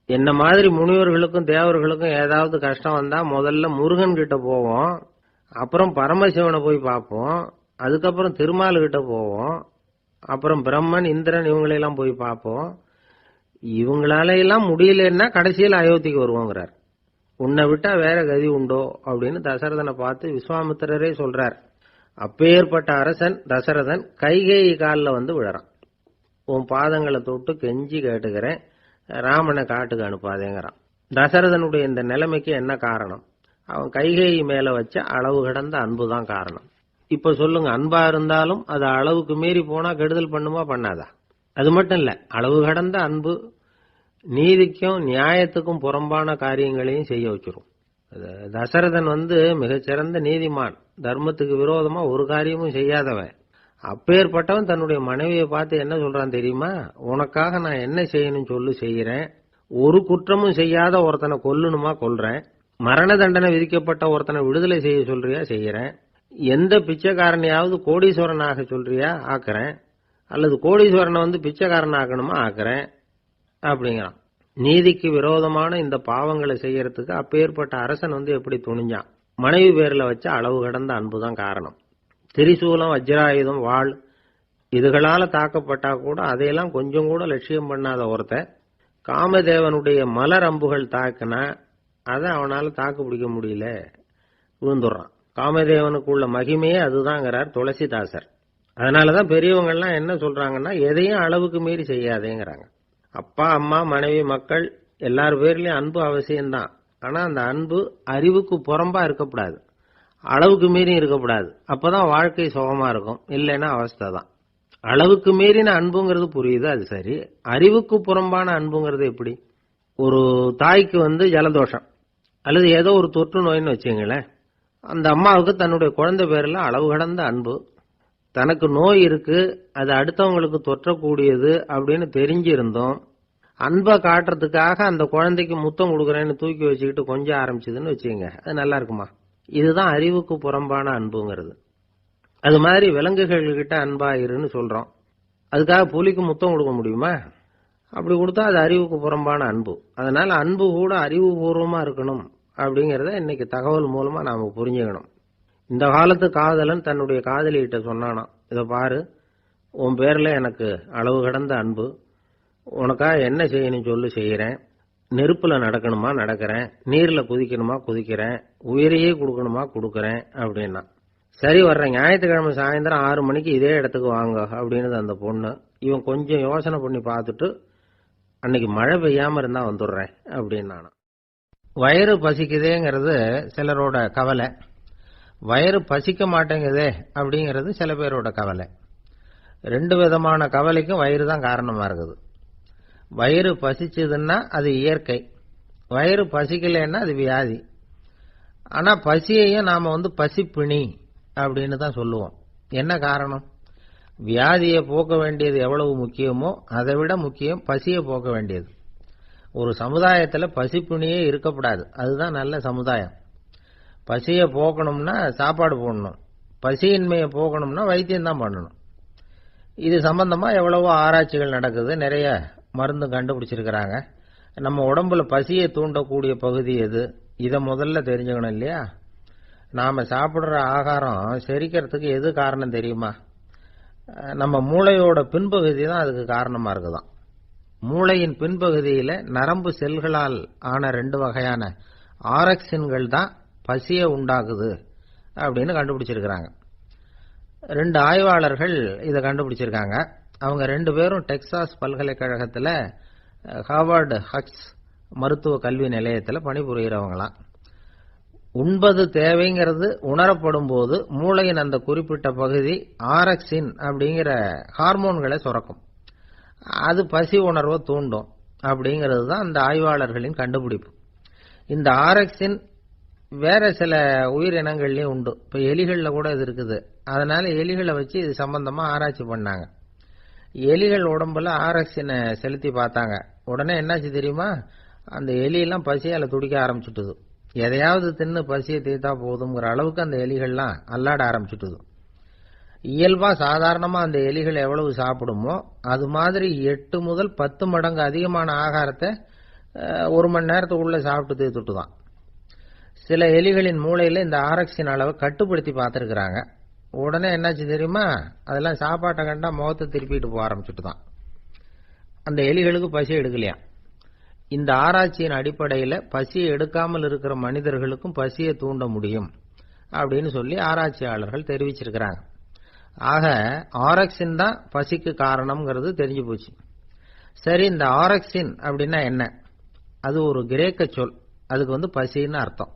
என்ன மாதிரி முனிவர்களுக்கும் தேவர்களுக்கும் ஏதாவது கஷ்டம் வந்தா முதல்ல முருகன் கிட்ட போவோம், அப்புறம் பரமசிவனை போய் பார்ப்போம், அதுக்கப்புறம் திருமால் கிட்ட போவோம், அப்புறம் பிரம்மன் இந்திரன் இவங்களெல்லாம் போய் பார்ப்போம், இவங்களால எல்லாம் முடியலன்னா கடைசியில் அயோத்திக்கு வருவோங்கிறார். உன்னை விட்டா வேற கதி உண்டோ அப்படின்னு தசரதனை பார்த்து விஸ்வாமித்திரரே சொல்றார். அப்பேற்பட்ட அரசன் தசரதன் கைகேயி காலில் விழறான். உன் பாதங்களை தொட்டு கெஞ்சி கேட்டுக்கிறேன், ராமனை காட்டுக்கு அனுப்பாதேங்கிறான். தசரதனுடைய இந்த நிலைமைக்கு என்ன காரணம்? அவன் கைகேயி மேல வச்ச அளவு கடந்த அன்புதான் காரணம். இப்ப சொல்லுங்க, அன்பா இருந்தாலும் அது அளவுக்கு மீறி போனா கெடுதல் பண்ணுமா பண்ணாதா? அது மட்டும் இல்ல, அளவு கடந்த அன்பு நீதிக்கும் நியாயத்துக்கும் புறம்பான காரியங்களையும் செய்ய வச்சிரும். தசரதன் மிகச்சிறந்த நீதிமான், தர்மத்துக்கு விரோதமா ஒரு காரியமும் செய்யாதவன். அப்பேற்பட்டவன் தன்னுடைய மனைவியை பார்த்து என்ன சொல்றான் தெரியுமா? உனக்காக நான் என்ன செய்யணும் சொல்லு, செய்யறேன். ஒரு குற்றமும் செய்யாத ஒருத்தனை கொல்லணுமா கொல்றேன். மரண தண்டனை விதிக்கப்பட்ட ஒருத்தனை விடுதலை செய்ய சொல்றியா செய்யறேன். எந்த பிச்சைக்காரனையாவது கோடீஸ்வரன் ஆக சொல்றியா ஆக்குறேன், அல்லது கோடீஸ்வரனை பிச்சைக்காரன் ஆக்கணுமா ஆக்குறேன் அப்படிங்கிறான். நீதிக்கு விரோதமான இந்த பாவங்களை செய்யறதுக்கு அப்பேற்பட்ட அரசன் எப்படி துணிஞ்சான்? மனைவி பேர்ல வச்ச அளவு கடந்த அன்புதான் காரணம். திரிசூலம், வஜ்ராயுதம், வாள் இதுகளால தாக்கப்பட்டா கூட அதையெல்லாம் கொஞ்சம் கூட லட்சியம் பண்ணாத ஒருத்தன் காமதேவனுடைய மலர் அம்புகள் தாக்குனா அதை அவனால தாக்கு பிடிக்க முடியல, விழுந்துடுறான். காமதேவனுக்குள்ள மகிமையே அதுதாங்கிறார் துளசிதாசர். அதனாலதான் பெரியவங்கள்லாம் என்ன சொல்றாங்கன்னா, எதையும் அளவுக்கு மீறி செய்யாதேங்கிறாங்க. அப்பா, அம்மா, மனைவி, மக்கள் எல்லார் பேர்லயும் அன்பு அவசியம்தான். ஆனா அந்த அன்பு அறிவுக்கு புறம்பா இருக்கக்கூடாது, அளவுக்கு மீறி இருக்கக்கூடாது. அப்பதான் வாழ்க்கை சுகமா இருக்கும், இல்லைன்னா அவஸ்தை தான். அளவுக்கு மீறின அன்புங்கிறது புரியுது, அது சரி. அறிவுக்கு புறம்பான அன்புங்கிறது எப்படி? ஒரு தாய்க்கு ஜலதோஷம் அல்லது ஏதோ ஒரு தொற்று நோயின்னு வச்சுங்களேன். அந்த அம்மாவுக்கு தன்னுடைய குழந்தை பேர்ல அளவு கடந்த அன்பு. தனக்கு நோய் இருக்கு, அது அடுத்தவங்களுக்கு தொற்றக்கூடியது அப்படின்னு தெரிஞ்சிருந்தோம் அன்பை காட்டுறதுக்காக அந்த குழந்தைக்கு முத்தம் கொடுக்குறேன்னு தூக்கி வச்சுக்கிட்டு கொஞ்சம் ஆரம்பிச்சதுன்னு வச்சுங்க, அது நல்லா இருக்குமா? இதுதான் அறிவுக்கு புறம்பான அன்புங்கிறது. அது மாதிரி விலங்குகள் கிட்ட அன்பாயிருன்னு சொல்றோம், அதுக்காக புலிக்கு முத்தம் கொடுக்க முடியுமா? அப்படி கொடுத்தா அது அறிவுக்கு புறம்பான அன்பு. அதனால அன்பு கூட அறிவுபூர்வமா இருக்கணும் அப்படிங்கறத இன்னைக்கு தகவல் மூலமா நாம புரிஞ்சுக்கணும். இந்த காலத்து காதலன் தன்னுடைய காதலிகிட்ட சொன்னானாம், இதை பாரு, உன் பேர்ல எனக்கு அளவு கடந்த அன்பு. உனக்கா என்ன செய்யணும் சொல்லு, செய்யறேன். நெருப்புல நடக்கணுமா நடக்கிறேன், நீர்ல குதிக்கணுமா குதிக்கிறேன், உயிரையே கொடுக்கணுமா கொடுக்கறேன் அப்படின்னா. சரி, வர்றேன் ஞாயிற்றுக்கிழமை சாயந்தரம் 6 மணிக்கு இதே இடத்துக்கு வாங்க அப்படின்னு அந்த பொண்ணு. இவன் கொஞ்சம் யோசனை பண்ணி பார்த்துட்டு, அன்னைக்கு மழை பெய்யாம இருந்தா வந்துடுறேன் அப்படின்னு. வயிறு பசிக்குதேங்கிறது சிலரோட கவலை, வயிறு பசிக்க மாட்டேங்குதே அப்படிங்கிறது சில பேரோட கவலை. 2 விதமான கவலைக்கும் வயிறு தான் காரணமா இருக்குது. வயிறு பசிச்சதுன்னா அது இயற்கை, வயிறு பசிக்கலைன்னா அது வியாதி. ஆனா பசியையும் நாம பசிப்பிணி அப்படின்னு தான் சொல்லுவோம். என்ன காரணம்? வியாதியை போக்க வேண்டியது எவ்வளவு முக்கியமோ அதை விட முக்கியம் பசியை போக்க வேண்டியது. ஒரு சமுதாயத்தில் பசிப்பிணியே இருக்கப்படாது, அதுதான் நல்ல சமுதாயம். பசியை போக்கணும்னா சாப்பாடு போடணும், பசியின்மையை போக்கணும்னா வைத்தியம் தான் பண்ணணும். இது சம்பந்தமா எவ்வளவோ ஆராய்ச்சிகள் நடக்குது, நிறைய மருந்து கண்டுபிடிச்சிருக்கிறாங்க. நம்ம உடம்புல பசியை தூண்டக்கூடிய பகுதி எது, இதை முதல்ல தெரிஞ்சுக்கணும் இல்லையா? நாம சாப்பிடுற ஆகாரம் செரிக்கிறதுக்கு எது காரணம் தெரியுமா? நம்ம மூளையோட பின்பகுதி தான் அதுக்கு காரணமா இருக்குதாம். மூளையின் பின்பகுதியில நரம்பு செல்களால் ஆன 2 வகையான ஆரக்சின்கள் தான் பசியை உண்டாக்குது அப்படின்னு கண்டுபிடிச்சிருக்கிறாங்க. 2 ஆய்வாளர்கள் இதை கண்டுபிடிச்சிருக்காங்க. அவங்க 2 பேரும் டெக்சாஸ் பல்கலைக்கழகத்தில் ஹார்வர்டு ஹக்ஸ் மருத்துவ கல்வி நிலையத்தில் பணிபுரிகிறவங்களாம். உண்பது தேவைங்கிறது உணரப்படும் போது மூளையின் அந்த குறிப்பிட்ட பகுதி ஆரக்சின் அப்படிங்கிற ஹார்மோன்களை சுரக்கும். அது பசி உணர்வை தூண்டும் அப்படிங்கிறது தான் அந்த ஆய்வாளர்களின் கண்டுபிடிப்பு. இந்த ஆரக்சின் வேற சில உயிரினங்கள்லயும் உண்டு. இப்போ எலிகளில் கூட இது இருக்குது. அதனால எலிகளை வச்சு இது சம்பந்தமா ஆராய்ச்சி பண்ணாங்க. எலிகள் உடம்புல ஆரக்சினை செலுத்தி பார்த்தாங்க. உடனே என்னாச்சு தெரியுமா? அந்த எலியெல்லாம் பசியால துடிக்க ஆரம்பிச்சுட்டுது. எதையாவது தின்னு பசியை தீர்த்தா போதுங்கிற அளவுக்கு அந்த எலிகள்லாம் அல்லாட ஆரம்பிச்சுட்டுது. இயல்பா சாதாரணமா அந்த எலிகள் எவ்வளவு சாப்பிடுமோ அது மாதிரி 8 முதல் 10 மடங்கு அதிகமான ஆகாரத்தை 1 மணி நேரத்துக்குள்ள சாப்பிட்டு தீர்த்துட்டுதான். சில எலிகளின் மூளையில இந்த ஆரக்சின் அளவை கட்டுப்படுத்தி பார்த்துருக்குறாங்க. உடனே என்னாச்சு தெரியுமா? அதெல்லாம் சாப்பாட்டை கண்டா முகத்தை திருப்பிட்டு போக ஆரம்பிச்சுட்டுதான். அந்த எலிகளுக்கு பசி எடுக்கலையாம். இந்த ஆராய்ச்சியின் அடிப்படையில் பசியை எடுக்காமல் இருக்கிற மனிதர்களுக்கும் பசியை தூண்ட முடியும் அப்படின்னு சொல்லி ஆராய்ச்சியாளர்கள் தெரிவிச்சிருக்கிறாங்க. ஆக ஆரக்சின் தான் பசிக்கு காரணம்ங்கிறது தெரிஞ்சு போச்சு. சரி, இந்த ஆரக்சின் அப்படின்னா என்ன? அது ஒரு கிரேக்க சொல். அதுக்கு பசின்னு அர்த்தம்.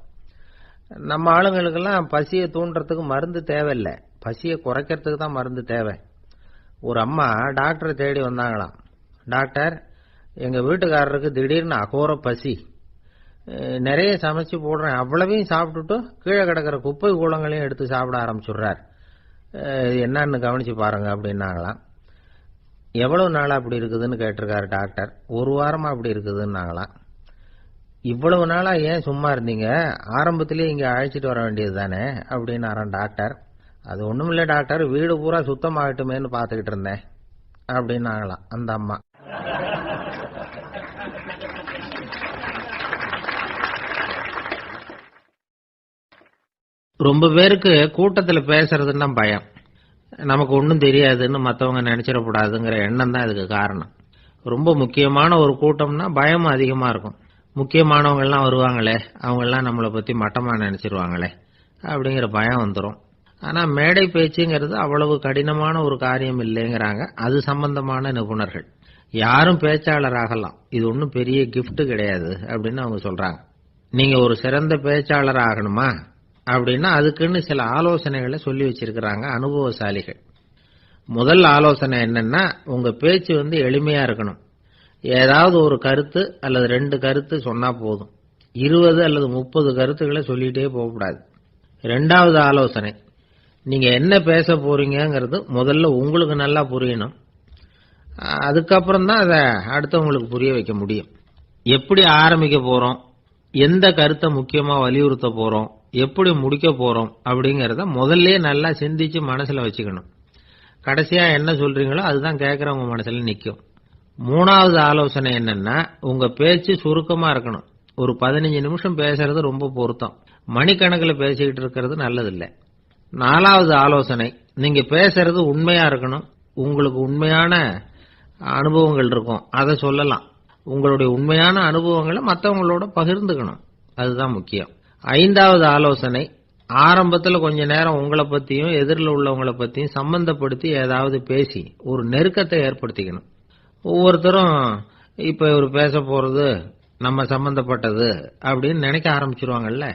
நம்ம ஆளுங்களுக்கெல்லாம் பசியை தூண்டுறதுக்கு மருந்து தேவையில்லை, பசியை குறைக்கிறதுக்கு தான் மருந்து தேவை. ஒரு அம்மா டாக்டரை தேடி வந்தாங்களாம். டாக்டர், எங்க வீட்டுக்காரருக்கு திடீர்னு அகோர பசி, நிறைய சமைச்சு போடுறேன், அவ்வளவையும் சாப்பிட்டுட்டு கீழே கிடக்கிற குப்பை கூலங்களையும் எடுத்து சாப்பிட ஆரம்பிச்சுடுறார், என்னன்னு கவனிச்சு பாருங்க அப்படின்னாங்களாம். எவ்வளவு நாளா அப்படி இருக்குதுன்னு கேட்டிருக்காரு டாக்டர். 1 வாரமா அப்படி இருக்குதுன்னாங்களாம். இவ்வளவு நாளா ஏன் சும்மா இருந்தீங்க, ஆரம்பத்திலேயே இங்க அழைச்சிட்டு வர வேண்டியது தானே அப்படின்னாராம் டாக்டர். அது ஒண்ணுமில்ல டாக்டர், வீடு பூரா சுத்தமாகட்டுமேன்னு பார்த்துக்கிட்டு இருந்தேன் அப்படின்னாங்களாம் அந்த அம்மா. ரொம்ப பேருக்கு கூட்டத்தில் பேசுறதுன்னா பயம். நமக்கு ஒன்றும் தெரியாதுன்னு மற்றவங்க நினைச்சிடக்கூடாதுங்கிற எண்ணம் தான் இதுக்கு காரணம். ரொம்ப முக்கியமான ஒரு கூட்டம்னா பயமும் அதிகமா இருக்கும். முக்கியமானவங்கெல்லாம் வருவாங்களே, அவங்கெல்லாம் நம்மளை பத்தி மட்டமா நினைச்சிருவாங்களே அப்படிங்கிற பயம் வந்துடும். ஆனா மேடை பேச்சுங்கிறது அவ்வளவு கடினமான ஒரு காரியம் இல்லைங்கிறாங்க அது சம்பந்தமான நிபுணர்கள். யாரும் பேச்சாளர் ஆகலாம், இது ஒன்றும் பெரிய கிஃப்ட் கிடையாது அப்படின்னு அவங்க சொல்றாங்க. நீங்க ஒரு சிறந்த பேச்சாளர் ஆகணுமா அப்படின்னா அதுக்குன்னு சில ஆலோசனைகளை சொல்லி வச்சிருக்கிறாங்க அனுபவசாலிகள். முதல் ஆலோசனை என்னன்னா, உங்க பேச்சு எளிமையா இருக்கணும். ஏதாவது ஒரு கருத்து அல்லது 2 கருத்து சொன்னா போதும், 20 அல்லது 30 கருத்துக்களை சொல்லிட்டே போகக்கூடாது. 2வது ஆலோசனை, நீங்க என்ன பேச போறீங்கிறது முதல்ல உங்களுக்கு நல்லா புரியணும். அதுக்கப்புறம் தான் அதை அடுத்தவங்களுக்கு புரிய வைக்க முடியும். எப்படி ஆரம்பிக்க போறோம், எந்த கருத்தை முக்கியமா வலியுறுத்த போறோம், எப்படி முடிக்க போறோம் அப்படிங்கறத முதல்ல நல்லா சிந்திச்சு மனசுல வச்சுக்கணும். கடைசியா என்ன சொல்றீங்களோ அதுதான் கேட்கறவங்க மனசுல நிக்கும். 3வது ஆலோசனை என்னன்னா, உங்க பேச்சு சுருக்கமா இருக்கணும். ஒரு 15 நிமிஷம் பேசுறது ரொம்ப பொருத்தம், மணிக்கணக்கில் பேசிக்கிட்டு இருக்கிறது நல்லதில்லை. 4வது ஆலோசனை, நீங்க பேசுறது உண்மையா இருக்கணும், உங்களுக்கு உண்மையான அனுபவங்கள் இருக்கும், அதை சொல்லலாம். உங்களுடைய உண்மையான அனுபவங்களை மற்றவங்களோட பகிர்ந்துக்கணும், அதுதான் முக்கியம். 5வது ஆலோசனை, ஆரம்பத்தில் கொஞ்ச நேரம் உங்களை பத்தியும் எதிரில் உள்ளவங்களை பத்தியும் சம்பந்தப்படுத்தி ஏதாவது பேசி ஒரு நெருக்கத்தை ஏற்படுத்திக்கணும். ஒவ்வொருத்தரும் இப்ப இவர் பேச போறது நம்ம சம்பந்தப்பட்டது அப்படின்னு நினைக்க ஆரம்பிச்சிருவாங்கல்ல,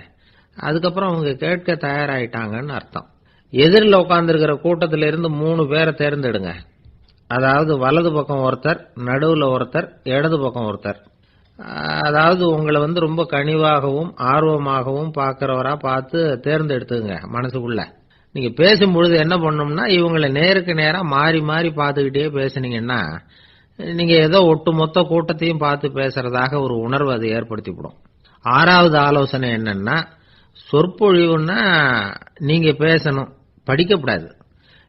அதுக்கப்புறம் அவங்க கேட்க தயாராயிட்டாங்கன்னு அர்த்தம். எதிரில் உட்கார்ந்துருக்கிற கூட்டத்தில இருந்து 3 பேரை தேர்ந்தெடுங்க. அதாவது வலது பக்கம் ஒருத்தர், நடுவுல ஒருத்தர், இடது பக்கம் ஒருத்தர். அதாவது உங்களை ரொம்ப கனிவாகவும் ஆர்வமாகவும் பார்க்கிறவரா பார்த்து தேர்ந்தெடுத்துங்க. மனசுக்குள்ள நீங்க பேசும்பொழுது என்ன பண்ணணும்னா, இவங்களை நேருக்கு நேரா மாறி மாறி பார்த்துக்கிட்டே பேசுனீங்கன்னா நீங்க ஏதோ ஒட்டுமொத்த கூட்டத்தையும் பார்த்து பேசுறதாக ஒரு உணர்வு அதை ஏற்படுத்திவிடும். 6வது ஆலோசனை என்னன்னா, சொற்பொழிவுன்னா நீங்க பேசணும், படிக்கப்படாது.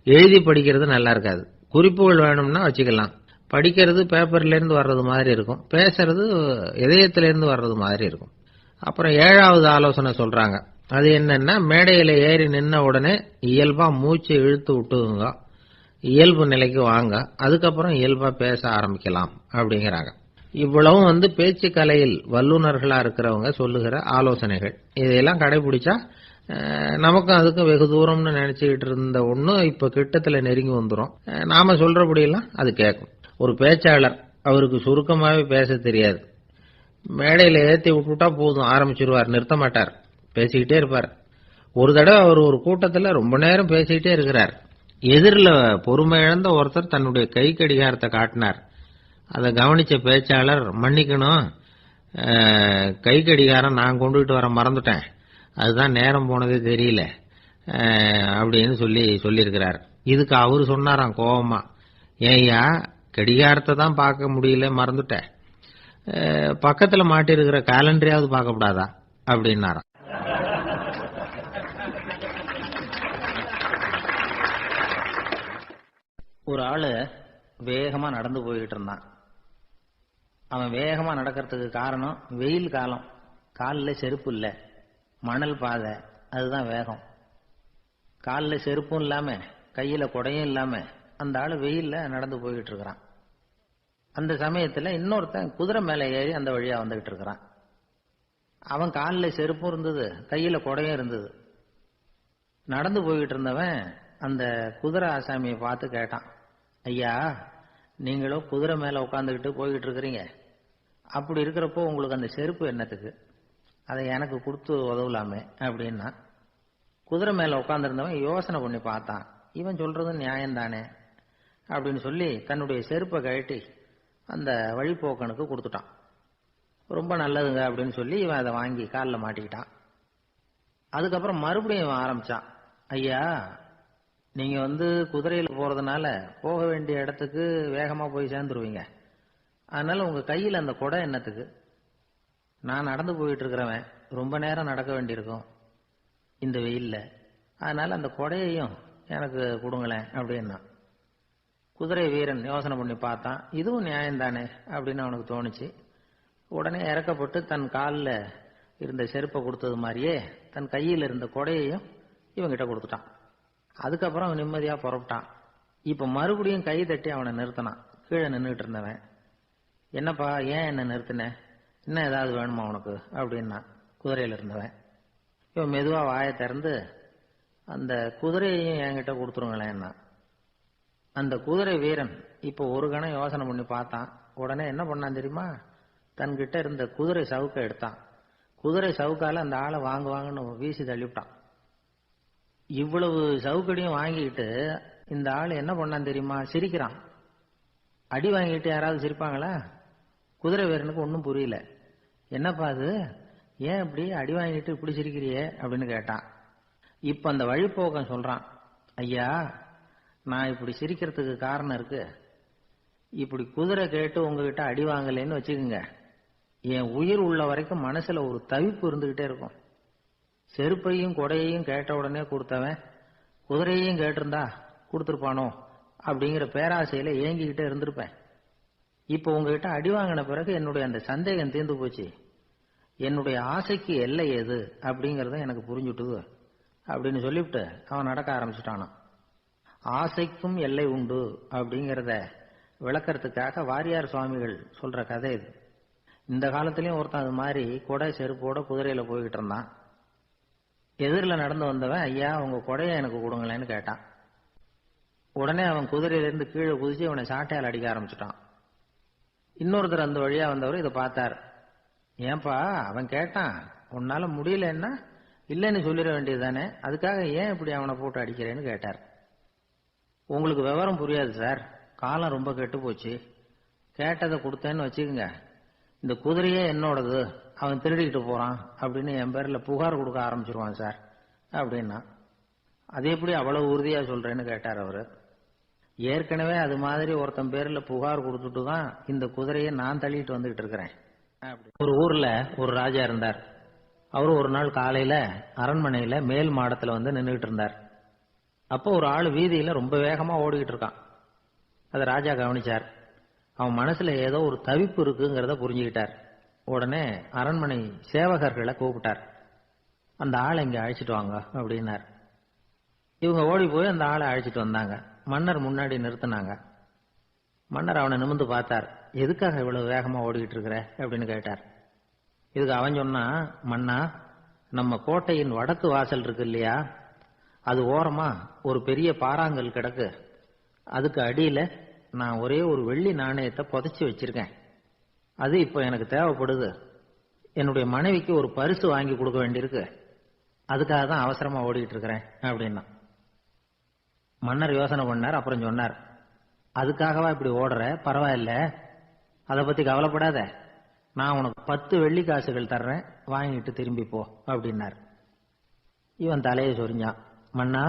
எழுதி படிக்கிறது நல்லா இருக்காது. குறிப்புகள் வேணும்னா வச்சுக்கலாம். படிக்கிறது பேப்பர்ல இருந்து வர்றது மாதிரி இருக்கும், பேசுறது இதயத்திலிருந்து வர்றது மாதிரி இருக்கும். அப்புறம் 7வது ஆலோசனை சொல்றாங்க. அது என்னன்னா, மேடையில ஏறி நின்ன உடனே இயல்பா மூச்சு இழுத்து விட்டுங்க, இயல்பு நிலைக்கு வாங்க, அதுக்கப்புறம் இயல்பா பேச ஆரம்பிக்கலாம் அப்படிங்கிறாங்க. இவ்வளவும் பேச்சு கலையில் வல்லுநர்களா இருக்கிறவங்க சொல்லுகிற ஆலோசனைகள். இதையெல்லாம் கடைபிடிச்சா நமக்கும் அதுக்கும் வெகு தூரம்னு நினைச்சுக்கிட்டு இருந்த ஒண்ணு இப்ப கிட்டத்துல நெருங்கி வந்துரும். நாம சொல்றபடியெல்லாம் அது கேட்கும். ஒரு பேச்சாளர், அவருக்கு சுருக்கமாவே பேச தெரியாது. மேடையில ஏத்தி விட்டுட்டா போதும், ஆரம்பிச்சிருவார், நிறுத்த மாட்டார், பேசிக்கிட்டே இருப்பார். ஒரு தடவை அவர் ஒரு கூட்டத்துல ரொம்ப நேரம் பேசிக்கிட்டே இருக்கிறார். எதிரில் பொறுமை இழந்த ஒருத்தர் தன்னுடைய கை கடிகாரத்தை காட்டினார். அதை கவனிச்ச பேச்சாளர், மன்னிக்கணும், கை கடிகாரம் நான் கொண்டுகிட்டு வர மறந்துட்டேன், அதுதான் நேரம் போனதே தெரியல அப்படின்னு சொல்லியிருக்கிறார். இதுக்கு அவரு சொன்னாராம் கோபமா, ஏய்யா கடிகாரத்தை தான் பார்க்க முடியல, மறந்துட்டேன், பக்கத்துல மாட்டிருக்கிற காலண்டரையாவது பார்க்கப்படாதா அப்படின்னாராம். ஒரு ஆளு வேகமா நடந்து போய்கிட்டு இருந்தான். அவன் வேகமா நடக்கிறதுக்கு காரணம் வெயில் காலம், காலில் செருப்பு இல்லை, மணல் பாதை, அதுதான் வேகம். காலில் செருப்பும் இல்லாம கையில குடையும் இல்லாம அந்த ஆளு வெயில்ல நடந்து போய்கிட்டு இருக்கிறான். அந்த சமயத்துல இன்னொருத்தன் குதிரை மேல ஏறி அந்த வழியா வந்துகிட்டு இருக்கிறான். அவன் காலில் செருப்பும் இருந்தது, கையில குடையும் இருந்தது. நடந்து போய்கிட்டு இருந்தவன் அந்த குதிரை ஆசாமியை பார்த்து கேட்டான், ஐயா நீங்களும் குதிரை மேல உட்காந்துக்கிட்டு போய்கிட்டு இருக்கிறீங்க, அப்படி இருக்கிறப்போ உங்களுக்கு அந்த செருப்பு என்னத்துக்கு, அதை எனக்கு கொடுத்து உதவலாமே அப்படின்னா. குதிரை மேல உட்காந்துருந்தவன் யோசனை பண்ணி பார்த்தான், இவன் சொல்றது நியாயம்தானே அப்படின்னு சொல்லி தன்னுடைய செருப்பை கழட்டி அந்த வழிபோக்கனுக்கு கொடுத்துட்டான். ரொம்ப நல்லதுங்க அப்படின்னு சொல்லி இவன் அதை வாங்கி காலில் மாட்டிக்கிட்டான். அதுக்கப்புறம் மறுபடியும் இவன் ஆரம்பிச்சான், ஐயா நீங்க குதிரையில போறதுனால போக வேண்டிய இடத்துக்கு வேகமா போய் சேர்ந்துருவீங்க, அதனால உங்க கையில் அந்த குடை என்னத்துக்கு, நான் நடந்து போயிட்டு இருக்கிறவன் ரொம்ப நேரம் நடக்க வேண்டியிருக்கும் இந்த வெயில்ல, அதனால அந்த குடையையும் எனக்கு கொடுங்களேன் அப்படின்னா. குதிரை வீரன் யோசனை பண்ணி பார்த்தான், இதுவும் நியாயம்தானே அப்படின்னு அவனுக்கு தோணுச்சு. உடனே இறக்கப்பட்டு தன் காலில் இருந்த செருப்பை கொடுத்தது மாதிரியே தன் கையில் இருந்த குடையையும் இவங்கிட்ட கொடுத்துட்டான். அதுக்கப்புறம் அவன் நிம்மதியா புறப்பட்டான். இப்ப மறுபடியும் கை தட்டி அவனை நிறுத்தினான். கீழே நின்றுட்டு இருந்தவன், என்னப்பா ஏன் என்ன நிறுத்தின, இன்னும் ஏதாவது வேணுமா உனக்கு அப்படின்னா குதிரையில இருந்தவன். இவன் மெதுவா வாயை திறந்து அந்த குதிரையையும் என்கிட்ட கொடுத்துருங்களேன்னா. அந்த குதிரை வீரன் இப்ப ஒரு கணம் யோசனை பண்ணி பார்த்தான். உடனே என்ன பண்ணான் தெரியுமா, தன்கிட்ட இருந்த குதிரை சவுக்கை எடுத்தான். குதிரை சவுக்கால அந்த ஆளை வாங்குவாங்கன்னு வீசி தள்ளிவிட்டான். இவ்வளவு சவுக்கடியும் வாங்கிட்டு இந்த ஆள் என்ன பண்ணான் தெரியுமா, சிரிக்கிறான். அடி வாங்கிட்டு யாராவது சிரிப்பாங்களா? குதிரை வீரனுக்கு ஒன்றும் புரியல. என்னப்பா அது, ஏன் இப்படி அடி வாங்கிட்டு இப்படி சிரிக்கிறியே அப்படின்னு கேட்டான். இப்ப அந்த வழிபோக்கன் சொல்றான், ஐயா நான் இப்படி சிரிக்கிறதுக்கு காரணம் இருக்கு. இப்படி குதிரை கேட்டு உங்ககிட்ட அடி வாங்கலைன்னு வச்சுக்கோங்க, என் உயிர் உள்ள வரைக்கும் மனசுல ஒரு தவிப்பு இருந்துகிட்டே இருக்கும். செருப்பையும் கொடையையும் கேட்ட உடனே கொடுத்தவன் குதிரையையும் கேட்டிருந்தா கொடுத்துருப்பானோ அப்படிங்கிற பேராசையில ஏங்கிக்கிட்டே இருந்திருப்பேன். இப்ப உங்ககிட்ட அடி வாங்கின பிறகு என்னுடைய அந்த சந்தேகம் தீர்ந்து போச்சு. என்னுடைய ஆசைக்கு எல்லை எது அப்படிங்கறத எனக்கு புரிஞ்சுட்டுது அப்படின்னு சொல்லிவிட்டு அவன் நடக்க ஆரம்பிச்சுட்டானான். ஆசைக்கும் எல்லை உண்டு அப்படிங்கிறத விளக்கறதுக்காக வாரியார் சுவாமிகள் சொல்ற கதை இது. இந்த காலத்திலயும் ஒருத்தன் அது மாதிரி கொடை செருப்போட குதிரையில போய்கிட்டு இருந்தான். எதிரில் நடந்து வந்தவன், ஐயா உங்க கொடையை எனக்கு கொடுங்களேன்னு கேட்டான். உடனே அவன் குதிரையிலிருந்து கீழே குதிச்சு அவனை சாட்டையால் அடிக்க ஆரம்பிச்சுட்டான். இன்னொருத்தர் அந்த வழியா வந்தவர் இதை பார்த்தார். ஏன்பா அவன் கேட்டான், உன்னால முடியலன்னா இல்லைன்னு சொல்லிட வேண்டியது தானே, அதுக்காக ஏன் இப்படி அவனை போட்டு அடிக்கிறேன்னு கேட்டார். உங்களுக்கு விவரம் புரியாது சார், காலம் ரொம்ப கெட்டு போச்சு, கேட்டதை கொடுத்தேன்னு வச்சுக்கோங்க, இந்த குதிரையே என்னோடது, அவன் திருடிக்கிட்டு போறான் அப்படின்னு என் பேர்ல புகார் கொடுக்க ஆரம்பிச்சிருவான் சார் அப்படின்னா. அது எப்படி அவ்வளவு உறுதியா சொல்றேன்னு கேட்டார் அவரு. ஏற்கனவே அது மாதிரி ஒருத்தன் பேர்ல புகார் கொடுத்துட்டு தான் இந்த குதிரையை நான் தள்ளிட்டு வந்துகிட்டு இருக்கிறேன். ஒரு ஊர்ல ஒரு ராஜா இருந்தார். அவரு ஒரு நாள் காலையில அரண்மனையில மேல் மாடத்துல வந்து நின்றுகிட்டு இருந்தார். அப்போ ஒரு ஆள் வீதியில ரொம்ப வேகமா ஓடிக்கிட்டு இருக்கான். அதை ராஜா கவனிச்சார். அவன் மனசுல ஏதோ ஒரு தவிப்பு இருக்குங்கிறத புரிஞ்சுக்கிட்டார். உடனே அரண்மனை சேவகர்களை கூப்பிட்டார். அந்த ஆளை இங்க அழைச்சிட்டு வாங்க அப்படின்னார். இவங்க ஓடி போய் அந்த ஆளை அழைச்சிட்டு வந்தாங்க. மன்னர் முன்னாடி நிறுத்தினாங்க. மன்னர் அவனை நிமிர்ந்து பார்த்தார். எதுக்காக இவ்வளவு வேகமா ஓடிக்கிட்டு இருக்கிற அப்படின்னு கேட்டார். இதுக்கு அவன் சொன்னா, மன்னா நம்ம கோட்டையின் வடக்கு வாசல் இருக்கு இல்லையா, அது ஓரமா ஒரு பெரிய பாறாங்கல் கிடக்கு. அதுக்கு அடியில நான் ஒரே ஒரு வெள்ளி நாணயத்தை புதைச்சி வச்சிருக்கேன். அது இப்ப எனக்கு தேவைப்படுது. என்னுடைய மனைவிக்கு ஒரு பரிசு வாங்கி கொடுக்க வேண்டியிருக்கு, அதுக்காக தான் அவசரமா ஓடிக்கிட்டு இருக்கிறேன் அப்படின்னா. மன்னர் யோசனை பண்ணார். அப்புறம் சொன்னார், அதுக்காகவா இப்படி ஓடுற, பரவாயில்ல, அதை பத்தி கவலைப்படாத, நான் உனக்கு 10 வெள்ளி காசுகள் தர்றேன், வாங்கிட்டு திரும்பி போ அப்படின்னார். இவன் தலையை சொரிஞ்சான். மன்னா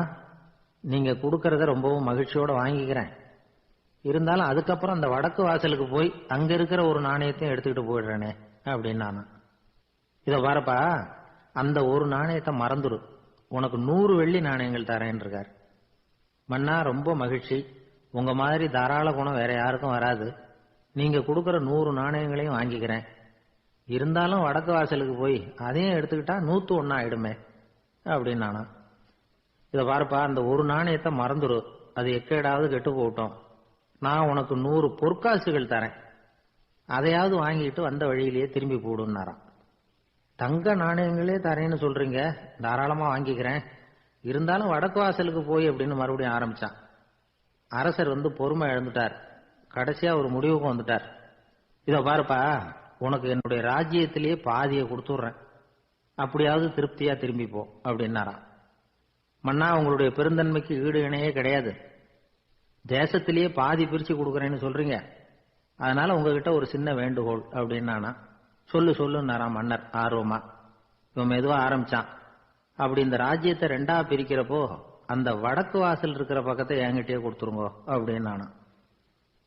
நீங்க கொடுக்கறத ரொம்பவும் மகிழ்ச்சியோட வாங்கிக்கிறேன், இருந்தாலும் அதுக்கப்புறம் அந்த வடக்கு வாசலுக்கு போய் அங்க இருக்கிற ஒரு நாணயத்தையும் எடுத்துக்கிட்டு போயிடுறேனே அப்படின்னு. இதை பாருப்பா, அந்த ஒரு நாணயத்தை மறந்துடு, உனக்கு 100 வெள்ளி நாணயங்கள் தரேன் இருக்கார். மன்னா ரொம்ப மகிழ்ச்சி, உங்க மாதிரி தாராள குணம் வேற யாருக்கும் வராது, நீங்க கொடுக்கற 100 நாணயங்களையும் வாங்கிக்கிறேன், இருந்தாலும் வடக்கு வாசலுக்கு போய் அதையும் எடுத்துக்கிட்டா 101 ஆயிடுமே அப்படின்னு. இதை பாருப்பா, அந்த ஒரு நாணயத்தை மறந்துடு, அது எக்கேடாவது கெட்டு போகட்டும், நான் உனக்கு 100 பொற்காசுகள் தரேன், அதையாவது வாங்கிட்டு வந்த வழியிலேயே திரும்பி போடுன்னாராம். தங்க நாணயங்களே தரேன்னு சொல்றீங்க, தாராளமா வாங்கிக்கிறேன், இருந்தாலும் வடக்கு வாசலுக்கு போய் அப்படின்னு மறுபடியும் ஆரம்பிச்சான். அரசர் வந்து பொறுமை இழந்துட்டார். கடைசியா ஒரு முடிவுக்கு வந்துட்டார். இதை பாருப்பா, உனக்கு என்னுடைய ராஜ்யத்திலேயே பாதியை கொடுத்துடுறேன், அப்படியாவது திருப்தியா திரும்பி போ அப்படின்னாராம். மன்னா உங்களுடைய பெருந்தன்மைக்கு ஈடு இணையே கிடையாது, தேசத்திலேயே பாதி பிரிச்சு கொடுக்குறேன்னு சொல்றீங்க, அதனால உங்ககிட்ட ஒரு சின்ன வேண்டுகோள் அப்படின்னானா. சொல்லுன்னாராம் மன்னர் ஆர்வமா. இவன் மெதுவா ஆரம்பிச்சான். அப்படி இந்த ராஜ்யத்தை 2ஆ பிரிக்கிறப்போ அந்த வடக்கு வாசல் இருக்கிற பக்கத்தை என்கிட்டயே கொடுத்துருங்க அப்படின்னு.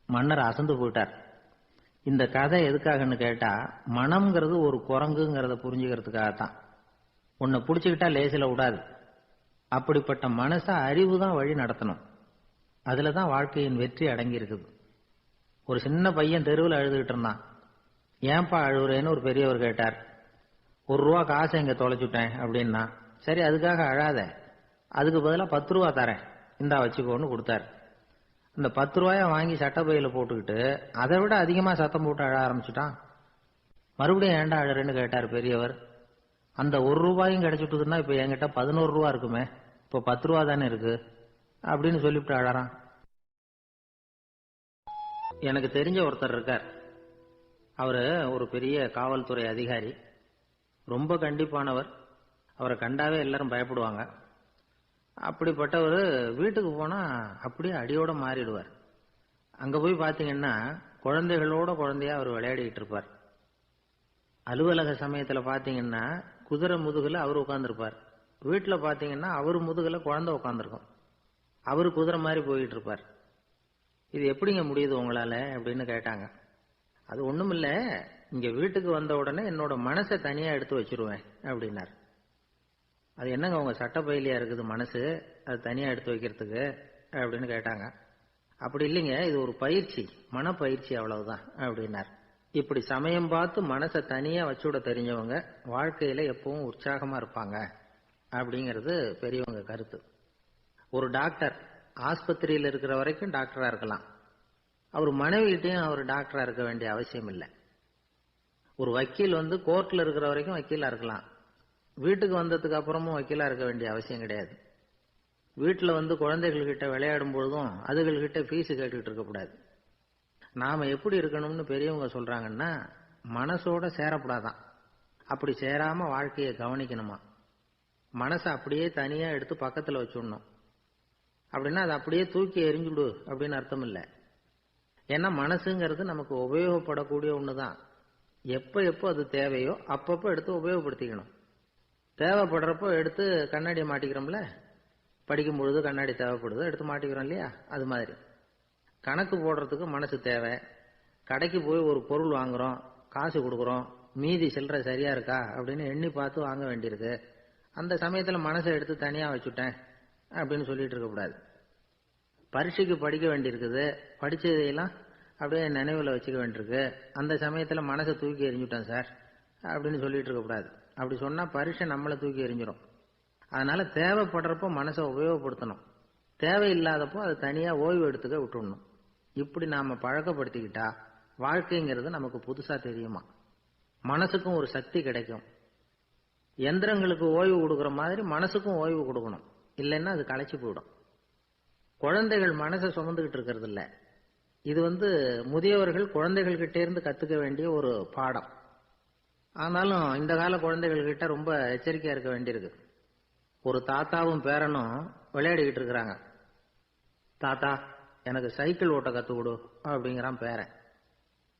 மன்னர் அசந்து போயிட்டார். இந்த கதை எதுக்காகன்னு கேட்டா, மனம்ங்கிறது ஒரு குரங்குங்கிறத புரிஞ்சுக்கிறதுக்காகத்தான். உன்னை பிடிச்சுக்கிட்டா லேசில விடாது, அப்படிப்பட்ட மனச அறிவு தான் வழி நடத்தணும், அதுலதான் வாழ்க்கையின் வெற்றி அடங்கி இருக்குது. ஒரு சின்ன பையன் தெருவில் அழுதுகிட்டு இருந்தான். ஏன்பா அழுகுறேன்னு ஒரு பெரியவர் கேட்டார். 1 ரூபா காசை இங்க தொலைச்சுட்டேன் அப்படின்னா. சரி அதுக்காக அழாத, அதுக்கு பதிலா 10 ரூபா தரேன், இந்தா வச்சுக்கோன்னு கொடுத்தாரு. அந்த 10 ரூபாய வாங்கி சட்டப்பையில போட்டுக்கிட்டு அதை விட அதிகமா சத்தம் போட்டு அழ ஆரம்பிச்சுட்டான். மறுபடியும் ஏண்டா அழறேன்னு கேட்டார் பெரியவர். அந்த 1 ரூபாயும் கிடைச்சிட்டுதுன்னா இப்ப என்கிட்ட 11 ரூபா இருக்குமே, இப்ப 10 ரூபா தானே இருக்கு அப்படின்னு சொல்லிவிட்டு அழறான். எனக்கு தெரிஞ்ச ஒருத்தர் இருக்கார். அவரு ஒரு பெரிய காவல்துறை அதிகாரி, ரொம்ப கண்டிப்பானவர், அவரை கண்டாவே எல்லாரும் பயப்படுவாங்க. அப்படிப்பட்டவர் வீட்டுக்கு போனா அப்படியே அடியோட மாறிடுவார். அங்க போய் பாத்தீங்கன்னா குழந்தைகளோட குழந்தையா அவர் விளையாடிட்டு இருப்பார். அலுவலக சமயத்துல பாத்தீங்கன்னா குதிரை முதுகுல அவர் உட்கார்ந்துருப்பார். வீட்டுல பாத்தீங்கன்னா அவர் முதுகுல குழந்தை உட்கார்ந்துருக்கும். அவரு குதிரை மாதிரி போயிட்டு இருப்பார். இது எப்படிங்க முடியுது உங்களால அப்படின்னு கேட்டாங்க. அது ஒண்ணுமில்ல, இங்க வீட்டுக்கு வந்த உடனே என்னோட மனசை தனியா எடுத்து வச்சிருவேன் அப்படின்னார். அது என்னங்க உங்க சட்டப்பையிலியா இருக்குது மனசு, அது தனியா எடுத்து வைக்கிறதுக்கு அப்படின்னு கேட்டாங்க. அப்படி இல்லைங்க, இது ஒரு பயிற்சி, மனப்பயிற்சி, அவ்வளவுதான் அப்படின்னார். இப்படி சமயம் பார்த்து மனசை தனியா வச்சுட தெரிஞ்சவங்க வாழ்க்கையில எப்பவும் உற்சாகமா இருப்பாங்க அப்படிங்கிறது பெரியவங்க கருத்து. ஒரு டாக்டர் ஆஸ்பத்திரியில் இருக்கிற வரைக்கும் டாக்டரா இருக்கலாம். அவர் மனைவிகிட்டையும் அவர் டாக்டரா இருக்க வேண்டிய அவசியம் இல்லை. ஒரு வக்கீல் கோர்ட்ல இருக்கிற வரைக்கும் வக்கீலா இருக்கலாம். வீட்டுக்கு வந்ததுக்கு அப்புறமும் வக்கீலா இருக்க வேண்டிய அவசியம் கிடையாது. வீட்டில் குழந்தைகள்கிட்ட விளையாடும் பொழுதும் அதுகள்கிட்ட ஃபீஸ் கேட்டுக்கிட்டு இருக்கக்கூடாது. நாம எப்படி இருக்கணும்னு பெரியவங்க சொல்றாங்கன்னா, மனசோட சேரப்படாதான். அப்படி சேராம வாழ்க்கையை கவனிக்கணுமா. மனசை அப்படியே தனியா எடுத்து பக்கத்துல வச்சுடணும். அப்படின்னா அதை அப்படியே தூக்கி எறிஞ்சுடு அப்படின்னு அர்த்தம் இல்லை. ஏன்னா மனசுங்கிறது நமக்கு உபயோகப்படக்கூடிய ஒண்ணுதான். எப்ப எப்போ அது தேவையோ அப்பப்போ எடுத்து உபயோகப்படுத்திக்கணும். தேவைப்படுறப்போ எடுத்து கண்ணாடியை மாட்டிக்கிறோம்ல, படிக்கும் பொழுது கண்ணாடி தேவைப்படுது, எடுத்து மாட்டிக்கிறோம் இல்லையா? அது மாதிரி கணக்கு போடுறதுக்கு மனசு தேவை. கடைக்கு போய் ஒரு பொருள் வாங்குறோம், காசு கொடுக்குறோம், மீதி சில்லறை சரியா இருக்கா அப்படின்னு எண்ணி பார்த்து வாங்க வேண்டியிருக்கு. அந்த சமயத்துல மனசை எடுத்து தனியா வச்சுட்டேன் அப்படின்னு சொல்லிட்டு இருக்கக்கூடாது. பரீட்சைக்கு படிக்க வேண்டியிருக்குது, படிச்சதையெல்லாம் அப்படியே நினைவுல வச்சுக்க வேண்டியிருக்கு. அந்த சமயத்துல மனசை தூக்கி எறிஞ்சுட்டேன் சார் அப்படின்னு சொல்லிட்டு இருக்கக்கூடாது. அப்படி சொன்னா பரீட்சை நம்மளை தூக்கி எறிஞ்சிடும். அதனால தேவைப்படுறப்போ மனசை உபயோகப்படுத்தணும், தேவையில்லாதப்போ அது தனியா ஓய்வு எடுத்துக்க விட்டுடணும். இப்படி நாம பழக்கப்படுத்திக்கிட்டா வாழ்க்கைங்கிறது நமக்கு புதுசா தெரியுமா. மனசுக்கும் ஒரு சக்தி கிடைக்கும். எந்திரங்களுக்கு ஓய்வு கொடுக்குற மாதிரி மனசுக்கும் ஓய்வு கொடுக்கணும், இல்லைன்னா அது களைச்சு போயிடும். குழந்தைகள் மனசை சுமந்துகிட்டு இருக்கிறது இல்ல. இது முதியவர்கள் குழந்தைகள் கிட்டே இருந்து கத்துக்க வேண்டிய ஒரு பாடம். ஆனாலும் இந்த கால குழந்தைகள் கிட்ட ரொம்ப எச்சரிக்கையா இருக்க வேண்டியிருக்கு. ஒரு தாத்தாவும் பேரனும் விளையாடிக்கிட்டு இருக்கிறாங்க. தாத்தா எனக்கு சைக்கிள் ஓட்ட கத்து கொடு அப்படிங்கிறான் பேரன்.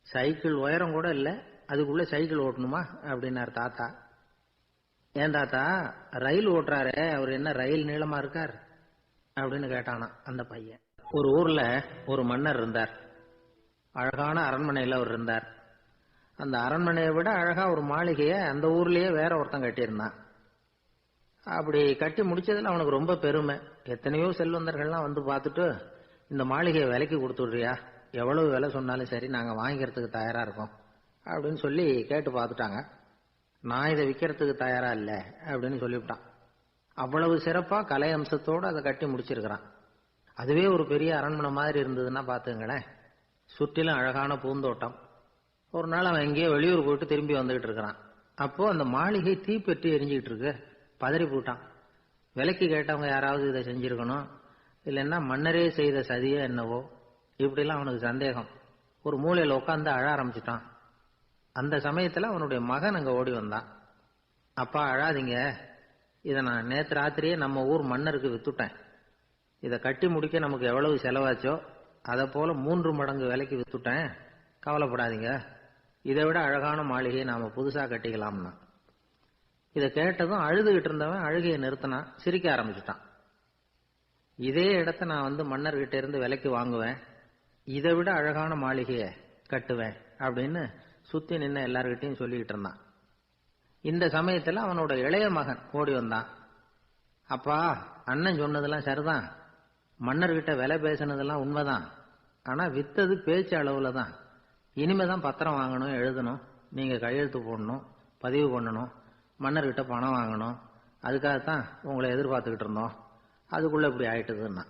சைக்கிள் உயரம் கூட இல்லை, அதுக்குள்ள சைக்கிள் ஓட்டணுமா அப்படின்னாரு தாத்தா. ஏன் தாத்தா, ரயில் ஓட்டுறாரு, அவர் என்ன ரயில் நீளமா இருக்கார் அப்படின்னு கேட்டானா அந்த பையன். ஒரு ஊர்ல ஒரு மன்னர் இருந்தார். அழகான அரண்மனையில அவர் இருந்தார். அந்த அரண்மனையை விட அழகா ஒரு மாளிகையை அந்த ஊர்லயே வேற ஒருத்தன் கட்டியிருந்தான். அப்படி கட்டி முடிச்சதுல அவனுக்கு ரொம்ப பெருமை. எத்தனையோ செல்வந்தர்கள்லாம் பார்த்துட்டு, இந்த மாளிகையை விலைக்கு கொடுத்துடுறியா, எவ்வளவு விலை சொன்னாலும் சரி நாங்க வாங்கிக்கிறதுக்கு தயாரா இருக்கோம் அப்படின்னு சொல்லி கேட்டு பார்த்துட்டாங்க. நான் இதை விற்கிறதுக்கு தயாரா இல்லை அப்படின்னு சொல்லிவிட்டான். அவ்வளவு சிறப்பா கலை அம்சத்தோடு அதை கட்டி முடிச்சிருக்கிறான். அதுவே ஒரு பெரிய அரண்மனை மாதிரி இருந்ததுன்னா பாத்துங்களேன். சுற்றிலும் அழகான பூந்தோட்டம். ஒரு நாள் அவன் எங்கேயோ வெளியூர் போயிட்டு திரும்பி வந்துகிட்டு இருக்கிறான். அப்போ அந்த மாளிகை தீப்பெட்டி எரிஞ்சுக்கிட்டு இருக்கு. பதறி போட்டான். விலைக்கு கேட்டவங்க யாராவது இதை செஞ்சிருக்கணும், இல்லைன்னா மன்னரே செய்த சதியோ என்னவோ, இப்படிலாம் அவனுக்கு சந்தேகம். ஒரு மூலையில உட்காந்து அழ ஆரம்பிச்சுட்டான். அந்த சமயத்துல அவனுடைய மகன் அங்க ஓடி வந்தான். அப்பா அழாதீங்க, இதை நான் நேற்று ராத்திரியே நம்ம ஊர் மன்னருக்கு வித்துட்டேன். இதை கட்டி முடிக்க நமக்கு எவ்வளவு செலவாச்சோ அதை போல 3 மடங்கு விலைக்கு வித்துட்டேன், கவலைப்படாதீங்க, இதை விட அழகான மாளிகையை நாம புதுசா கட்டிக்கலாம்னா. இதை கேட்டதும் அழுதுகிட்டு இருந்தவன் அழுகையை நிறுத்தினான், சிரிக்க ஆரம்பிச்சுட்டான். இதே இடத்த நான் மன்னர்கிட்ட இருந்து விலைக்கு வாங்குவேன், இதை விட அழகான மாளிகையை கட்டுவேன் அப்படின்னு சுத்தி நின்ன எல்லார்கிட்டையும் சொல்லிக்கிட்டு இருந்தான். இந்த சமயத்துல அவனோட இளைய மகன் ஓடி வந்தான். அப்பா, அண்ணன் சொன்னதெல்லாம் சரிதான், மன்னர்கிட்ட விலை பேசினதெல்லாம் உண்மைதான், ஆனா வித்தது பேச்சு அளவுல தான். இனிமேதான் பத்திரம் வாங்கணும், எழுதணும், நீங்க கையெழுத்து போடணும், பதிவு பண்ணணும், மன்னர்கிட்ட பணம் வாங்கணும், அதுக்காகத்தான் உங்களை எதிர்பார்த்துக்கிட்டு இருந்தோம், அதுக்குள்ள இப்படி ஆயிட்டுதுன்னா.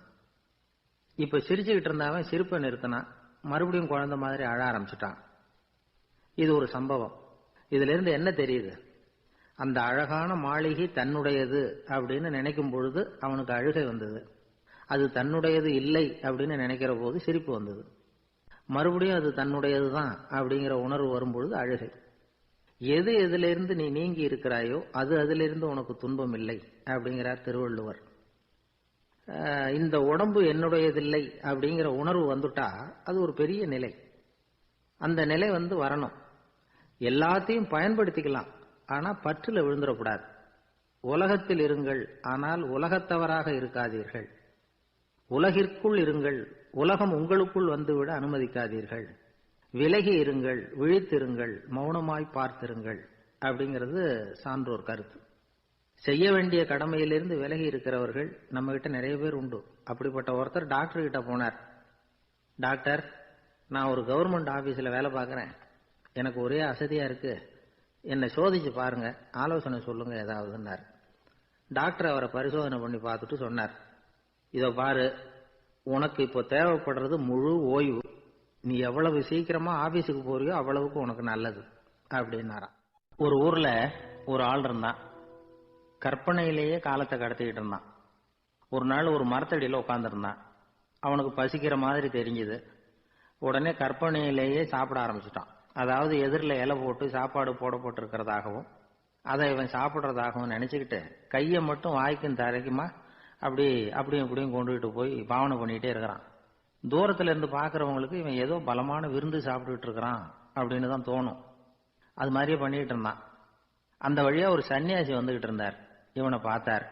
இப்ப சிரிச்சுக்கிட்டு இருந்தாவன் சிரிப்பை நிறுத்தினான். மறுபடியும் குழந்தை மாதிரி அழ ஆரம்பிச்சுட்டான். இது ஒரு சம்பவம். இதுல இருந்து என்ன தெரியுது? அந்த அழகான மாளிகை தன்னுடையது அப்படின்னு நினைக்கும் பொழுது அவனுக்கு அழுகை வந்தது. அது தன்னுடையது இல்லை அப்படின்னு நினைக்கிற போது சிரிப்பு வந்தது. மறுபடியும் அது தன்னுடையதுதான் அப்படிங்கிற உணர்வு வரும்பொழுது அழுகை. எது எதிலிருந்து நீ நீங்கி இருக்கிறாயோ அது அதிலிருந்து உனக்கு துன்பம் இல்லை அப்படிங்கிறார் திருவள்ளுவர். இந்த உடம்பு என்னுடையதில்லை அப்படிங்கிற உணர்வு வந்துட்டா அது ஒரு பெரிய நிலை. அந்த நிலை வரணும். எல்லாத்தையும் பயன்படுத்திக்கலாம், ஆனா பற்றுல விழுந்துடக்கூடாது. உலகத்தில் இருங்கள், ஆனால் உலகத்தவராக இருக்காதீர்கள். உலகிற்குள் இருங்கள், உலகம் உங்களுக்குள் வந்துவிட அனுமதிக்காதீர்கள். விலகி இருங்கள், விழித்திருங்கள், மௌனமாய் பார்த்திருங்கள் அப்படிங்கிறது சான்றோர் கருத்து. செய்ய வேண்டிய கடமையிலிருந்து விலகி இருக்கிறவர்கள் நம்ம கிட்ட நிறைய பேர் உண்டு. அப்படிப்பட்ட ஒருத்தர் டாக்டர் கிட்ட போனார். டாக்டர், நான் ஒரு கவர்மெண்ட் ஆபீஸ்ல வேலை பார்க்கிறேன், எனக்கு ஒரே அசதியா இருக்கு, என்னை சோதிச்சு பாருங்க, ஆலோசனை சொல்லுங்க ஏதாவதுன்னார். டாக்டர் அவரை பரிசோதனை பண்ணி பார்த்துட்டு சொன்னார், இதோ பாரு, உனக்கு இப்போ தேவைப்படுறது முழு ஓய்வு. நீ எவ்வளவு சீக்கிரமா ஆபீஸுக்கு போறியோ அவ்வளவுக்கு உனக்கு நல்லது அப்படின்னாராம். ஒரு ஊர்ல ஒரு ஆள் இருந்தான். கற்பனையிலேயே காலத்தை கடத்திக்கிட்டு இருந்தான். ஒரு நாள் ஒரு மரத்தடியில உட்கார்ந்துருந்தான். அவனுக்கு பசிக்கிற மாதிரி தெரிஞ்சது. உடனே கற்பனையிலேயே சாப்பிட ஆரம்பிச்சுட்டான். அதாவது எதிரில் இலை போட்டு சாப்பாடு போடப்பட்டிருக்கிறதாகவும் அதை இவன் சாப்பிட்றதாகவும் நினைச்சுக்கிட்டு கையை மட்டும் வாய்க்கும் தரைக்குமா அப்படியும் இப்படியும் கொண்டுகிட்டு போய் பாவனை பண்ணிட்டே இருக்கிறான். தூரத்துல இருந்து பாக்குறவங்களுக்கு இவன் ஏதோ பலமான விருந்து சாப்பிட்டுட்டு இருக்கிறான் அப்படின்னு தான் தோணும். அது மாதிரியே பண்ணிட்டு இருந்தான். அந்த வழியா ஒரு சன்னியாசி வந்துகிட்டு இருந்தார். இவனை பார்த்தார்.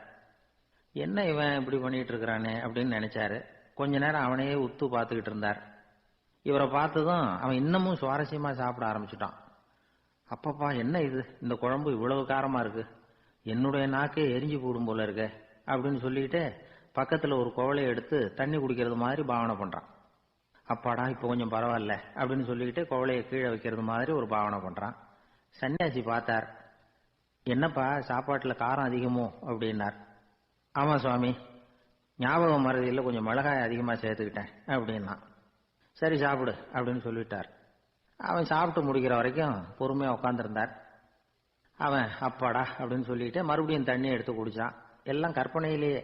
என்ன இவன் இப்படி பண்ணிட்டு இருக்கிறானே அப்படின்னு நினைச்சாரு. கொஞ்ச நேரம் அவனையே உத்து பார்த்துக்கிட்டு இருந்தார். இவரை பார்த்ததும் அவன் இன்னமும் சுவாரஸ்யமா சாப்பிட ஆரம்பிச்சுட்டான். அப்பப்பா என்ன இது, இந்த குழம்பு இவ்வளவு காரமா இருக்கு, என்னுடைய நாக்கே எரிஞ்சு போடும் போல இருக்க அப்படின்னு சொல்லிட்டு பக்கத்துல ஒரு குவளையை எடுத்து தண்ணி குடிக்கிறது மாதிரி பாவனை பண்றான். அப்பாடா இப்ப கொஞ்சம் பரவாயில்ல அப்படின்னு சொல்லிட்டு குவளையை கீழே வைக்கிறது மாதிரி ஒரு பாவனை பண்றான். சன்னியாசி பார்த்தார். என்னப்பா சாப்பாட்டுல காரம் அதிகமோ அப்படின்னார். ஆமா சுவாமி, ஞாபகம் மறதியில் கொஞ்சம் மிளகாய் அதிகமா சேர்த்துக்கிட்டேன் அப்படின்னா. சரி சாப்பிடு அப்படின்னு சொல்லிட்டார். அவன் சாப்பிட்டு முடிக்கிற வரைக்கும் பொறுமையா உட்காந்துருந்தார். அவன் அப்பாடா அப்படின்னு சொல்லிட்டு மறுபடியும் தண்ணி எடுத்து குடிச்சான். எல்லாம் கற்பனையிலேயே.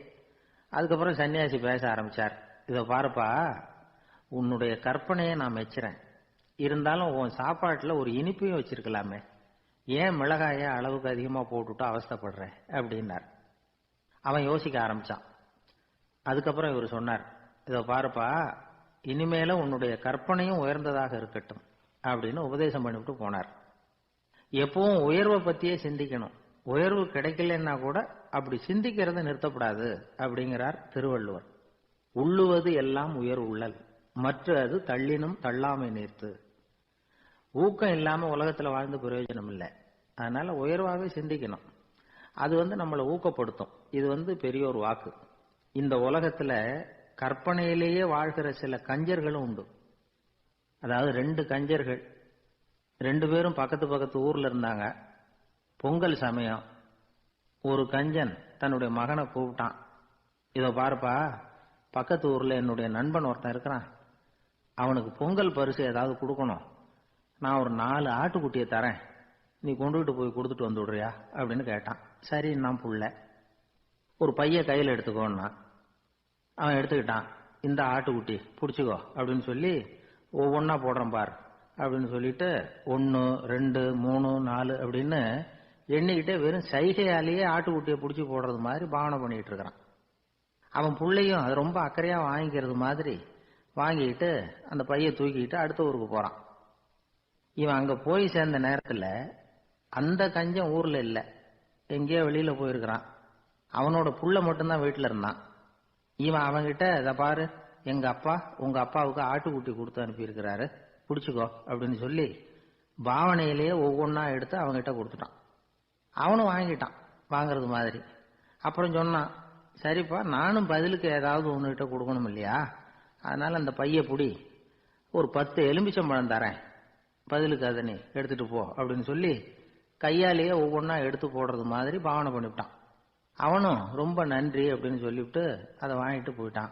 அதுக்கப்புறம் சன்னியாசி பேச ஆரம்பிச்சார். இதை பாருப்பா, உன்னுடைய கற்பனையை நான் மெச்சுறேன். இருந்தாலும் உன் சாப்பாட்டுல ஒரு இனிப்பையும் வச்சிருக்கலாமே, ஏன் மிளகாய அளவுக்கு அதிகமா போட்டுட்டு அவஸ்தைப்படுற அப்படின்னார். அவன் யோசிக்க ஆரம்பிச்சான். அதுக்கப்புறம் இவர் சொன்னார், இதை பாருப்பா, இனிமேல உன்னுடைய கற்பனையும் உயர்ந்ததாக இருக்கட்டும் அப்படின்னு உபதேசம் பண்ணிவிட்டு போனார். எப்பவும் உயர்வை பத்தியே சிந்திக்கணும். உயர்வு கிடைக்கலன்னா கூட அப்படி சிந்திக்கிறத நிறுத்தப்படாது அப்படிங்கிறார் திருவள்ளுவர். உள்ளுவது எல்லாம் உயர் உள்ளல், மற்ற அது தள்ளினும் தள்ளாமை நீர்த்து. ஊக்கம் இல்லாம உலகத்துல வாழ்ந்து பிரயோஜனம் இல்லை. அதனால உயர்வாகவே சிந்திக்கணும். அது நம்மளை ஊக்கப்படுத்தும். இது பெரிய ஒரு வாக்கு. இந்த உலகத்துல கற்பனையிலேயே வாழ்கிற சில கஞ்சர்களும் உண்டு. அதாவது 2 கஞ்சர்கள், 2 பேரும் பக்கத்து பக்கத்து ஊர்ல இருந்தாங்க. பொங்கல் சமயம். ஒரு கஞ்சன் தன்னுடைய மகனை கூப்பிட்டான். இதோ பாருப்பா, பக்கத்து ஊர்ல என்னுடைய நண்பன் ஒருத்தன் இருக்கிறான், அவனுக்கு பொங்கல் பரிசு ஏதாவது கொடுக்கணும். நான் ஒரு 4 ஆட்டுக்குட்டியை தரேன், நீ கொண்டுகிட்டு போய் கொடுத்துட்டு வந்து விடுறியா அப்படின்னு கேட்டான். சரி நான் புள்ள, ஒரு பைய கையில் எடுத்துக்கோன்னா. அவன் எடுத்துக்கிட்டான். இந்த ஆட்டுக்குட்டி பிடிச்சிக்கோ அப்படின்னு சொல்லி ஒவ்வொன்னா போடுறேன் பார் அப்படின்னு சொல்லிட்டு 1 2 3 4 அப்படின்னு எண்ணிக்கிட்டே வெறும் சைகையாலேயே ஆட்டுக்குட்டியை பிடிச்சி போடுறது மாதிரி பாவனை பண்ணிட்டு இருக்கிறான். அவன் பிள்ளையும் அது ரொம்ப அக்கறையா வாங்கிக்கிறது மாதிரி வாங்கிக்கிட்டு அந்த பைய தூக்கிக்கிட்டு அடுத்த ஊருக்கு போறான். இவன் அங்க போய் சேர்ந்த நேரத்துல அந்த கஞ்சன் ஊர்ல இல்ல, எங்கேயோ வெளியில போயிருக்கிறான். அவனோட புள்ள மட்டும்தான் வீட்டுல இருந்தான். இவன் அவன்கிட்ட, இதை பாரு, எங்க அப்பா உங்க அப்பாவுக்கு ஆட்டுக்குட்டி கொடுத்து அனுப்பியிருக்கிறாரு, பிடிச்சிக்கோ அப்படின்னு சொல்லி பாவனையிலேயே ஒவ்வொன்னா எடுத்து அவன்கிட்ட கொடுத்துட்டான். அவனும் வாங்கிட்டான் வாங்கறது மாதிரி. அப்புறம் சொன்னான், சரிப்பா நானும் பதிலுக்கு ஏதாவது ஒன்னுகிட்ட கொடுக்கணும் இல்லையா, அதனால அந்த பைய புடி, ஒரு 10 எலுமிச்சம்பழம் தரேன், பதிலுக்கு அதை நீ எடுத்துட்டு போ அப்படின்னு சொல்லி கையாலேயே ஒவ்வொன்னா எடுத்து போடுறது மாதிரி பாவனை பண்ணிவிட்டான். அவனும் ரொம்ப நன்றி அப்படின்னு சொல்லிவிட்டு அதை வாங்கிட்டு போயிட்டான்.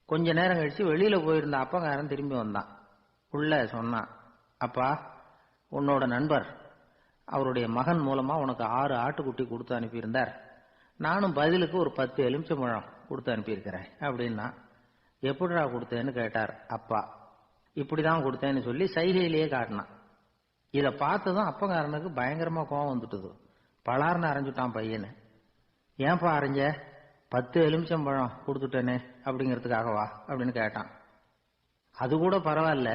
கொஞ்ச நேரம் கழிச்சு வெளியில போயிருந்த அப்பங்காரன் திரும்பி வந்தான். உள்ள சொன்னான், அப்பா உன்னோட நண்பர் அவருடைய மகன் மூலமா உனக்கு 6 ஆட்டுக்குட்டி கொடுத்து அனுப்பியிருந்தார், நானும் பதிலுக்கு ஒரு 10 எலுமிச்சம்பழம் கொடுத்து அனுப்பியிருக்கிறேன் அப்படின்னா. எப்படிடா கொடுத்தேன்னு கேட்டார் அப்பா. இப்படிதான் கொடுத்தேன்னு சொல்லி சைகையிலேயே காட்டினான். இதை பார்த்ததும் அப்பங்காரனுக்கு பயங்கரமா கோபம் வந்துட்டுது. பலார்னு அரைஞ்சுட்டான் பையனு. ஏன்பா அரைஞ்ச, 10 எலுமிச்சம்பழம் கொடுத்துட்டேனே அப்படிங்கிறதுக்காகவா அப்படின்னு கேட்டான். அது கூட பரவாயில்ல,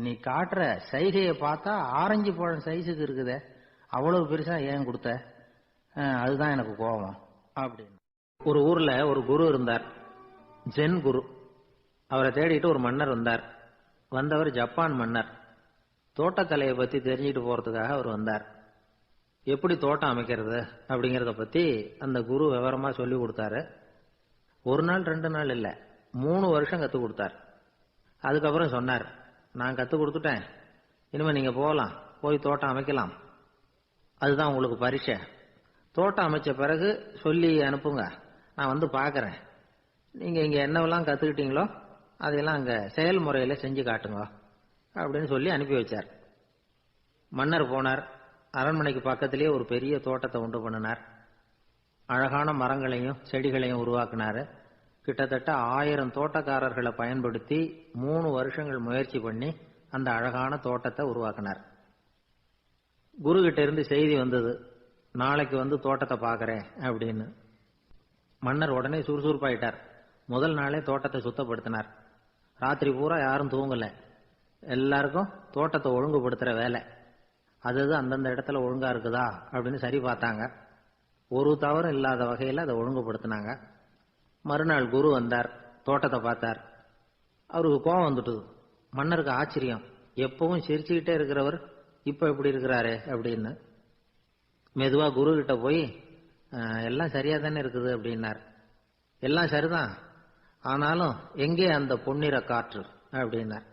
நீ காட்டுற சைகையை பார்த்தா ஆரஞ்சு பழம் சைஸுக்கு இருக்குதே, அவ்வளவு பெருசா ஏன் கொடுத்த, அதுதான் எனக்கு கோபம் அப்படின்னு. ஒரு ஊர்ல ஒரு குரு இருந்தார், ஜென் குரு. அவரை தேடிட்டு ஒரு மன்னர் வந்தார். வந்தவர் ஜப்பான் மன்னர். தோட்டக்கலையை பத்தி தெரிஞ்சுட்டு போறதுக்காக அவர் வந்தார். எப்படி தோட்டம் அமைக்கிறது அப்படிங்கறத பத்தி அந்த குரு விவரமா சொல்லி கொடுத்தாரு. 1 நாள் 2 நாள் இல்ல, 3 வருஷம் கத்து கொடுத்தார். அதுக்கப்புறம் சொன்னார், நான் கத்து கொடுத்துட்டேன், இனிமே நீங்க போகலாம், போய் தோட்டம் அமைக்கலாம், அதுதான் உங்களுக்கு பரிசை. தோட்டம் அமைச்ச பிறகு சொல்லி அனுப்புங்க, நான் வந்து பாக்கிறேன். நீங்க இங்க என்னவெல்லாம் கத்துக்கிட்டீங்களோ அதையெல்லாம் அங்க செயல்முறையில செஞ்சு காட்டுங்க அப்படின்னு சொல்லி அனுப்பி வச்சார். மன்னர் போனார். அரண்மனைக்கு பக்கத்திலேயே ஒரு பெரிய தோட்டத்தை உண்டு பண்ணினார். அழகான மரங்களையும் செடிகளையும் உருவாக்கினாரு. கிட்டத்தட்ட 1000 தோட்டக்காரர்களை பயன்படுத்தி 3 வருஷங்கள் முயற்சி பண்ணி அந்த அழகான தோட்டத்தை உருவாக்கினார். குரு கிட்ட இருந்து செய்தி வந்தது, நாளைக்கு வந்து தோட்டத்தை பார்க்கறேன் அப்படின்னு. மன்னர் உடனே சுறுசுறுப்பாயிட்டார். முதல் நாளே தோட்டத்தை சுத்தப்படுத்தினார். ராத்திரி பூரா யாரும் தூங்கல. எல்லாருக்கும் தோட்டத்தை ஒழுங்குபடுத்துற வேலை. அது அந்தந்த இடத்துல ஒழுங்கா இருக்குதா அப்படின்னு சரி பார்த்தாங்க. ஒரு தவறும் இல்லாத வகையில் அதை ஒழுங்குபடுத்தினாங்க. மறுநாள் குரு வந்தார், தோட்டத்தை பார்த்தார். அவருக்கு கோபம் வந்துட்டுது. மன்னருக்கு ஆச்சரியம், எப்பவும் சிரிச்சுக்கிட்டே இருக்கிறவர் இப்ப எப்படி இருக்கிறாரே அப்படின்னு. மெதுவா குரு கிட்ட போய் எல்லாம் சரியா தானே இருக்குது அப்படின்னார். எல்லாம் சரிதான், ஆனாலும் எங்கே அந்த பொன்னிற காற்று அப்படின்னார்.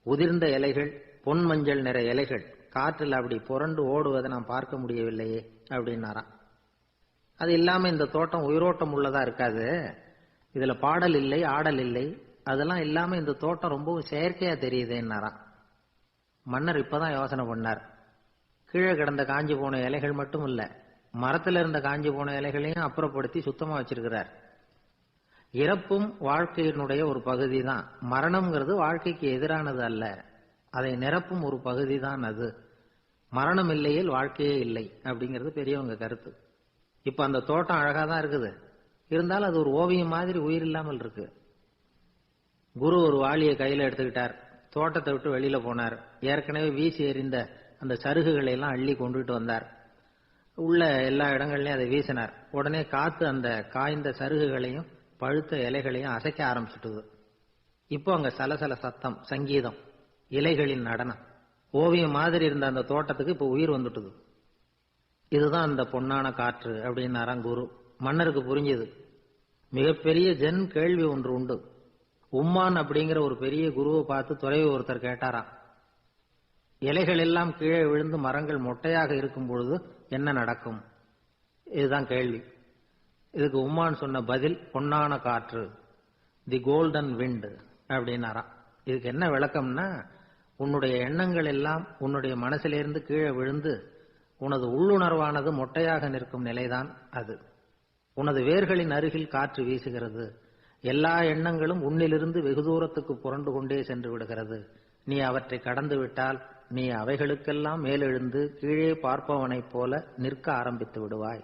உதிர்ந்த இலைகள், பொன் மஞ்சள் நிற இலைகள் காற்றில் அப்படி புரண்டு ஓடுவதை நான் பார்க்க முடியவில்லையே அப்படின்னாராம். அது இல்லாம இந்த தோட்டம் உயிரோட்டம் உள்ளதா இருக்காது, இதுல பாடல் இல்லை, ஆடல் இல்லை, அதெல்லாம் இல்லாம இந்த தோட்டம் ரொம்பவும் செயற்கையா தெரியுதுன்னாராம். மன்னர் இப்பதான் யோசனை பண்ணார். கீழே கிடந்த காஞ்சி போன இலைகள் மட்டும் இல்ல, மரத்துல இருந்த காஞ்சி போன இலைகளையும் அப்புறப்படுத்தி சுத்தமா வச்சிருக்கிறார். இறப்பும் வாழ்க்கையினுடைய ஒரு பகுதி தான். மரணம்ங்கிறது வாழ்க்கைக்கு எதிரானது அல்ல, அதை நிரப்பும் ஒரு பகுதி தான் அது. மரணம் இல்லையில் வாழ்க்கையே இல்லை அப்படிங்கிறது பெரியவங்க கருத்து. இப்ப அந்த தோட்டம் அழகா தான் இருக்குது, இருந்தாலும் அது ஒரு ஓவியம் மாதிரி உயிர் இல்லாமல் இருக்கு. குரு ஒரு வாளியை கையில எடுத்துக்கிட்டார், தோட்டத்தை விட்டு வெளியில போனார். ஏற்கனவே வீசி எறிந்த அந்த சருகுகளை எல்லாம் அள்ளி கொண்டுட்டு வந்தார். உள்ள எல்லா இடங்கள்லயும் அதை வீசினார். உடனே காத்து அந்த காய்ந்த சருகுகளையும் பழுத்த இலைகளையும் அசைக்க ஆரம்பிச்சுட்டுது. இப்போ அங்க சலசல சத்தம், சங்கீதம், இலைகளின் நடனம், ஓவியம் மாதிரி இருந்த அந்த தோட்டத்துக்கு இப்போ உயிர் வந்துட்டுது. இதுதான் அந்த பொன்னான காற்று அப்படின்னாராம் குரு. மன்னருக்கு புரிஞ்சது. மிகப்பெரிய ஜென் கேள்வி ஒன்று உண்டு. உம்மான் அப்படிங்கிற ஒரு பெரிய குருவை பார்த்து துறவி ஒருத்தர் கேட்டாராம், இலைகள் எல்லாம் கீழே விழுந்து மரங்கள் மொட்டையாக இருக்கும் பொழுது என்ன நடக்கும்? இதுதான் கேள்வி. இதுக்கு உம்மான் சொன்ன பதில் பொன்னான காற்று, தி கோல்டன் விண்ட் அப்படின்னாராம். இதுக்கு என்ன விளக்கம்னா, உன்னுடைய எண்ணங்கள் எல்லாம் உன்னுடைய மனசிலிருந்து கீழே விழுந்து உனது உள்ளுணர்வானது மொட்டையாக நிற்கும் நிலைதான் அது. உனது வேர்களின் அருகில் காற்று வீசுகிறது. எல்லா எண்ணங்களும் உன்னிலிருந்து வெகு தூரத்துக்கு புரண்டு கொண்டே சென்று விடுகிறது. நீ அவற்றை கடந்து விட்டால் நீ அவைகளுக்கெல்லாம் மேலெழுந்து கீழே பார்ப்பவனைப் போல நிற்க ஆரம்பித்து விடுவாய்.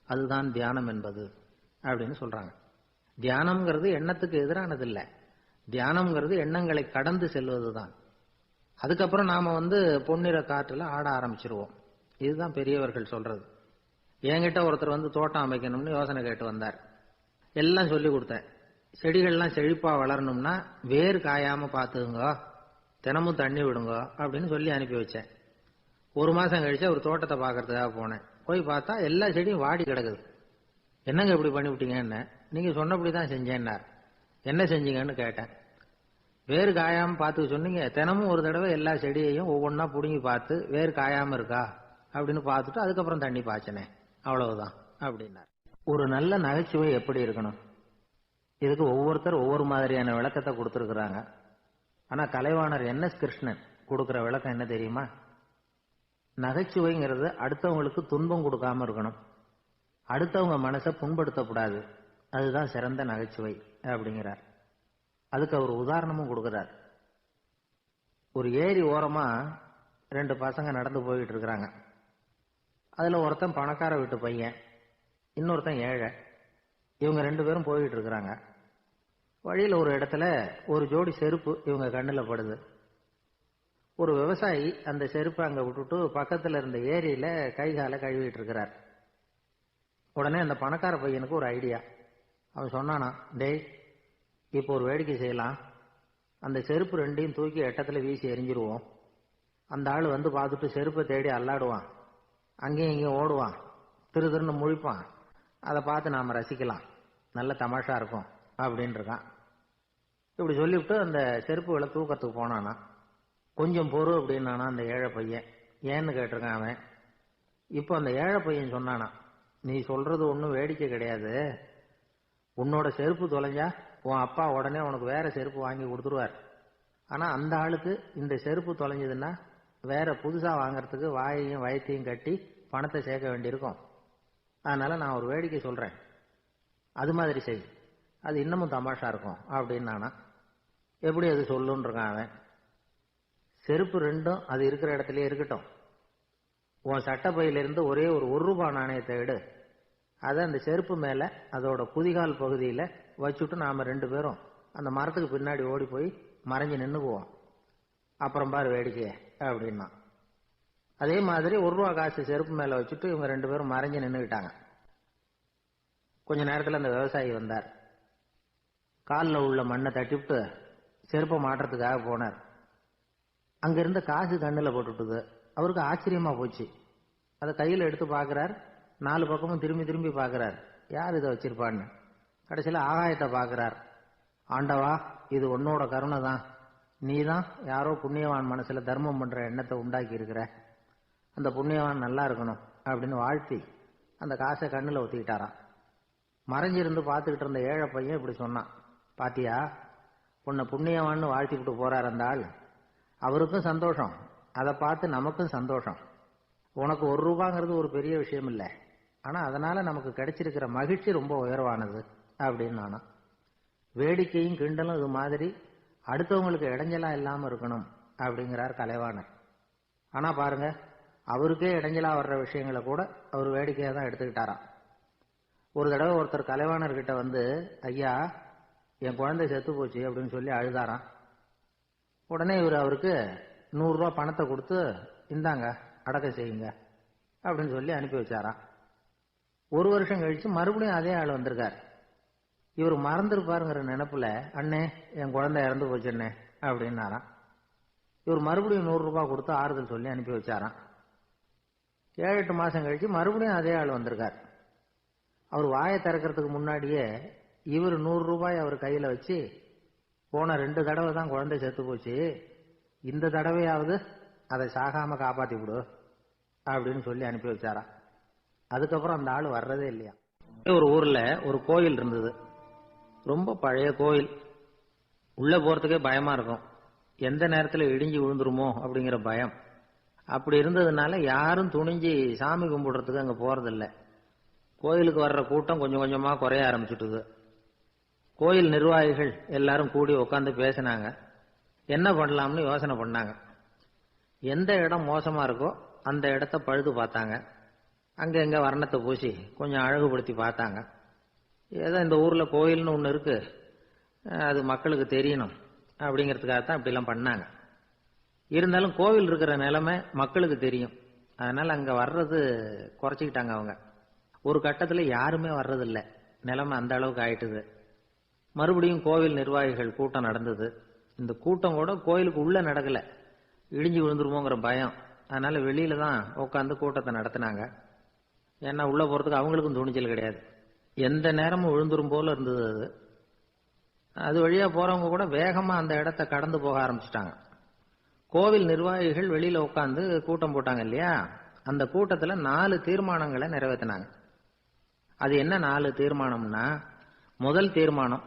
அதுதான் தியானம் என்பது அப்படின்னு சொல்றாங்க. தியானம்ங்கிறது எண்ணத்துக்கு எதிரானது இல்லை, தியானம்ங்கிறது எண்ணங்களை கடந்து செல்வதுதான். அதுக்கப்புறம் நாம பொன்னிற காற்றுல ஆட ஆரம்பிச்சிருவோம். இதுதான் பெரியவர்கள் சொல்றது. என்கிட்ட ஒருத்தர் தோட்டம் அமைக்கணும்னு யோசனை கேட்டு வந்தார். எல்லாம் சொல்லி கொடுத்தேன். செடிகள்லாம் செழிப்பா வளரணும்னா வேர் காயாம பாத்துக்குங்க, தினமும் தண்ணி விடுங்க அப்படின்னு சொல்லி அனுப்பி வச்சேன். ஒரு மாசம் கழிச்சு ஒரு தோட்டத்தை பாக்கிறதுக்காக போனேன். போய் பார்த்தா எல்லா செடியும் வாடி கிடக்குது. என்னங்க இப்படி பண்ணிவிட்டீங்கன்னு. நீங்க சொன்னபடிதான் செஞ்சேன்னார். என்ன செஞ்சீங்கன்னு கேட்டேன். வேறு காயாம பாத்துக்க சொன்னீங்க, தினமும் ஒரு தடவை எல்லா செடியையும் ஒவ்வொன்னா புடுங்கி பார்த்து வேறு காயாம இருக்கா அப்படின்னு பார்த்துட்டு அதுக்கப்புறம் தண்ணி பாய்ச்சனே, அவ்வளவுதான் அப்படின்னார். ஒரு நல்ல நகைச்சுவை எப்படி இருக்கணும், இதுக்கு ஒவ்வொருத்தர் ஒவ்வொரு மாதிரியான விளக்கத்தை கொடுத்துருக்குறாங்க. ஆனா கலைவாணர் என்.எஸ். கிருஷ்ணன் கொடுக்கிற விளக்கம் என்ன தெரியுமா? நகைச்சுவைங்கிறது அடுத்தவங்களுக்கு துன்பம் கொடுக்காம இருக்கணும், அடுத்தவங்க மனசை புண்படுத்தக்கூடாது, அதுதான் சிறந்த நகைச்சுவை அப்படிங்கிறார். அதுக்கு அவர் உதாரணமும் கொடுக்கிறார். ஒரு ஏரி ஓரமா 2 பசங்க நடந்து போயிட்டு இருக்கிறாங்க. அதுல ஒருத்தன் பணக்கார வீட்டு பையன், இன்னொருத்தன் ஏழை. இவங்க 2 பேரும் போயிட்டு இருக்கிறாங்க. வழியில ஒரு இடத்துல ஒரு ஜோடி செருப்பு இவங்க கண்ணுல படுது. ஒரு விவசாயி அந்த செருப்பை அங்க விட்டுட்டு பக்கத்துல இருந்த ஏரியில கை காலை கழுவிட்டு இருக்கிறார். உடனே அந்த பணக்கார பையனுக்கு ஒரு ஐடியா. அவன் சொன்னானா, டேய் இப்போ ஒரு வேடிக்கை செய்யலாம், அந்த செருப்பு 2ஐயும் தூக்கி எட்டத்துல வீசி எரிஞ்சிருவோம். அந்த ஆள் பார்த்துட்டு செருப்பை தேடி அல்லாடுவான், அங்கேயும் இங்கேயும் ஓடுவான், திரு திருன்னு முழிப்பான். அதை பார்த்து நாம ரசிக்கலாம், நல்ல தமாஷா இருக்கும் அப்படின்னு இருக்கான். இப்படி சொல்லிவிட்டு அந்த செருப்புகளை தூக்கத்துக்கு போனானா. கொஞ்சம் பொறு அப்படின்னானா அந்த ஏழை பையன். ஏன்னு கேட்டிருக்கான் அவன். இப்போ அந்த ஏழை பையன் சொன்னானா, நீ சொல்றது ஒன்றும் வேடிக்கை கிடையாது, உன்னோட செருப்பு தொலைஞ்சா உன் அப்பா உடனே உனக்கு வேற செருப்பு வாங்கி கொடுத்துருவார். ஆனா அந்த ஆளுக்கு இந்த செருப்பு தொலைஞ்சதுன்னா வேற புதுசா வாங்கறதுக்கு வாயையும் வயத்தையும் கட்டி பணத்தை சேர்க்க வேண்டியிருக்கும். அதனால நான் ஒரு வேடிக்கை சொல்றேன், அது மாதிரி செய், அது இன்னமும் தமாஷா இருக்கும் அப்படின்னு நானா. எப்படி அது சொல்லுன்னு இருக்கான் அவன். செருப்பு ரெண்டும் அது இருக்கிற இடத்துலயே இருக்கட்டும். உன் சட்டப்பையிலிருந்து ஒரே ஒரு ரூபாய் நாணயத்தை எடு, அதை அந்த செருப்பு மேல அதோட குதிகால் பகுதியில வச்சுட்டு நாம 2 பேரும் அந்த மரத்துக்கு பின்னாடி ஓடி போய் மறைஞ்சு நின்னுக்குவோம். அப்புறம் பாரு வேடிக்கைய அப்படின்னா. அதே மாதிரி 1 ரூபா காசு செருப்பு மேல வச்சுட்டு இவங்க 2 பேரும் மறைஞ்சு நின்னுக்கிட்டாங்க. கொஞ்ச நேரத்துல அந்த விவசாயி வந்தார். காலில் உள்ள மண்ணை தட்டிவிட்டு செருப்பை மாட்டுறதுக்காக போனார். அங்க இருந்த காசு கண்ணுல போட்டுட்டுது. அவருக்கு ஆச்சரியமா போச்சு. அதை கையில எடுத்து பாக்குறார். 4 பக்கமும் திரும்பி திரும்பி பாக்குறார், யார் இதை வச்சிருப்பான்னு. கடைசியில ஆகாயத்தை பாக்குறார். ஆண்டவா, இது உன்னோட கருணை தான். நீ தான் யாரோ புண்ணியவான் மனசுல தர்மம் பண்ற எண்ணத்தை உண்டாக்கி இருக்கிற. அந்த புண்ணியவான் நல்லா இருக்கணும் அப்படின்னு வாழ்த்தி அந்த காசை கண்ணுல ஒத்திக்கிட்டாராம். மறைஞ்சிருந்து பார்த்துக்கிட்டு இருந்த ஏழை பையன் இப்படி சொன்னான், பாத்தியா, உன்னை புண்ணியவான்னு வாழ்த்திக்கிட்டு போறார் அந்த ஆள். அவருக்கும் சந்தோஷம், அதை பார்த்து நமக்கும் சந்தோஷம். உனக்கு 1 ரூபாங்கிறது ஒரு பெரிய விஷயம் இல்லை, ஆனா அதனால நமக்கு கிடைச்சிருக்கிற மகிழ்ச்சி ரொம்ப உயர்வானது அப்படின்னு நானும். வேடிக்கையும் கிண்டலும் இது மாதிரி அடுத்தவங்களுக்கு இடைஞ்சலா இல்லாம இருக்கணும் அப்படிங்கிறார் கலைவாணர். ஆனா பாருங்க, அவருக்கே இடைஞ்சலா வர்ற விஷயங்களை கூட அவர் வேடிக்கையா தான் எடுத்துக்கிட்டாராம். ஒரு தடவை ஒருத்தர் கலைவாணர்கிட்ட வந்து, ஐயா, என் குழந்தை செத்து போச்சு அப்படின்னு சொல்லி அழுதாராம். உடனே இவர் அவருக்கு 100 ரூபாய் பணத்தை கொடுத்து, இந்தாங்க அடக்கம் செய்யுங்க அப்படின்னு சொல்லி அனுப்பி வச்சாராம். 1 வருஷம் கழிச்சு மறுபடியும் அதே ஆள் வந்திருக்கார். இவர் மறந்துருப்பாருங்கிற நினைப்புல, அண்ணே என் குழந்தை இறந்து போச்சுண்ணே அப்படின்னாராம். இவர் மறுபடியும் 100 ரூபாய் கொடுத்து ஆறுதல் சொல்லி அனுப்பி வச்சாராம். 7-8 மாசம் கழிச்சு மறுபடியும் அதே ஆள் வந்திருக்கார். அவர் வாயை திறக்கிறதுக்கு முன்னாடியே இவர் 100 ரூபாய் அவர் கையில வச்சு, போன 2 தடவை தான் குழந்தை செத்து போச்சு, இந்த தடவையாவது அதை சாகாம காப்பாத்தி விடு அப்படின்னு சொல்லி அனுப்பி வச்சாரா. அதுக்கப்புறம் அந்த ஆள் வர்றதே இல்லையா. ஒரு ஊர்ல ஒரு கோயில் இருந்தது, ரொம்ப பழைய கோயில். உள்ள போறதுக்கே பயமா இருக்கும், எந்த நேரத்துல இடிஞ்சு விழுந்துருமோ அப்படிங்கிற பயம். அப்படி இருந்ததுனால யாரும் துணிஞ்சு சாமி கும்பிடுறதுக்கு அங்க போறதில்லை. கோயிலுக்கு வர்ற கூட்டம் கொஞ்சம் கொஞ்சமா குறைய ஆரம்பிச்சுட்டுது. கோயில் நிர்வாகிகள் எல்லாரும் கூடி உட்காந்து பேசினாங்க. என்ன பண்ணலாம்னு யோசனை பண்ணாங்க. எந்த இடம் மோசமா இருக்கோ அந்த இடத்த பழுது பார்த்தாங்க. அங்க எங்க வர்ணத்தை பூசி கொஞ்சம் அழகுபடுத்தி பார்த்தாங்க. ஏதோ இந்த ஊர்ல கோயில்னு ஒண்ணு இருக்கு, அது மக்களுக்கு தெரியணும் அப்படிங்கிறதுக்காகத்தான் இப்படிலாம் பண்ணாங்க. இருந்தாலும் கோவில் இருக்கிற நிலைமை மக்களுக்கு தெரியும், அதனால அங்க வர்றது குறைச்சிக்கிட்டாங்க அவங்க. ஒரு கட்டத்துல யாருமே வர்றதில்லை, நிலைமை அந்த அளவுக்கு ஆயிட்டுது. மறுபடியும் கோவில் நிர்வாகிகள் கூட்டம் நடந்தது. இந்த கூட்டம் கூட கோயிலுக்கு உள்ள நடக்கல, இடிஞ்சு விழுந்துருமோங்கிற பயம். அதனால வெளியில தான் உட்காந்து கூட்டத்தை நடத்தினாங்க. ஏன்னா உள்ள போறதுக்கு அவங்களுக்கும் துணிச்சல் கிடையாது, எந்த நேரமும் விழுந்துரும் போல இருந்தது அது. அது வழியா போறவங்க கூட வேகமா அந்த இடத்த கடந்து போக ஆரம்பிச்சுட்டாங்க. கோவில் நிர்வாகிகள் வெளியில உட்காந்து கூட்டம் போட்டாங்க இல்லையா, அந்த கூட்டத்துல 4 தீர்மானங்களை நிறைவேற்றினாங்க. அது என்ன 4 தீர்மானம்னா, முதல் தீர்மானம்,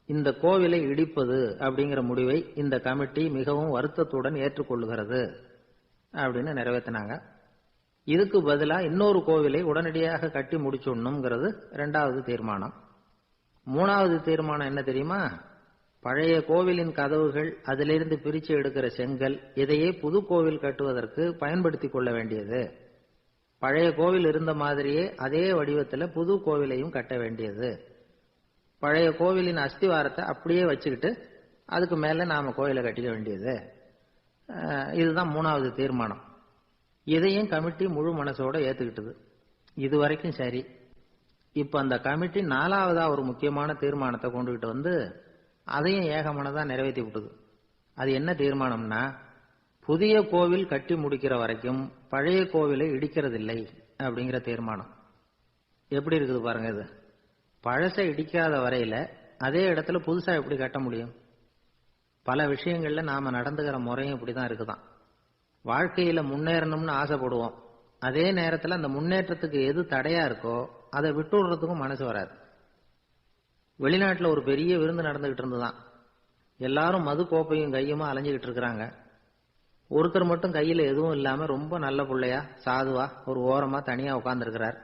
இந்த கோவிலை இடிப்பது அப்படிங்கிற முடிவை இந்த கமிட்டி மிகவும் வருத்தத்துடன் ஏற்றுக்கொள்ளுகிறது அப்படின்னு நிறைவேற்றினாங்க. இதுக்கு பதிலா இன்னொரு கோவிலை உடனடியாக கட்டி முடிச்சுடணுங்கிறது 2வது தீர்மானம். 3வது தீர்மானம் என்ன தெரியுமா, பழைய கோவிலின் கதவுகள், அதிலிருந்து பிரிச்சு எடுக்கிற செங்கல், இதையே புது கோவில் கட்டுவதற்கு பயன்படுத்தி கொள்ள வேண்டியது. பழைய கோவில் இருந்த மாதிரியே அதே வடிவத்தில் புது கோவிலையும் கட்ட வேண்டியது. பழைய கோவிலின் அஸ்திவாரத்தை அப்படியே வச்சுக்கிட்டு அதுக்கு மேல நாம கோயிலை கட்டிக்க வேண்டியது. இதுதான் 3வது தீர்மானம். இதையும் கமிட்டி முழு மனசோட ஏத்துக்கிட்டது. இது வரைக்கும் சரி. இப்ப அந்த கமிட்டி 4வதா ஒரு முக்கியமான தீர்மானத்தை கொண்டுகிட்டு வந்து அதையும் ஏகமனதா நிறைவேற்றி விட்டது. அது என்ன தீர்மானம்னா, புதிய கோவில் கட்டி முடிக்கிற வரைக்கும் பழைய கோவிலை இடிக்கிறதில்லை அப்படிங்கிற தீர்மானம். எப்படி இருக்குது பாருங்க இது. பழசை இடிக்காத வரையில அதே இடத்துல புதுசா எப்படி கட்ட முடியும்? பல விஷயங்கள்ல நாம நடந்துகிற முறையும் இப்படிதான் இருக்குதான். வாழ்க்கையில முன்னேறணும்னு ஆசைப்படுவோம், அதே நேரத்துல அந்த முன்னேற்றத்துக்கு எது தடையா இருக்கோ அதை விட்டுடுறதுக்கும் மனசு வராது. வெளிநாட்டுல ஒரு பெரிய விருந்து நடந்துகிட்டு இருந்துதான். எல்லாரும் மது கோப்பையும் கையுமா அலைஞ்சுகிட்டு இருக்கிறாங்க. ஒருத்தர் மட்டும் கையில எதுவும் இல்லாம ரொம்ப நல்ல பிள்ளையா சாதுவா ஒரு ஓரமா தனியா உட்கார்ந்துருக்கிறார்.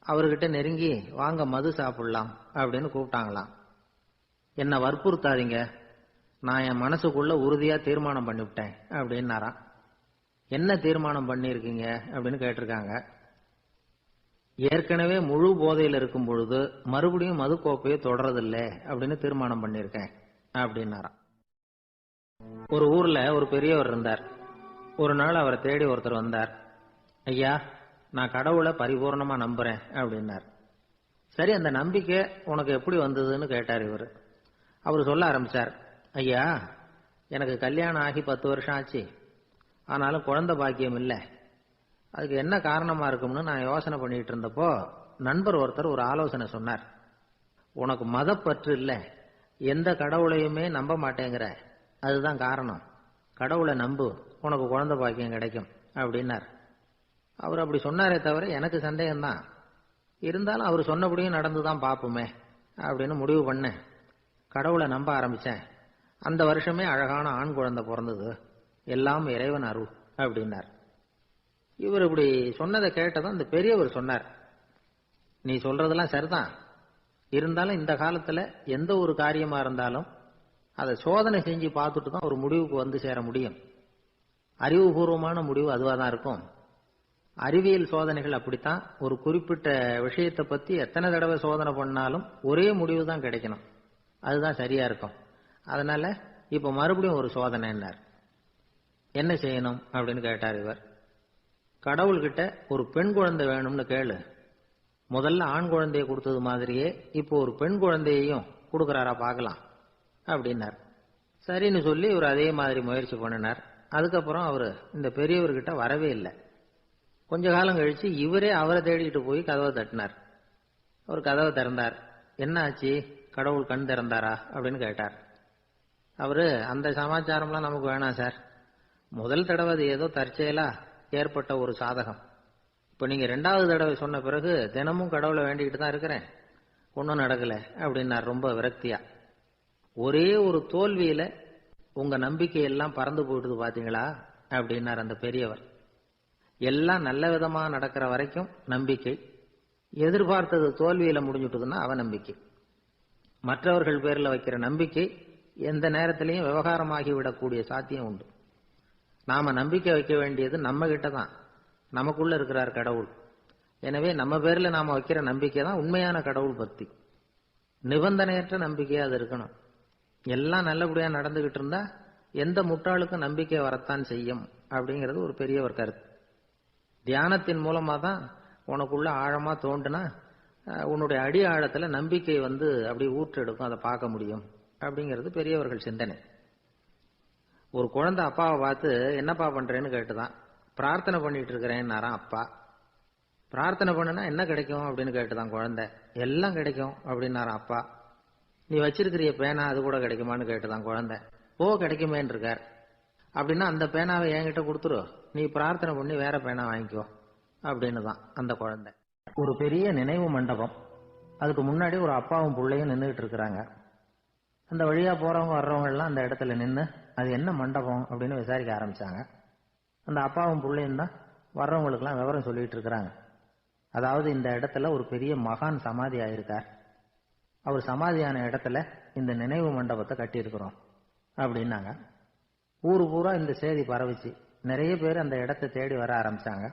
அவர்கிட்ட நெருங்கி வாங்க மது சாப்பிடலாம் அப்படின்னு கூப்பிட்டாங்களாம். என்ன வற்புறுத்தாதீங்க, நான் என் மனசுக்குள்ள உறுதியா தீர்மானம் பண்ணிவிட்டேன் அப்படின்னாராம். என்ன தீர்மானம் பண்ணியிருக்கீங்க அப்படின்னு கேட்டிருக்காங்க. ஏற்கனவே முழு போதையில் இருக்கும் பொழுது மறுபடியும் மது கோப்பையை தொடறதில்லை அப்படின்னு தீர்மானம் பண்ணியிருக்கேன் அப்படின்னாராம். ஒரு ஊர்ல ஒரு பெரியவர் இருந்தார். ஒரு நாள் அவரை தேடி ஒருத்தர் வந்தார். ஐயா, நான் கடவுளை பரிபூர்ணமா நம்புறேன் அப்படின்னார். சரி, அந்த நம்பிக்கை உனக்கு எப்படி வந்ததுன்னு கேட்டார் இவர். அவர் சொல்ல ஆரம்பிச்சார். ஐயா, எனக்கு கல்யாணம் ஆகி 10 வருஷம் ஆச்சு, ஆனாலும் குழந்தை பாக்கியம் இல்லை. அதுக்கு என்ன காரணமா இருக்கும்னு நான் யோசனை பண்ணிட்டு இருந்தப்போ நண்பர் ஒருத்தர் ஒரு ஆலோசனை சொன்னார். உனக்கு மதப்பற்று இல்லை, எந்த கடவுளையுமே நம்ப மாட்டேங்கிற, அதுதான் காரணம். கடவுளை நம்பு, உனக்கு குழந்தை பாக்கியம் கிடைக்கும் அப்படின்னார். அவர் அப்படி சொன்னாரே தவிர எனக்கு சந்தேகம்தான். இருந்தாலும் அவர் சொன்னபடியும் நடந்துதான் பார்ப்போமே அப்படின்னு முடிவு பண்ணேன். கடவுளை நம்ப ஆரம்பிச்சேன். அந்த வருஷமே அழகான ஆண் குழந்தை பிறந்தது. எல்லாம் இறைவன் அருள் அப்படின்னார். இவர் இப்படி சொன்னதை கேட்டதும் இந்த பெரியவர் சொன்னார், நீ சொல்றதெல்லாம் சரிதான், இருந்தாலும் இந்த காலத்துல எந்த ஒரு காரியமா இருந்தாலும் அதை சோதனை செஞ்சு பார்த்துட்டு தான் ஒரு முடிவுக்கு வந்து சேர முடியும். அறிவுபூர்வமான முடிவு அதுவாக தான் இருக்கும். அறிவியல் சோதனைகள் அப்படித்தான். ஒரு குறிப்பிட்ட விஷயத்தை பத்தி எத்தனை தடவை சோதனை பண்ணாலும் ஒரே முடிவு தான் கிடைக்கணும். அதுதான் சரியா இருக்கும். அதனால இப்ப மறுபடியும் ஒரு சோதனைன்னார். என்ன செய்யணும் அப்படின்னு கேட்டார் இவர். கடவுள்கிட்ட ஒரு பெண் குழந்தை வேணும்னு கேளு. முதல்ல ஆண் குழந்தையை கொடுத்தது மாதிரியே இப்போ ஒரு பெண் குழந்தையையும் கொடுக்கறாரா பார்க்கலாம் அப்படின்னார். சரின்னு சொல்லி இவர் அதே மாதிரி முயற்சி பண்ணினார். அதுக்கப்புறம் அவர் இந்த பெரியவர்கிட்ட வரவே இல்லை. கொஞ்ச காலம் கழிச்சு இவரே அவரை தேடிக்கிட்டு போய் கதவை தட்டினார். அவர் கதவை திறந்தார். என்ன ஆச்சு, கடவுள் கண் திறந்தாரா அப்படின்னு கேட்டார். அவரு, அந்த சமாச்சாரம்லாம் நமக்கு வேணாம் சார். முதல் தடவை அது ஏதோ தற்செயலா ஏற்பட்ட ஒரு சாதகம். இப்ப நீங்க 2வது தடவை சொன்ன பிறகு தினமும் கடவுளை வேண்டிக்கிட்டு தான் இருக்கிறேன், ஒன்றும் நடக்கல அப்படின்னார் ரொம்ப விரக்தியா. ஒரே ஒரு தோல்வியில உங்க நம்பிக்கையெல்லாம் பறந்து போயிடுது பாத்தீங்களா அப்படின்னார் அந்த பெரியவர். எல்லாம் நல்ல விதமா நடக்கிற வரைக்கும் நம்பிக்கை, எதிர்பார்த்தது தோல்வியில முடிஞ்சுட்டுதுன்னா அவநம்பிக்கை. மற்றவர்கள் பேர்ல வைக்கிற நம்பிக்கை எந்த நேரத்திலையும் விவகாரமாகி விடக்கூடிய சாத்தியம் உண்டு. நாம நம்பிக்கை வைக்க வேண்டியது நம்ம கிட்ட தான், நமக்குள்ள இருக்கிறார் கடவுள். எனவே நம்ம பேர்ல நாம வைக்கிற நம்பிக்கை தான் உண்மையான கடவுள் பக்தி. நிபந்தனையற்ற நம்பிக்கையா அது இருக்கணும். எல்லாம் நல்லபடியா நடந்துகிட்டு இருந்தா எந்த முட்டாளுக்கும் நம்பிக்கை வரத்தான் செய்யும் அப்படிங்கிறது ஒரு பெரியவர் கருத்து. தியானத்தின் மூலமா தான் உனக்குள்ள ஆழமா தோண்டுனா உன்னுடைய அடி ஆழத்துல நம்பிக்கை வந்து அப்படி ஊற்றெடுக்கும், அதை பார்க்க முடியும் அப்படிங்கிறது பெரியவர்கள் சிந்தனை. ஒரு குழந்தை அப்பாவை பார்த்து என்னப்பா பண்றேன்னு கேட்டுதான். பிரார்த்தனை பண்ணிட்டு இருக்கிறேன்னாராம் அப்பா. பிரார்த்தனை பண்ணுனா என்ன கிடைக்கும் அப்படின்னு கேட்டுதான் குழந்தை. எல்லாம் கிடைக்கும் அப்படின்னாராம் அப்பா. நீ வச்சிருக்கிறிய பேனா அது கூட கிடைக்குமான்னு கேட்டுதான் குழந்தை. ஓ, கிடைக்குமேன்னு இருக்கார். அப்படின்னா அந்த பேனாவை என்கிட்ட கொடுத்துரு, நீ பிரார்த்தனை பண்ணி வேற பேனா வாங்கிக்கோ அப்படின்னு தான் அந்த குழந்தை. ஒரு பெரிய நினைவு மண்டபம், அதுக்கு முன்னாடி ஒரு அப்பாவும் பிள்ளையும் நின்றுகிட்டு இருக்கிறாங்க. அந்த வழியா போறவங்க வர்றவங்க எல்லாம் அந்த இடத்துல நின்று அது என்ன மண்டபம் அப்படின்னு விசாரிக்க ஆரம்பிச்சாங்க. அந்த அப்பாவும் பிள்ளையும் தான் வர்றவங்களுக்கெல்லாம் விவரம் சொல்லிட்டு இருக்கிறாங்க. அதாவது இந்த இடத்துல ஒரு பெரிய மகான் சமாதி ஆயிருக்கார், அவர் சமாதியான இடத்துல இந்த நினைவு மண்டபத்தை கட்டி இருக்கிறோம் அப்படின்னாங்க. ஊரு பூரா இந்த செய்தி பரவிச்சு. நிறைய பேர் அந்த இடத்தை தேடி வர ஆரம்பிச்சாங்க.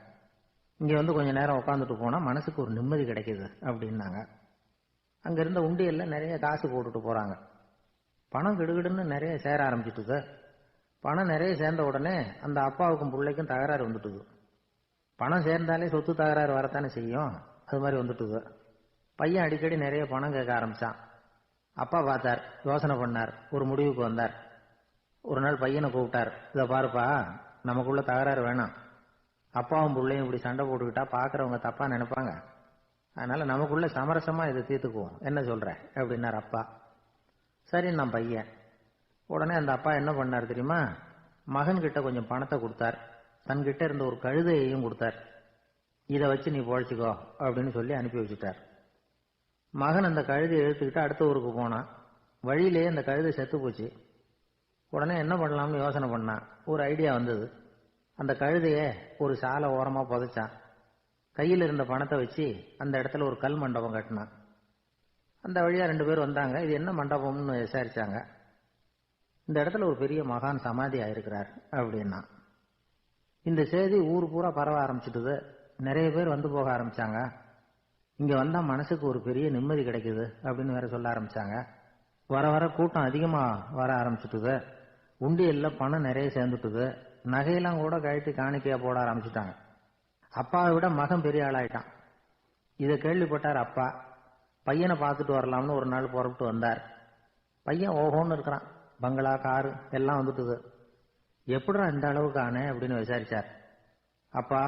இங்க வந்து கொஞ்ச நேரம் உட்காந்துட்டு போனா மனசுக்கு ஒரு நிம்மதி கிடைக்குது அப்படின்னாங்க. அங்க இருந்த உண்டியல்ல நிறைய காசு போட்டுட்டு போறாங்க. பணம் கிடுகிடுன்னு நிறைய சேர ஆரம்பிச்சுட்டுது. பணம் நிறைய சேர்ந்த உடனே அந்த அப்பாவுக்கும் பிள்ளைக்கும் தகராறு வந்துட்டுது. பணம் சேர்ந்தாலே சொத்து தகராறு வரத்தானே செய்யும், அது மாதிரி வந்துட்டுது. பையன் அடிக்கடி நிறைய பணம் கேட்க ஆரம்பிச்சான். அப்பா பார்த்தார், யோசனை பண்ணார், ஒரு முடிவுக்கு வந்தார். ஒரு நாள் பையனை கூப்பிட்டார். இதை பாருப்பா, நமக்குள்ள தகராறு வேணாம். அப்பாவும் பிள்ளையும் இப்படி சண்டை போட்டுக்கிட்டா பாக்குறவங்க தப்பா நினைப்பாங்க. அதனால நமக்குள்ள சமரசமா இதை தீர்த்துக்குவோம், என்ன சொல்ற அப்படின்னார் அப்பா. சரி நான் பையன். உடனே அந்த அப்பா என்ன பண்ணார் தெரியுமா, மகன் கிட்ட கொஞ்சம் பணத்தை கொடுத்தார். தன்கிட்ட இருந்த ஒரு கழுதையையும் கொடுத்தார். இதை வச்சு நீ பொழைச்சிக்கோ அப்படின்னு சொல்லி அனுப்பி வச்சுட்டார். மகன் அந்த கழுதையை இழுத்துக்கிட்டு அடுத்த ஊருக்கு போனான். வழியிலேயே அந்த கழுதை செத்து போச்சு. உடனே என்ன பண்ணலாம்னு யோசனை பண்ணான். ஒரு ஐடியா வந்தது. அந்த கழுதைய ஒரு சாலை ஓரமா புதைச்சான். கையில் இருந்த பணத்தை வச்சு அந்த இடத்துல ஒரு கல் மண்டபம் கட்டினான். அந்த வழியா 2 பேர் வந்தாங்க. இது என்ன மண்டபம்னு விசாரிச்சாங்க. இந்த இடத்துல ஒரு பெரிய மகான் சமாதி ஆயிருக்கிறார் அப்படின்னா. இந்த செய்தி ஊர் பூரா பரவ ஆரம்பிச்சுட்டுது. நிறைய பேர் வந்து போக ஆரம்பிச்சாங்க. இங்க வந்தா மனசுக்கு ஒரு பெரிய நிம்மதி கிடைக்குது அப்படின்னு வேற சொல்ல ஆரம்பிச்சாங்க. வர வர கூட்டம் அதிகமா வர ஆரம்பிச்சுட்டுது. உண்டியல்ல பணம் நிறைய சேர்ந்துட்டுது. நகையெல்லாம் கூட கழட்டி காணிக்கையா போட ஆரம்பிச்சுட்டாங்க. அப்பாவை விட மகன் பெரிய ஆளாயிட்டான். இதை கேள்விப்பட்டார் அப்பா. பையனை பார்த்துட்டு வரலாம்னு ஒரு நாள் புறப்பட்டு வந்தார். பையன் ஓஹோன்னு இருக்கிறான். பங்களா, காரு எல்லாம் வந்துட்டுது. எப்படிடா இந்த அளவுக்கு ஆனே அப்படின்னு விசாரிச்சார். அப்பா,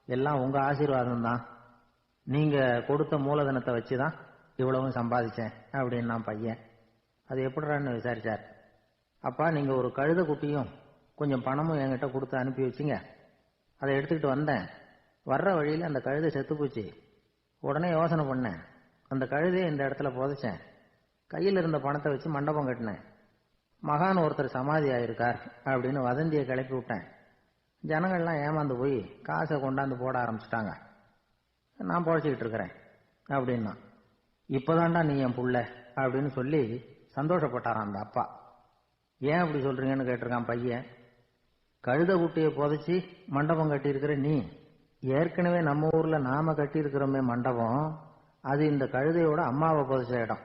எல்லாம் உங்க ஆசீர்வாதம் தான். நீங்க கொடுத்த மூலதனத்தை வச்சுதான் இவ்வளவும் சம்பாதிச்சேன் அப்படின்னு நான் பையன். அது எப்படிடான்னு விசாரிச்சார். அப்பா, நீங்க ஒரு கழுத குட்டியும் கொஞ்சம் பணமும் என்கிட்ட கொடுத்து அனுப்பி வச்சிங்க. அதை எடுத்துக்கிட்டு வந்தேன். வர்ற வழியில அந்த கழுதை செத்து போச்சு. உடனே யோசனை பண்ணேன். அந்த கழுதையை இந்த இடத்துல புதைச்சேன். கையில் இருந்த பணத்தை வச்சு மண்டபம் கட்டினேன். மகான் ஒருத்தர் சமாதி ஆயிருக்கார் அப்படின்னு வதந்தியை கிளப்பி விட்டேன். ஜனங்கள்லாம் ஏமாந்து போய் காசை கொண்டாந்து போட ஆரம்பிச்சுட்டாங்க. நான் பொழைச்சிக்கிட்டு இருக்கிறேன் அப்படின்னா. இப்பதான்டா நீ என் புள்ள அப்படின்னு சொல்லி சந்தோஷப்பட்டாரான் அந்த அப்பா. ஏன் அப்படி சொல்றீங்கன்னு கேட்டிருக்கான் பையன். கழுத குட்டியை புதைச்சி மண்டபம் கட்டியிருக்கிற நீ, ஏற்கனவே நம்ம ஊர்ல நாம கட்டியிருக்கிறோமே மண்டபம், அது இந்த கழுதையோட அம்மாவை புதைச்ச இடம்.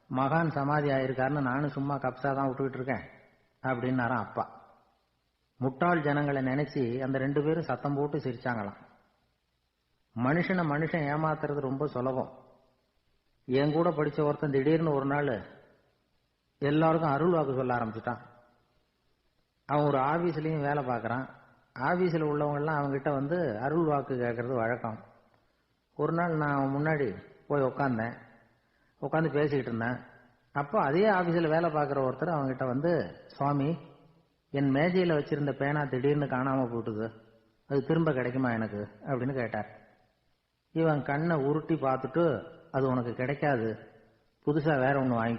மகான் சமாதி ஆயிருக்காருன்னு நானும் சும்மா கப்சா தான் விட்டுக்கிட்டு இருக்கேன் அப்படின்னாரான் அப்பா. முட்டாள் ஜனங்களை நினைச்சு அந்த 2 பேரும் சத்தம் போட்டு சிரிச்சாங்களாம். மனுஷன் ஏமாத்துறது ரொம்ப சுலபம். என் கூட படிச்ச ஒருத்தன் திடீர்னு ஒரு நாள் எல்லாருக்கும் அருள் வாக்கு சொல்ல ஆரம்பிச்சுட்டான். அவன் ஒரு ஆபீஸ்லயும் வேலை பார்க்கறான். ஆபீஸ்ல உள்ளவங்க எல்லாம் அவன்கிட்ட வந்து அருள் வாக்கு கேட்கறது வழக்கம். ஒரு நாள் நான் அவன் முன்னாடி போய் உட்காந்து பேசிக்கிட்டு இருந்தேன். அப்போ அதே ஆபீஸ்ல வேலை பார்க்குற ஒருத்தர் அவன்கிட்ட வந்து, சுவாமி, என் மேஜையில வச்சிருந்த பேனா திடீர்னு காணாம போட்டுது, அது திரும்ப கிடைக்குமா எனக்கு அப்படின்னு கேட்டார். இவன் கண்ணை உருட்டி பார்த்துட்டு, அது உனக்கு கிடைக்காது, புதுசா வேற ஒன்று வாங்கி